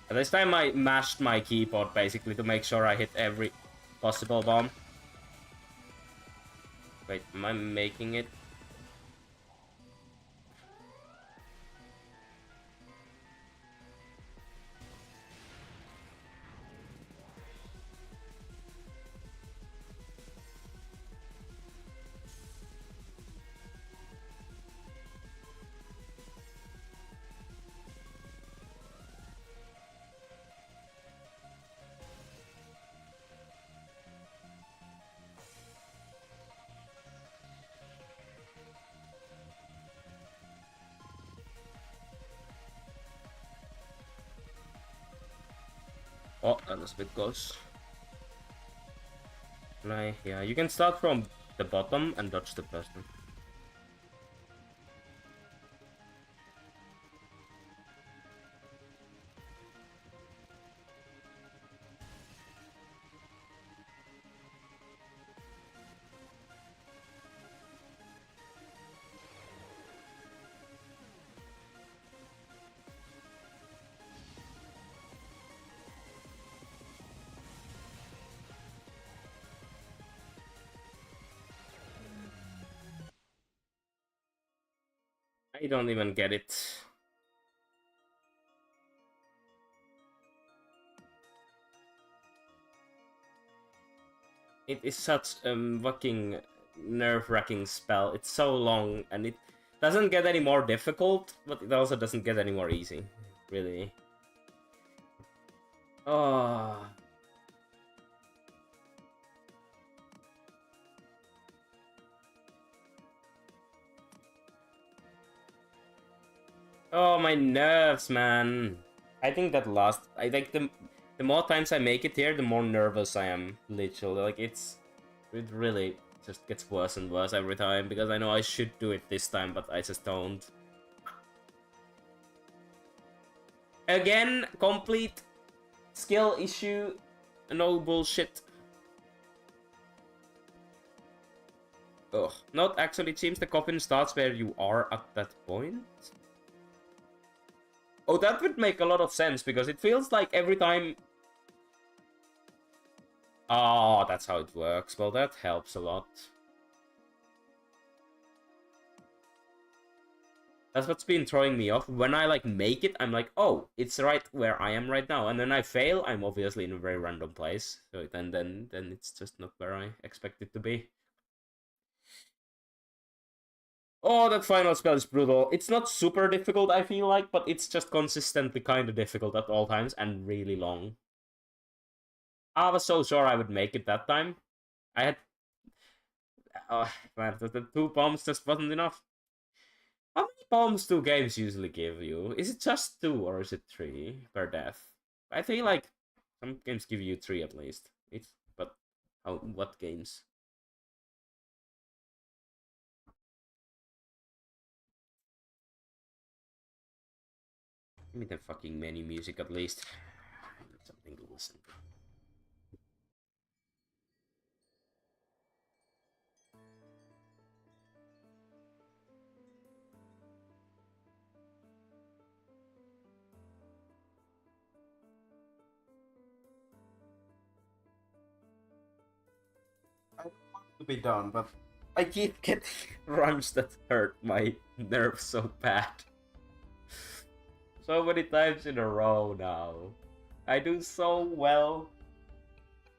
This time I mashed my keyboard basically to make sure I hit every possible bomb. Wait, am I making it? Oh, that was a bit close. Yeah, you can start from the bottom and dodge the person. I don't even get it. It is such a fucking nerve-wracking spell. It's so long, and it doesn't get any more difficult, but it also doesn't get any more easy. Really. Oh. Oh, my nerves, man. I think that I think the more times I make it here, the more nervous I am. Literally, like it really just gets worse and worse every time because I know I should do it this time, but I just don't. Again, complete skill issue. No bullshit. Ugh. Not actually. It seems the coffin starts where you are at that point. Oh, that would make a lot of sense, because it feels like every time... Oh, that's how it works. Well, that helps a lot. That's what's been throwing me off. When I, like, make it, I'm like, oh, it's right where I am right now. And then I fail, I'm obviously in a very random place. So then it's just not where I expect it to be. Oh, that final spell is brutal. It's not super difficult, I feel like, but it's just consistently kind of difficult at all times and really long. I was so sure I would make it that time. I had... Oh, man, the 2 bombs just wasn't enough. How many bombs do games usually give you? Is it just 2 or is it 3 per death? I feel like some games give you 3 at least. But what games? Give me the fucking menu music at least. I need something to listen to. I don't want to be done, but I keep getting runs that hurt my nerves so bad. So many times in a row now. I do so well.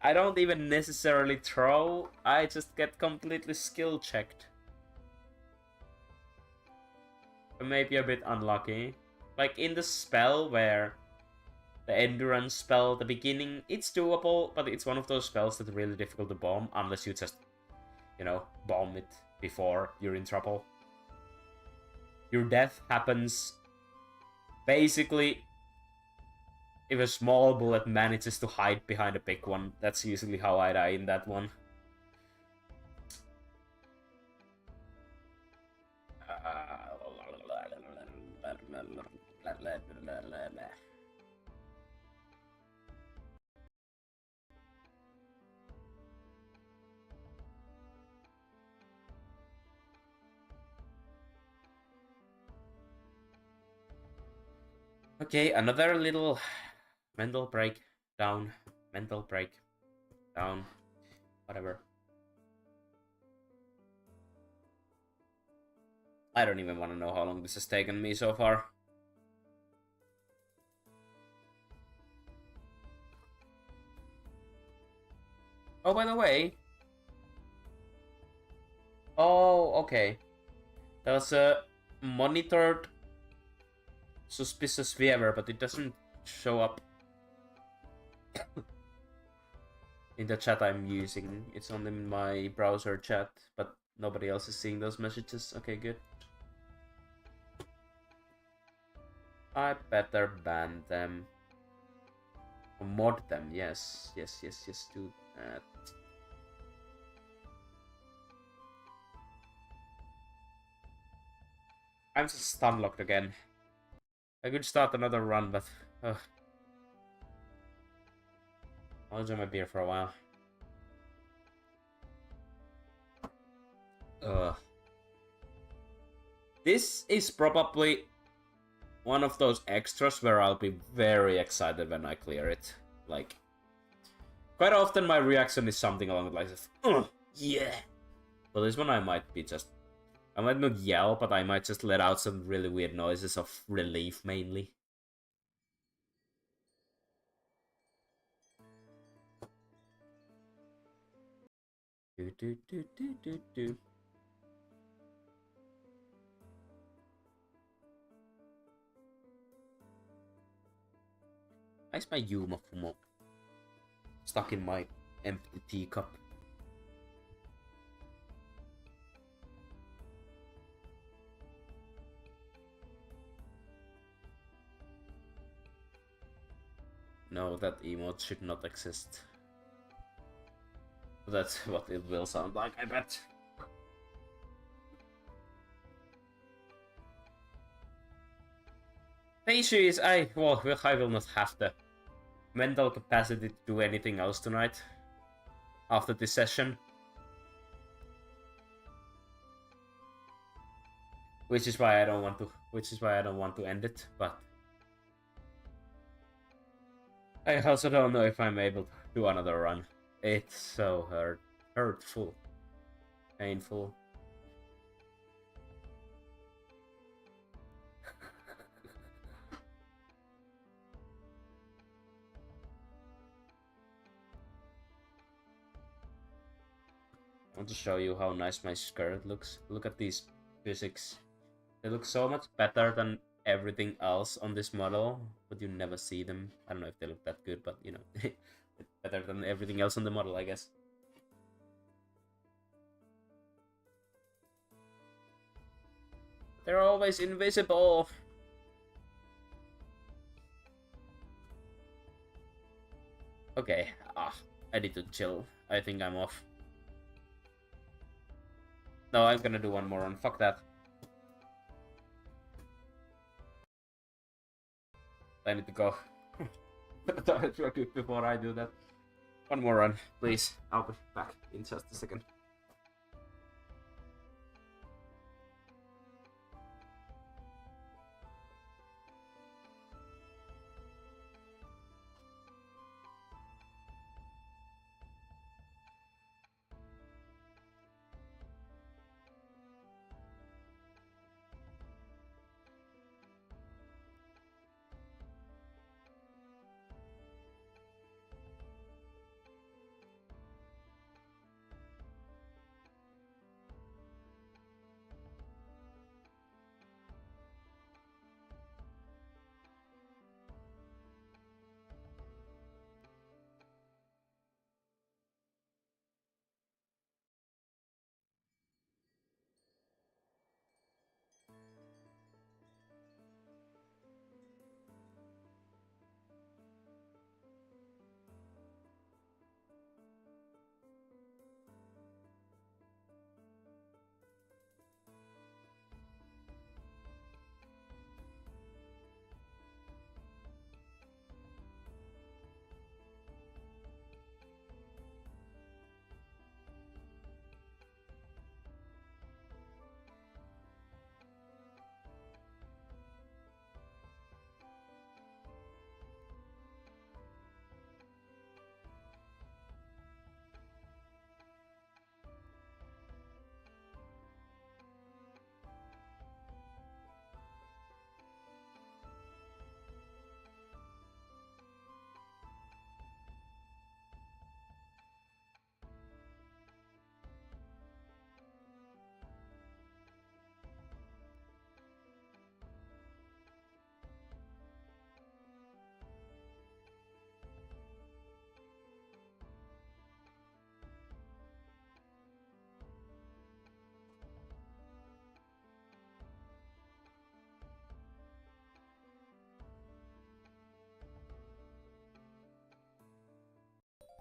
I don't even necessarily throw, I just get completely skill checked. Maybe a bit unlucky. Like in the spell where the endurance spell at the beginning, it's doable, but it's one of those spells that's really difficult to bomb unless you just, you know, bomb it before you're in trouble. Your death happens basically if a small bullet manages to hide behind a big one. That's usually how I die in that one. Okay, another little mental break down. Mental break down. Whatever. I don't even want to know how long this has taken me so far. Oh, by the way. Oh, okay. There was a monitored suspicious behavior, but it doesn't show up in the chat I'm using. It's only in my browser chat, but nobody else is seeing those messages. Okay, good. I better ban them. Or mod them, yes. Yes, do that. I'm just stun locked again. I could start another run, but... I'll enjoy my beer for a while. This is probably one of those extras where I'll be very excited when I clear it. Like, quite often my reaction is something along the lines of, yeah. But this one I might be just I might not yell, but I might just let out some really weird noises of relief, mainly. Do do do do do do. Why's my Yuma Fumo stuck in my empty teacup? No, that emote should not exist. That's what it will sound like, I bet. The issue is I will not have the mental capacity to do anything else tonight after this session. Which is why I don't want to end it, but I also don't know if I'm able to do another run. It's so hurtful, painful. I want to show you how nice my skirt looks. Look at these physics. They look so much better than everything else on this model, but you never see them. I don't know if they look that good, but you know, better than everything else on the model, I guess. They're always invisible. Okay, I need to chill. I think I'm off. No, I'm gonna do one more run. Fuck that. I need to go. Before I do that. One more run, please. I'll be back in just a second.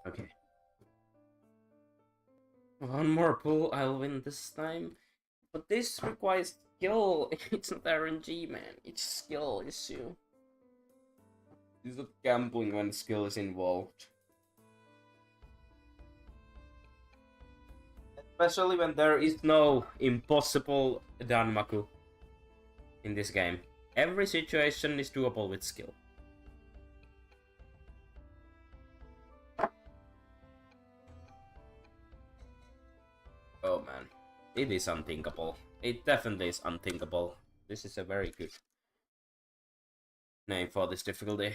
Okay. One more pull, I'll win this time. But this requires skill. It's not RNG, man. It's skill issue. This is gambling when skill is involved. Especially when there is no impossible Danmaku in this game. Every situation is doable with skill. Oh man, it is unthinkable. it definitely is unthinkable. This is a very good name for this difficulty.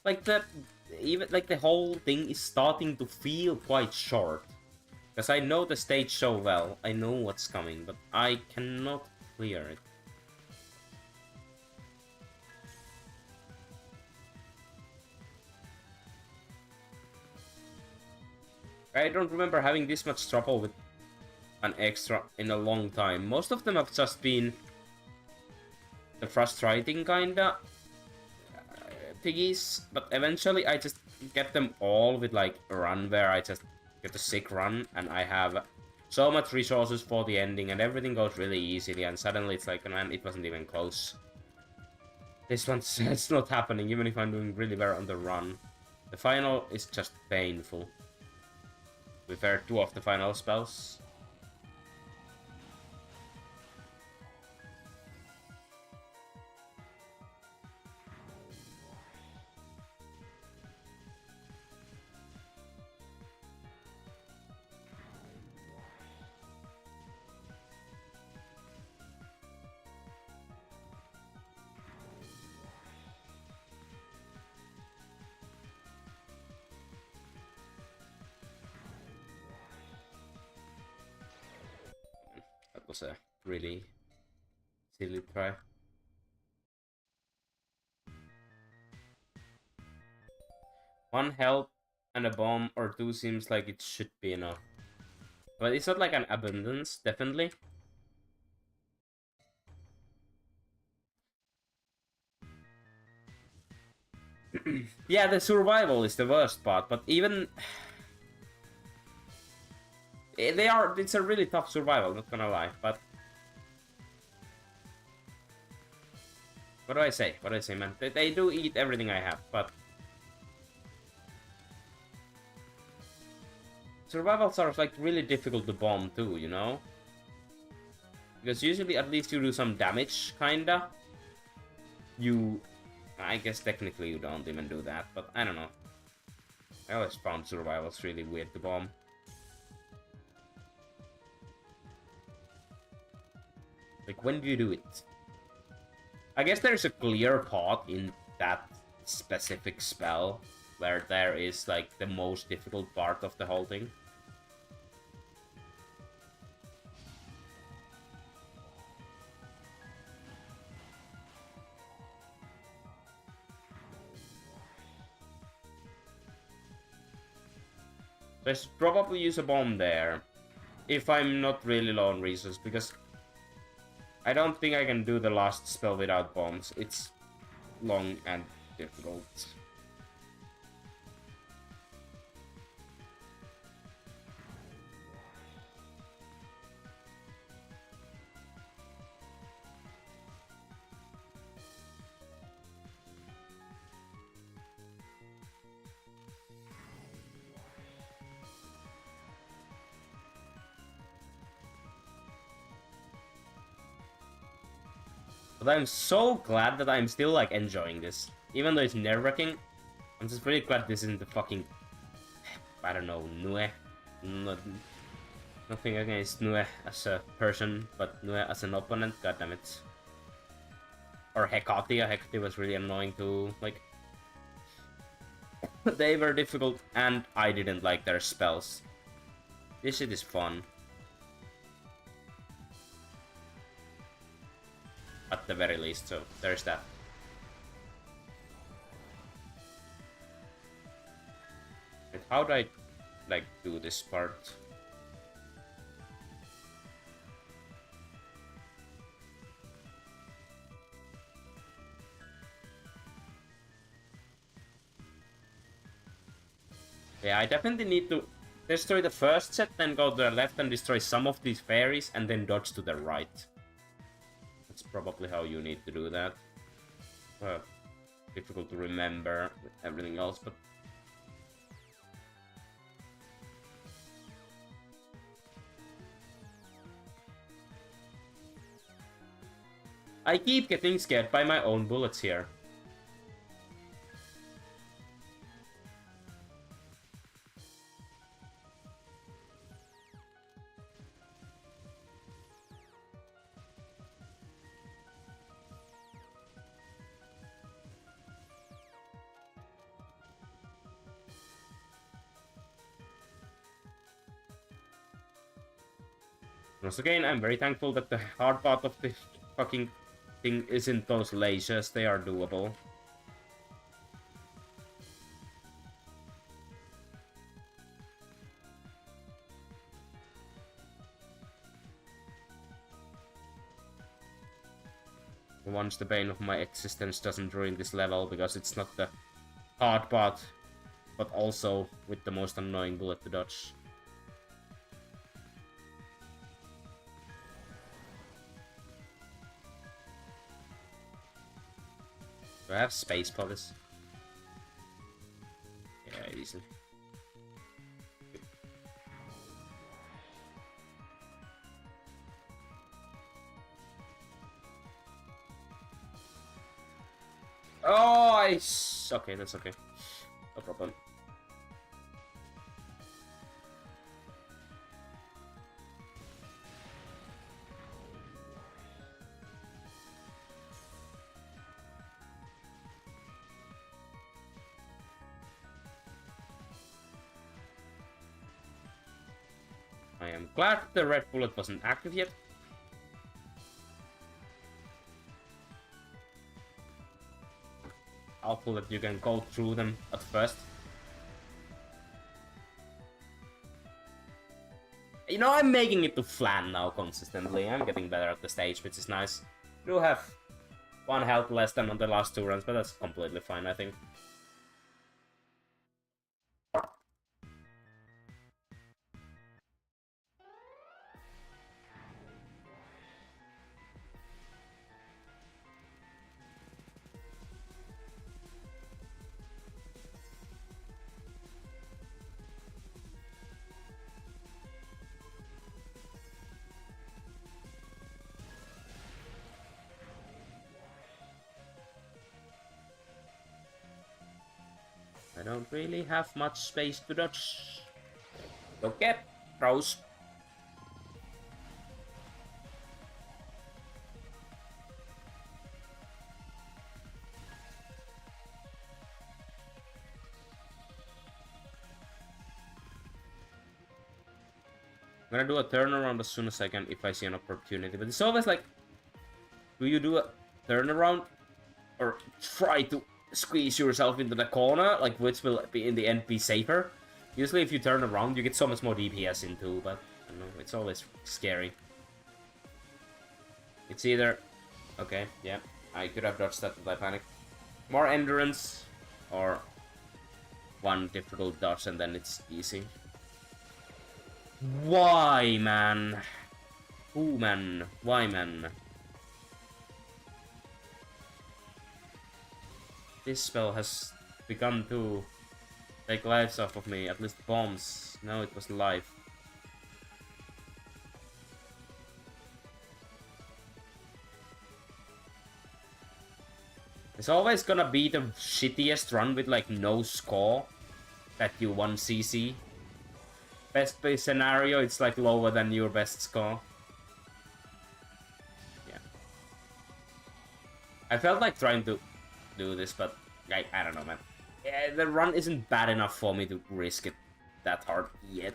Like the whole thing is starting to feel quite short. Because I know the stage so well, I know what's coming, but I cannot clear it. I don't remember having this much trouble with an extra in a long time. Most of them have just been the frustrating kinda piggies, but eventually I just get them all with like a run where I just get a sick run and I have so much resources for the ending and everything goes really easily and suddenly it's like, man, it wasn't even close. This one's it's not happening even if I'm doing really well on the run. The final is just painful. We've heard 2 of the final spells. That was a really silly try. One health and a bomb or 2 seems like it should be enough. But it's not like an abundance, definitely. Yeah, the survival is the worst part, but even... It's a really tough survival, not gonna lie, but... What do I say? What do I say, man? They do eat everything I have, but... Survivals are like really difficult to bomb too, you know? Because usually at least you do some damage, kinda. I guess technically you don't even do that, but I don't know. I always found survivals really weird to bomb. Like, when do you do it? I guess there's a clear path in that specific spell where there is, like, the most difficult part of the whole thing. So I should probably use a bomb there, if I'm not really low on resources, because I don't think I can do the last spell without bombs. It's long and difficult. But I'm so glad that I'm still, like, enjoying this. Even though it's nerve-wracking, I'm just really glad this isn't the fucking... I don't know, Nue. Nothing against Nue as a person, but Nue as an opponent, goddammit. Or Hecate. Hecate was really annoying too, like... They were difficult, and I didn't like their spells. This shit is fun. At the very least, so there's that. And how do I, like, do this part? Yeah, I definitely need to destroy the first set, then go to the left and destroy some of these fairies, and then dodge to the right. That's probably how you need to do that. Difficult to remember with everything else, but... I keep getting scared by my own bullets here. Once again, I'm very thankful that the hard part of the fucking thing isn't those lasers. They are doable. Once the bane of my existence doesn't ruin this level, because it's not the hard part, but also with the most annoying bullet to dodge. Do I have space for this? Yeah, easily. Oh, okay, that's okay. No problem. I am glad the red bullet wasn't active yet. Helpful that you can go through them at first. You know, I'm making it to Flan now consistently. I'm getting better at the stage, which is nice. I do have 1 health less than on the last 2 runs, but that's completely fine, I think. I don't really have much space to dodge. Okay, throws. I'm gonna do a turnaround as soon as I can if I see an opportunity. But it's always like, do you do a turnaround or try to squeeze yourself into the corner, like which will be in the end be safer? Usually if you turn around, you get so much more DPS into, but I don't know, it's always scary. It's either... Okay, yeah, I could have dodged that, but I panicked. More endurance, or 1 difficult dodge and then it's easy. Why, man? Ooh, man. Why, man? This spell has begun to take lives off of me, at least bombs. No, it was life. It's always gonna be the shittiest run with like no score that you 1 CC. Best case scenario, it's like lower than your best score. Yeah. I felt like trying to do this, but I don't know, man. Yeah, the run isn't bad enough for me to risk it that hard yet.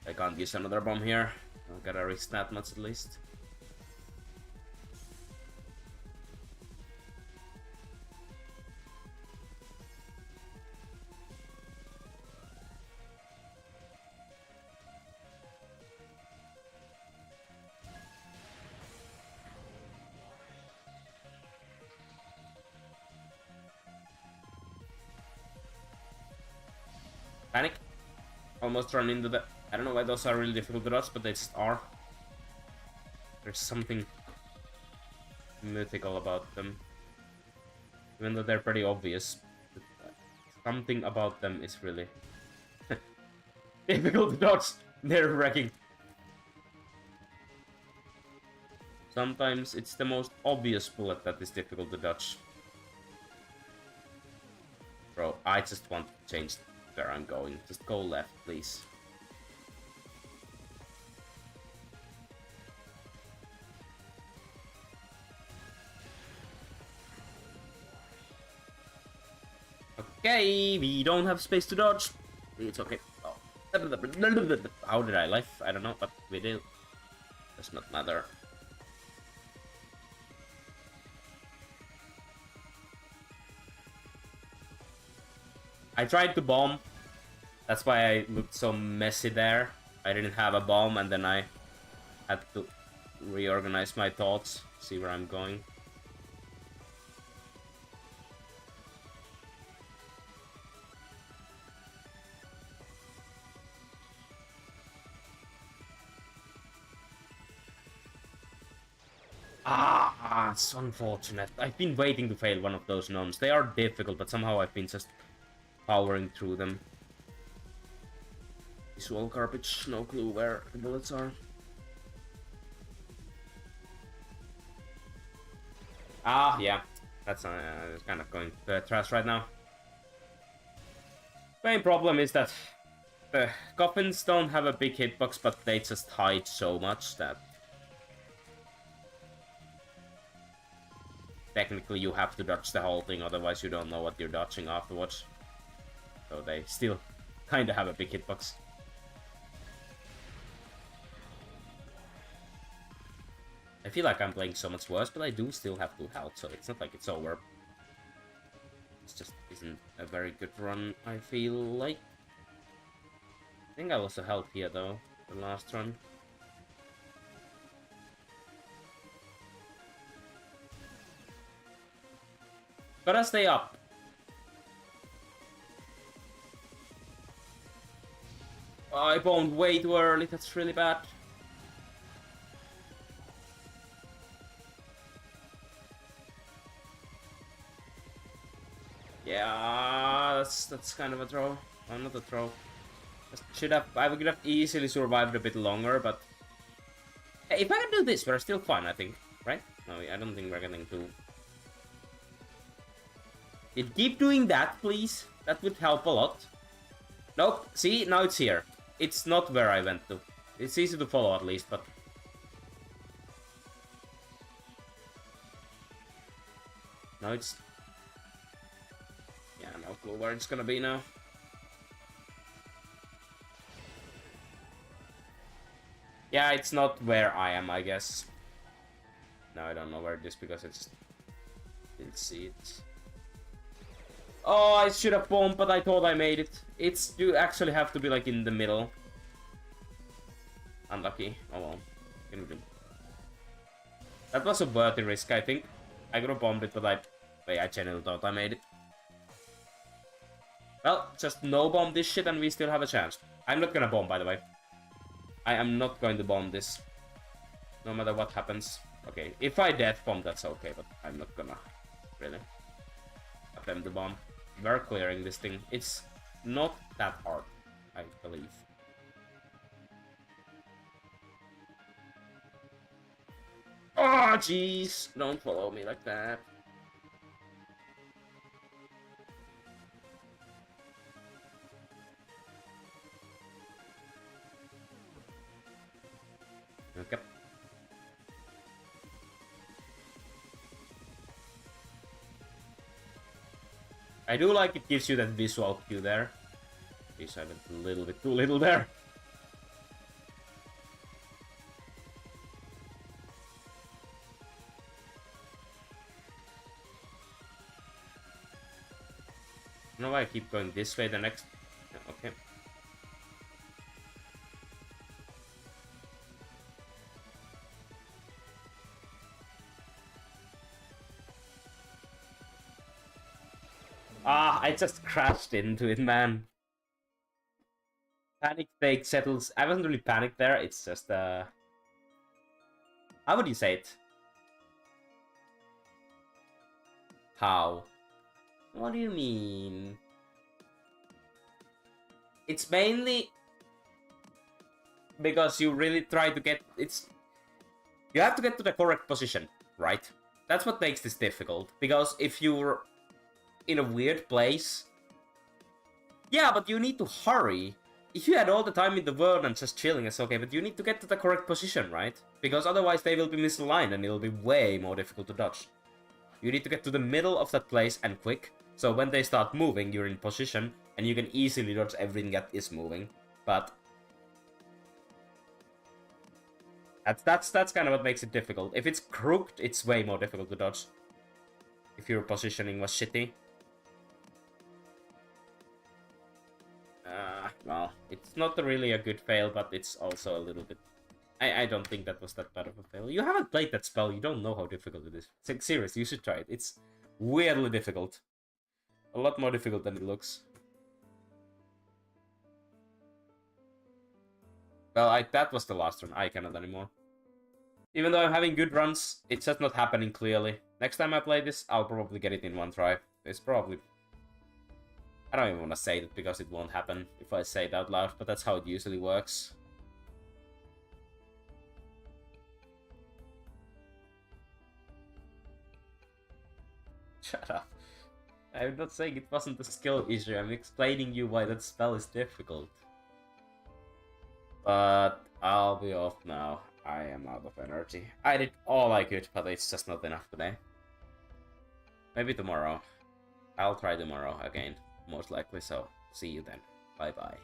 I can't use another bomb here. I gotta risk that much at least. Panic. Almost run into the... I don't know why those are really difficult to dodge, but they just are. There's something mythical about them. Even though they're pretty obvious. Something about them is really... difficult to dodge. They're wrecking. Sometimes it's the most obvious bullet that is difficult to dodge. Bro, I just want to change where I'm going. Just go left, please. Okay, we don't have space to dodge. It's okay. Oh, How did I live? I don't know, but we did. Does not matter. I tried to bomb. That's why I looked so messy there. I didn't have a bomb, and then I had to reorganize my thoughts, see where I'm going. It's unfortunate. I've been waiting to fail one of those nuns. They are difficult, but somehow I've been just powering through them. Visual garbage, no clue where the bullets are. Yeah. That's kind of going to the trash right now. Main problem is that the coffins don't have a big hitbox, but they just hide so much that technically you have to dodge the whole thing, otherwise you don't know what you're dodging afterwards. So they still kind of have a big hitbox. I feel like I'm playing so much worse, but I do still have 2 health, so it's not like it's over. It just isn't a very good run, I feel like. I think I lost a health here, though, the last run. Gotta stay up. Oh, I bombed way too early, that's really bad. Yeah, that's kind of a throw. Oh, not a throw. I would have easily survived a bit longer, but hey, if I can do this, we're still fine, I think, right? No, I don't think we're getting to. Keep doing that, please. That would help a lot. Nope. See, now it's here. It's not where I went to. It's easy to follow at least, but now it's. Yeah, no clue where it's gonna be now. Yeah, it's not where I am, I guess. No, I don't know where it is because I just didn't see it. Oh, I should have bombed, but I thought I made it. You actually have to be like in the middle. Unlucky. Oh well. That was a worthy risk, I think. I could have bombed it, but I genuinely thought I made it. Well, just no bomb this shit and we still have a chance. I'm not gonna bomb, by the way. I am not going to bomb this. No matter what happens. Okay, if I death bomb, that's okay, but I'm not gonna really attempt the bomb. We're clearing this thing. It's not that hard, I believe. Oh, jeez! Don't follow me like that. Okay. I do like it gives you that visual cue there. Please, I went a little bit too little there. I don't know why I keep going this way the next. Okay. I just crashed into it, man. Panic fake settles. I wasn't really panicked there, it's just, how would you say it? How? What do you mean? It's mainly because you really try to get... You have to get to the correct position, right? That's what makes this difficult. Because if you're in a weird place... Yeah, but you need to hurry. If you had all the time in the world and just chilling, it's okay, but you need to get to the correct position, right? Because otherwise they will be misaligned and it'll be way more difficult to dodge. You need to get to the middle of that place and quick, so when they start moving, you're in position, and you can easily dodge everything that is moving. but that's kind of what makes it difficult. If it's crooked, it's way more difficult to dodge. If your positioning was shitty. Well, it's not really a good fail, but it's also a little bit... I don't think that was that bad of a fail. You haven't played that spell, you don't know how difficult it is. Seriously, you should try it. It's weirdly difficult. A lot more difficult than it looks. Well, that was the last run. I cannot anymore. Even though I'm having good runs, it's just not happening clearly. Next time I play this, I'll probably get it in one try. It's probably... I don't even want to say that because it won't happen if I say it out loud, but that's how it usually works. Shut up. I'm not saying it wasn't a skill issue, I'm explaining you why that spell is difficult. But I'll be off now. I am out of energy. I did all I could, but it's just not enough today. Maybe tomorrow. I'll try tomorrow again, most likely, so see you then. Bye bye.